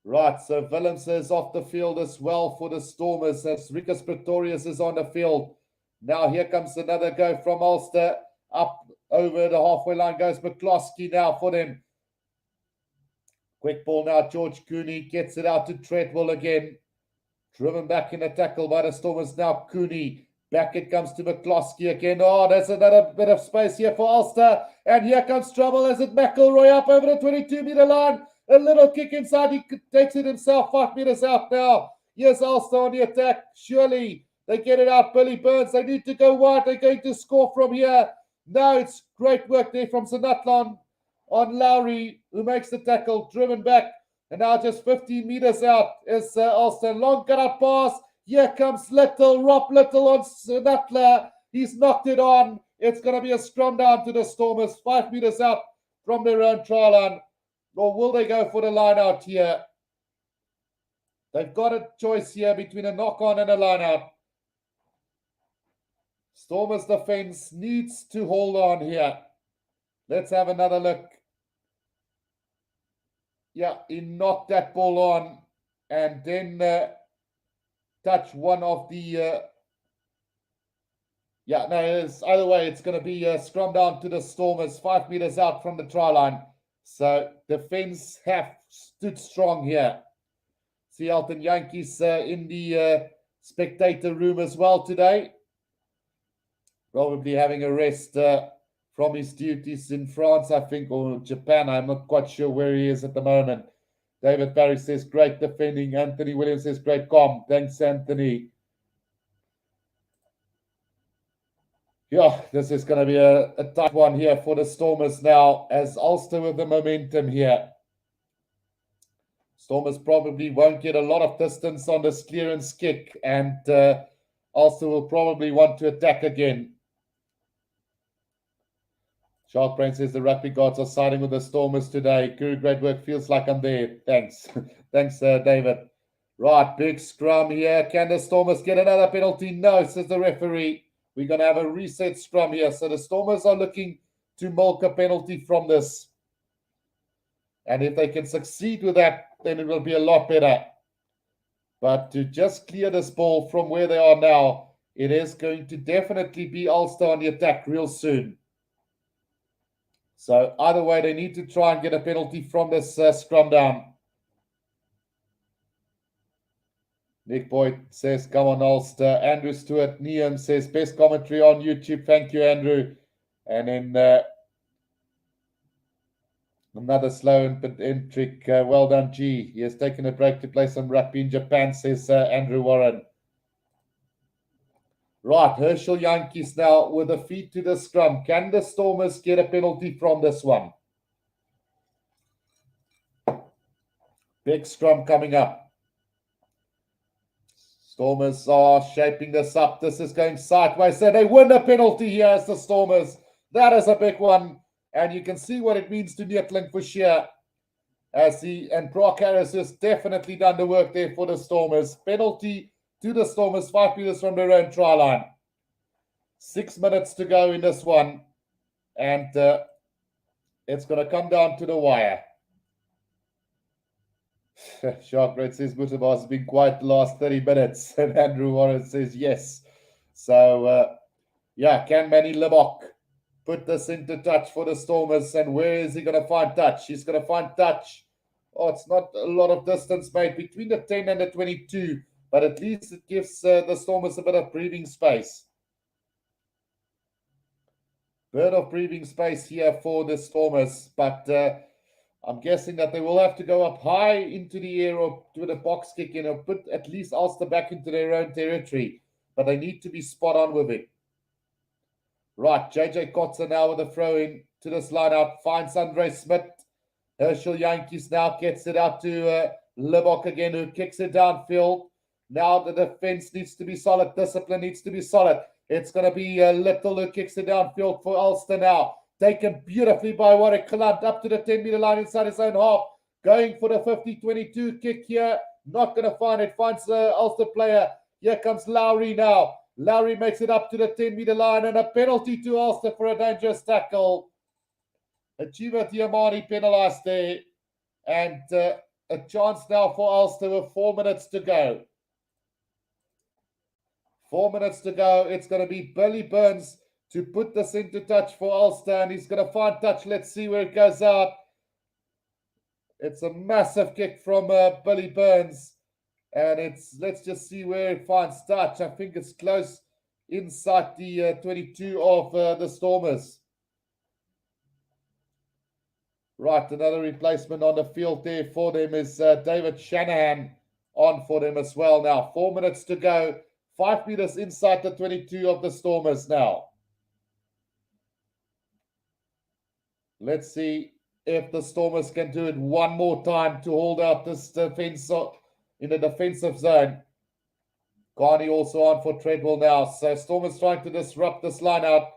Right, so Willems is off the field as well for the Stormers as Rikus Pretorius is on the field. Now here comes another go from Ulster. Up over the halfway line goes McCloskey now for them. Quick ball now, George Cooney gets it out to Treadwell again. Driven back in a tackle by the Stormers now, Cooney. Back it comes to McCloskey again. Oh, there's another bit of space here for Ulster. And here comes trouble as it Mcelroy up over the 22-meter line. A little kick inside. He takes it himself 5 meters out now. Here's Ulster on the attack. Surely they get it out. Billy Burns. They need to go wide. They're going to score from here. Now it's great work there from Sanatlan on Lowry, who makes the tackle. Driven back. And now just 15 meters out is Ulster. Long cut pass. Here comes Rob Little on Sanatla. He's knocked it on. It's going to be a scrum down to the Stormers. 5 meters out from their own try line. Or will they go for the line out here? They've got a choice here between a knock on and a line out. Stormers defense needs to hold on here. Let's have another look. Yeah, he knocked that ball on and then touch one of the... either way, it's going to be a scrum down to the Stormers, 5 meters out from the try line. So defense have stood strong here. See Elton Yankees in the spectator room as well today. Probably having a rest from his duties in France, I think, or Japan. I'm not quite sure where he is at the moment. David Barry says, great defending. Anthony Williams says, great calm. Thanks, Anthony. Yeah, this is going to be a tight one here for the Stormers now, as Ulster with the momentum here. Stormers probably won't get a lot of distance on this clearance kick, and Ulster will probably want to attack again. Shark Brain says the rugby gods are siding with the Stormers today. Guru, great work. Feels like I'm there. Thanks. Thanks, David. Right, big scrum here. Can the Stormers get another penalty? No, says the referee. We're going to have a reset scrum here. So the Stormers are looking to milk a penalty from this. And if they can succeed with that, then it will be a lot better. But to just clear this ball from where they are now, it is going to definitely be Ulster on the attack real soon. So either way, they need to try and get a penalty from this scrum down. Nick Boyd says, come on, Ulster. Andrew Stewart Neum says, best commentary on YouTube. Thank you, Andrew. And then another slow and trick. Well done, G. He has taken a break to play some rugby in Japan, says Andrew Warren. Right, Herschel Yankees now with a feed to the scrum. Can the Stormers get a penalty from this one? Big scrum coming up. Stormers are shaping this up. This is going sideways. So they win a penalty here as the Stormers. That is a big one. And you can see what it means to Neutling for sure. And Brock Harris has definitely done the work there for the Stormers. Penalty to the Stormers, 5 meters from their own try line. 6 minutes to go in this one. And it's going to come down to the wire. Shark Red says Mutabar has been quiet the last 30 minutes. And Andrew Warren says yes. So, yeah, can Manny Lebok put this into touch for the Stormers? And where is he going to find touch? He's going to find touch. Oh, it's not a lot of distance, mate, between the 10 and the 22. But at least it gives the Stormers a bit of breathing space. Bit of breathing space here for the Stormers. But I'm guessing that they will have to go up high into the air or do the box kick in or put at least Ulster back into their own territory. But they need to be spot on with it. Right, JJ Kotzer now with a throw in to this line out. Finds Andre Smith. Herschel Yankees now gets it out to Libok again, who kicks it downfield. Now the defense needs to be solid. Discipline needs to be solid. It's going to be Little who kicks it downfield for Ulster now. Taken beautifully by Warwick Clunt up to the 10-meter line inside his own half. Going for the 50-22 kick here. Not going to find it. Finds the Ulster player. Here comes Lowry now. Lowry makes it up to the 10-meter line and a penalty to Ulster for a dangerous tackle. Achieva Diamani penalised there. And a chance now for Ulster with 4 minutes to go. 4 minutes to go. It's going to be Billy Burns to put this into touch for Ulster. And he's going to find touch. Let's see where it goes out. It's a massive kick from Billy Burns. And let's just see where it finds touch. I think it's close inside the 22 of the Stormers. Right, another replacement on the field there for them is David Shanahan on for them as well now. 4 minutes to go. 5 meters inside the 22 of the Stormers now. Let's see if the Stormers can do it one more time to hold out this defense in the defensive zone. Carney also on for Treadwell now. So Stormers trying to disrupt this line out,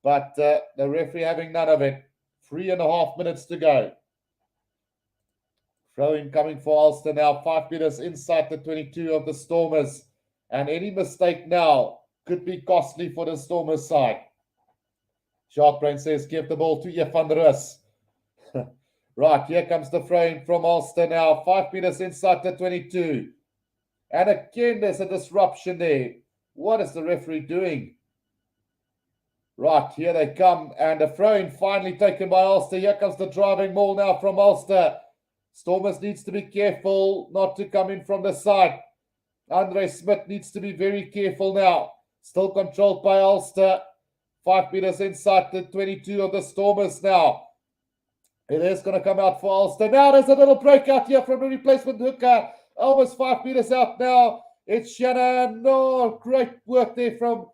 but the referee having none of it. 3.5 minutes to go. Throw-in coming for Ulster now. 5 meters inside the 22 of the Stormers. And any mistake now could be costly for the Stormers side. Sharkbrain says, give the ball to Jeff van der Rus. Right, here comes the throw-in from Ulster now. 5 meters inside the 22. And again, there's a disruption there. What is the referee doing? Right, here they come. And a throw-in finally taken by Ulster. Here comes the driving maul now from Ulster. Stormers needs to be careful not to come in from the side. Andre Smith needs to be very careful now. Still controlled by Ulster. 5 meters inside the 22 of the Stormers now. It is going to come out for Ulster. Now there's a little breakout here from the replacement hooker. Almost 5 meters out now. It's Shannon. No, great work there from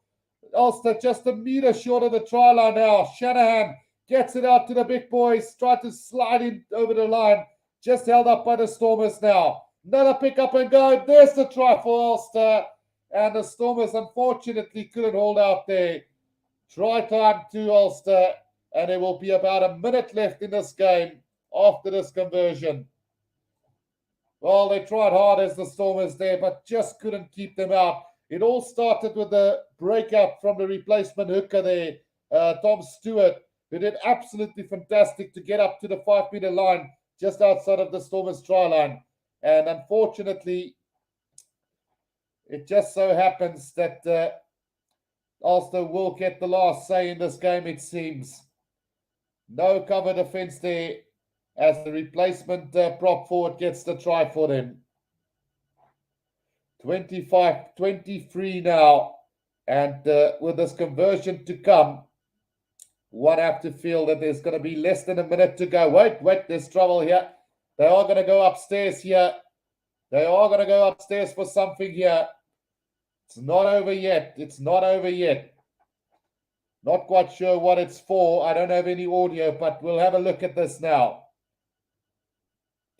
Ulster. Just a meter short of the try line now. Shanahan gets it out to the big boys. Tried to slide in over the line. Just held up by the Stormers now. Another pick up and go. There's the try for Ulster. And the Stormers unfortunately couldn't hold out there. Try time to Ulster. And there will be about a minute left in this game after this conversion. Well, they tried hard as the Stormers there, but just couldn't keep them out. It all started with the breakout from the replacement hooker there, Tom Stewart, who did absolutely fantastic to get up to the 5 meter line just outside of the Stormers try line. And unfortunately, it just so happens that Ulster will get the last say in this game, it seems. No cover defense there as the replacement prop forward gets the try for them. 25-23 now. And with this conversion to come, one have to feel that there's going to be less than a minute to go. Wait, there's trouble here. They are going to go upstairs here. They are going to go upstairs for something here. It's not over yet. It's not over yet. Not quite sure what it's for. I don't have any audio, but we'll have a look at this now.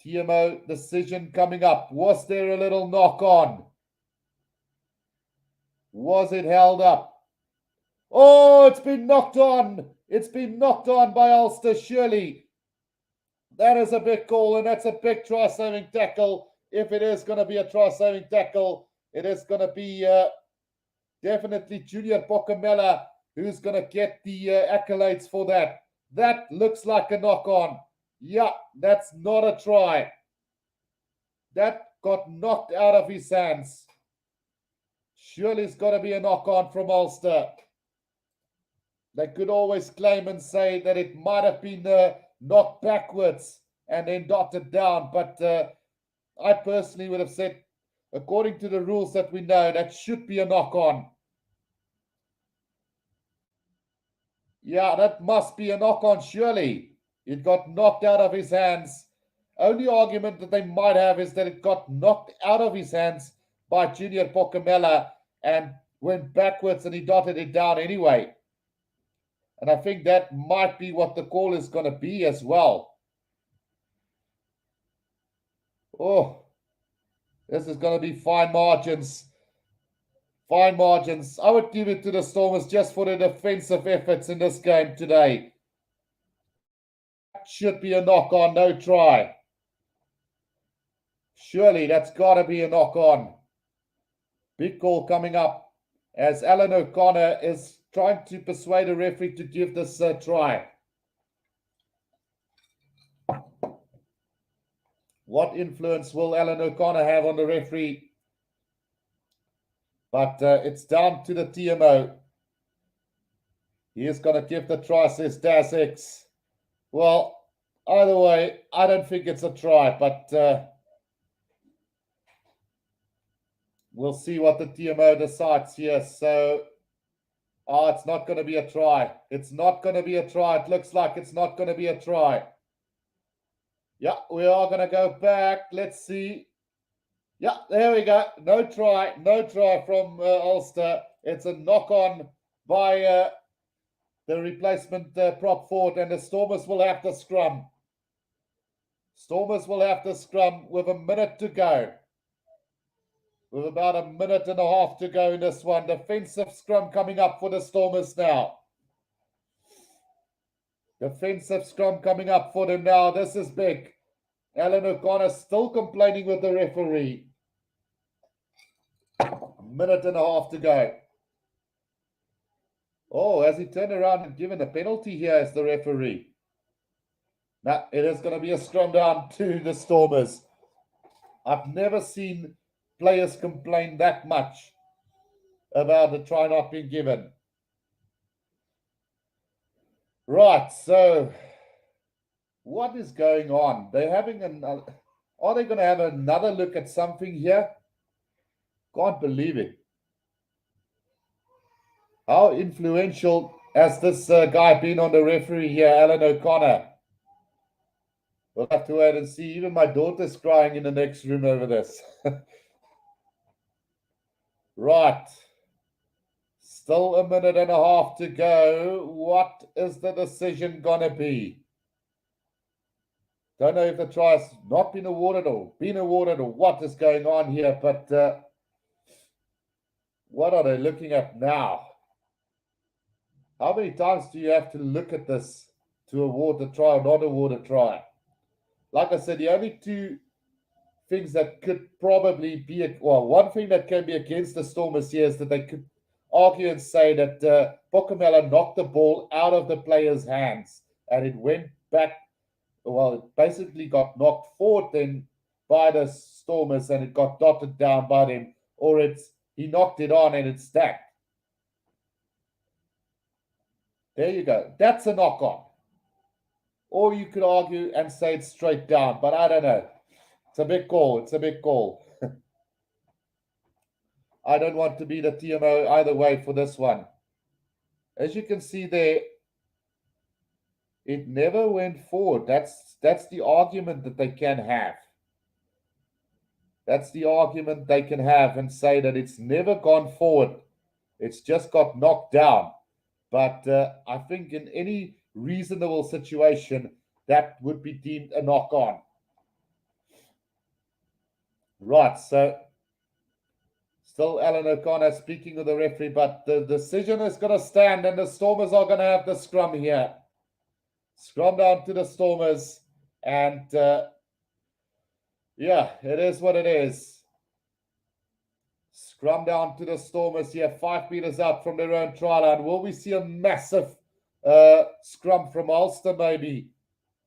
TMO decision coming up. Was there a little knock on? Was it held up? Oh, it's been knocked on. It's been knocked on by Ulster, surely. That is a big call, and that's a big try-saving tackle. If it is going to be a try-saving tackle, it is going to be definitely Junior Pokamela who's going to get the accolades for that. That looks like a knock-on. Yeah, that's not a try. That got knocked out of his hands. Surely it's got to be a knock-on from Ulster. They could always claim and say that it might have been knocked backwards and then dotted down. But I personally would have said, according to the rules that we know, that should be a knock-on. Yeah, that must be a knock-on, surely. It got knocked out of his hands. Only argument that they might have is that it got knocked out of his hands by Junior Pokamela and went backwards and he dotted it down anyway. And I think that might be what the call is going to be as well. Oh, this is going to be fine margins. Fine margins. I would give it to the Stormers just for the defensive efforts in this game today. That should be a knock-on, no try. Surely that's got to be a knock-on. Big call coming up as Alan O'Connor is trying to persuade a referee to give this try. What influence will Alan O'Connor have on the referee? But it's down to the TMO. He is going to give the try, says Das X. Well, either way, I don't think it's a try, but we'll see what the TMO decides here. So, it's not going to be a try. It's not going to be a try. It looks like it's not going to be a try. Yeah, we are going to go back. Let's see. Yeah, there we go. No try from Ulster. It's a knock-on by the replacement prop forward, and the Stormers will have to scrum. Stormers will have to scrum with a minute to go. With about a minute and a half to go in this one. Defensive scrum coming up for the Stormers now. Defensive scrum coming up for them now. This is big. Alan O'Connor still complaining with the referee. A minute and a half to go. Oh, has he turned around and given a penalty here as the referee? Now, it is going to be a scrum down to the Stormers. I've never seen players complain that much about the try not being given. Right, so what is going on? They're having are they going to have another look at something here? Can't believe it. How influential Has this guy been on the referee here, Alan O'Connor? We'll have to wait and see. Even my daughter's crying in the next room over this. Right. Still a minute and a half to go. What is the decision going to be? Don't know if the try has not been awarded or been awarded or what is going on here, but what are they looking at now? How many times do you have to look at this to award the try or not award a try? Like I said, the only two things that could probably be, one thing that can be against the Stormers here is that they could argue and say that Pokamela knocked the ball out of the player's hands and it went back. Well, it basically got knocked forward then by the Stormers and it got dotted down by them, or he knocked it on and it stacked. There you go. That's a knock on. Or you could argue and say it's straight down, but I don't know. It's a big call. It's a big call. I don't want to be the TMO either way for this one. As you can see there, it never went forward. That's the argument that they can have. That's the argument they can have and say that it's never gone forward. It's just got knocked down. But I think in any reasonable situation, that would be deemed a knock on. Right, so still Alan O'Connor speaking with the referee, but the decision is going to stand and the Stormers are going to have the scrum here. Scrum down to the Stormers, and yeah, it is what it is. Scrum down to the Stormers here, 5 meters out from their own try line. Will we see a massive scrum from Ulster maybe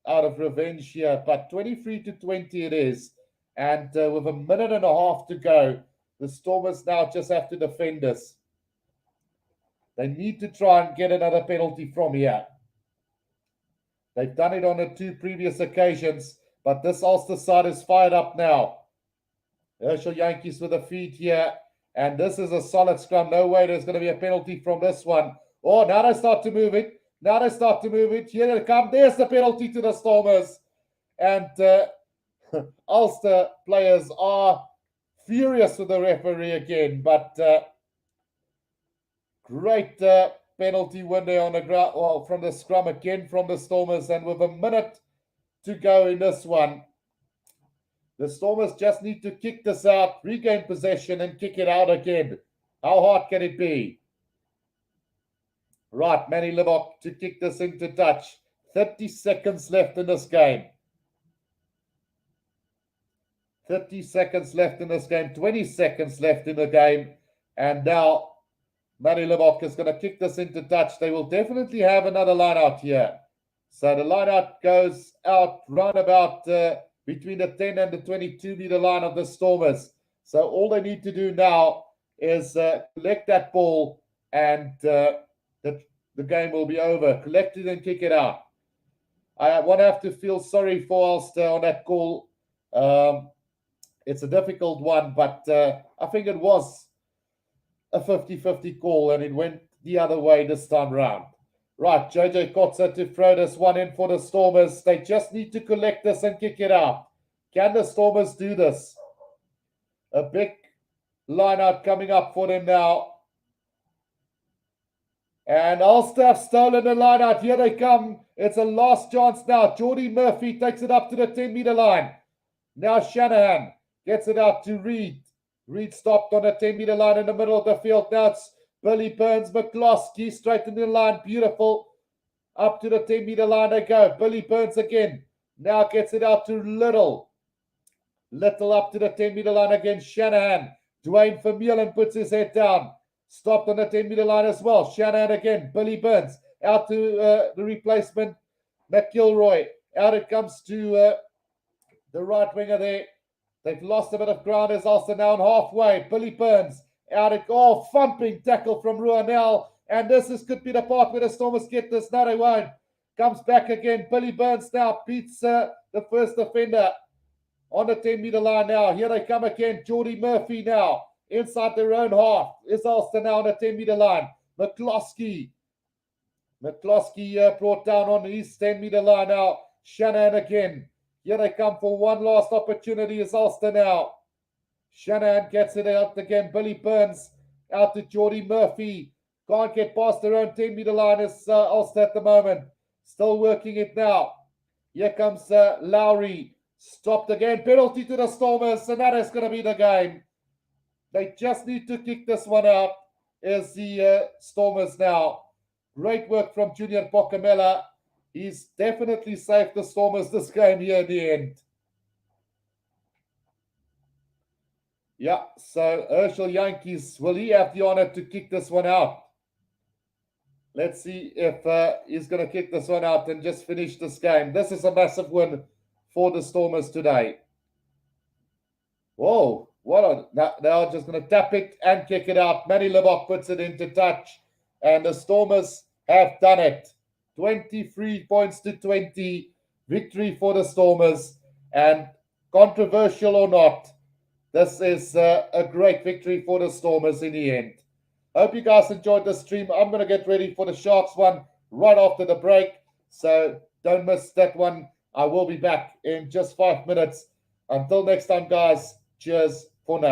out of revenge here? But 23-20 it is. And with a minute and a half to go, the Stormers now just have to defend this. They need to try and get another penalty from here. They've done it on the 2 previous occasions, but this Ulster side is fired up now. Herschel Yankees with a feed here, and this is a solid scrum. No way there's going to be a penalty from this one. Oh, now they start to move it. Here they come. There's the penalty to the Stormers. And Ulster players are furious with the referee again, but great penalty window on the ground, well, from the scrum again from the Stormers, and with a minute to go in this one, the Stormers just need to kick this out, regain possession, and kick it out again. How hard can it be? Right, Manny Libbok to kick this into touch. 30 seconds left in this game. 30 seconds left in this game. 20 seconds left in the game. And now Manny Libbok is going to kick this into touch. They will definitely have another line out here. So the line out goes out round about between the 10 and the 22-meter line of the Stormers. So all they need to do now is collect that ball, and the game will be over. Collect it and kick it out. I won't have to feel sorry for Ulster on that call. It's a difficult one, but I think it was a 50-50 call, and it went the other way this time round. Right, JJ Kotzer to throw this one in for the Stormers. They just need to collect this and kick it out. Can the Stormers do this? A big line out coming up for them now. And Ulster have stolen the line out. Here they come. It's a last chance now. Geordie Murphy takes it up to the 10-meter line. Now Shanahan gets it out to Reid. Reid stopped on the 10-meter line in the middle of the field. Now it's Billy Burns, McCloskey straight in the line. Beautiful. Up to the 10-meter line they go. Billy Burns again. Now gets it out to Little. Little up to the 10-meter line again. Shanahan. Dwayne Vermeulen puts his head down. Stopped on the 10-meter line as well. Shanahan again. Billy Burns out to the replacement. Mcelroy. Out it comes to the right winger there. They've lost a bit of ground as Ulster now on halfway. Billy Burns out it. Oh, thumping tackle from Ruanel. And this could be the part where the Stormers get this. No, they won't. Comes back again. Billy Burns now beats the first defender on the 10-meter line now. Here they come again. Geordie Murphy now inside their own half. Is Ulster now on the 10-meter line. McCloskey McCloskey brought down on his 10-meter line now. Shanahan again. Here they come for one last opportunity is Ulster now. Shanahan gets it out again. Billy Burns out to Geordie Murphy. Can't get past their own 10-meter line is Ulster at the moment. Still working it now. Here comes Lowry. Stopped again. Penalty to the Stormers, and that is going to be the game. They just need to kick this one out as the Stormers now. Great work from Junior Pocamela. He's definitely saved the Stormers this game here in the end. Yeah, so Herschel Yankees, will he have the honor to kick this one out? Let's see if he's going to kick this one out and just finish this game. This is a massive win for the Stormers today. Whoa, they're just going to tap it and kick it out. Manny Libbok puts it into touch, and the Stormers have done it. 23 points to 20. Victory for the Stormers, and controversial or not, this is a great victory for the Stormers in the end. Hope you guys enjoyed the stream. I'm going to get ready for the Sharks one right after the break, so don't miss that one. I will be back in just 5 minutes. Until next time, guys, cheers for now.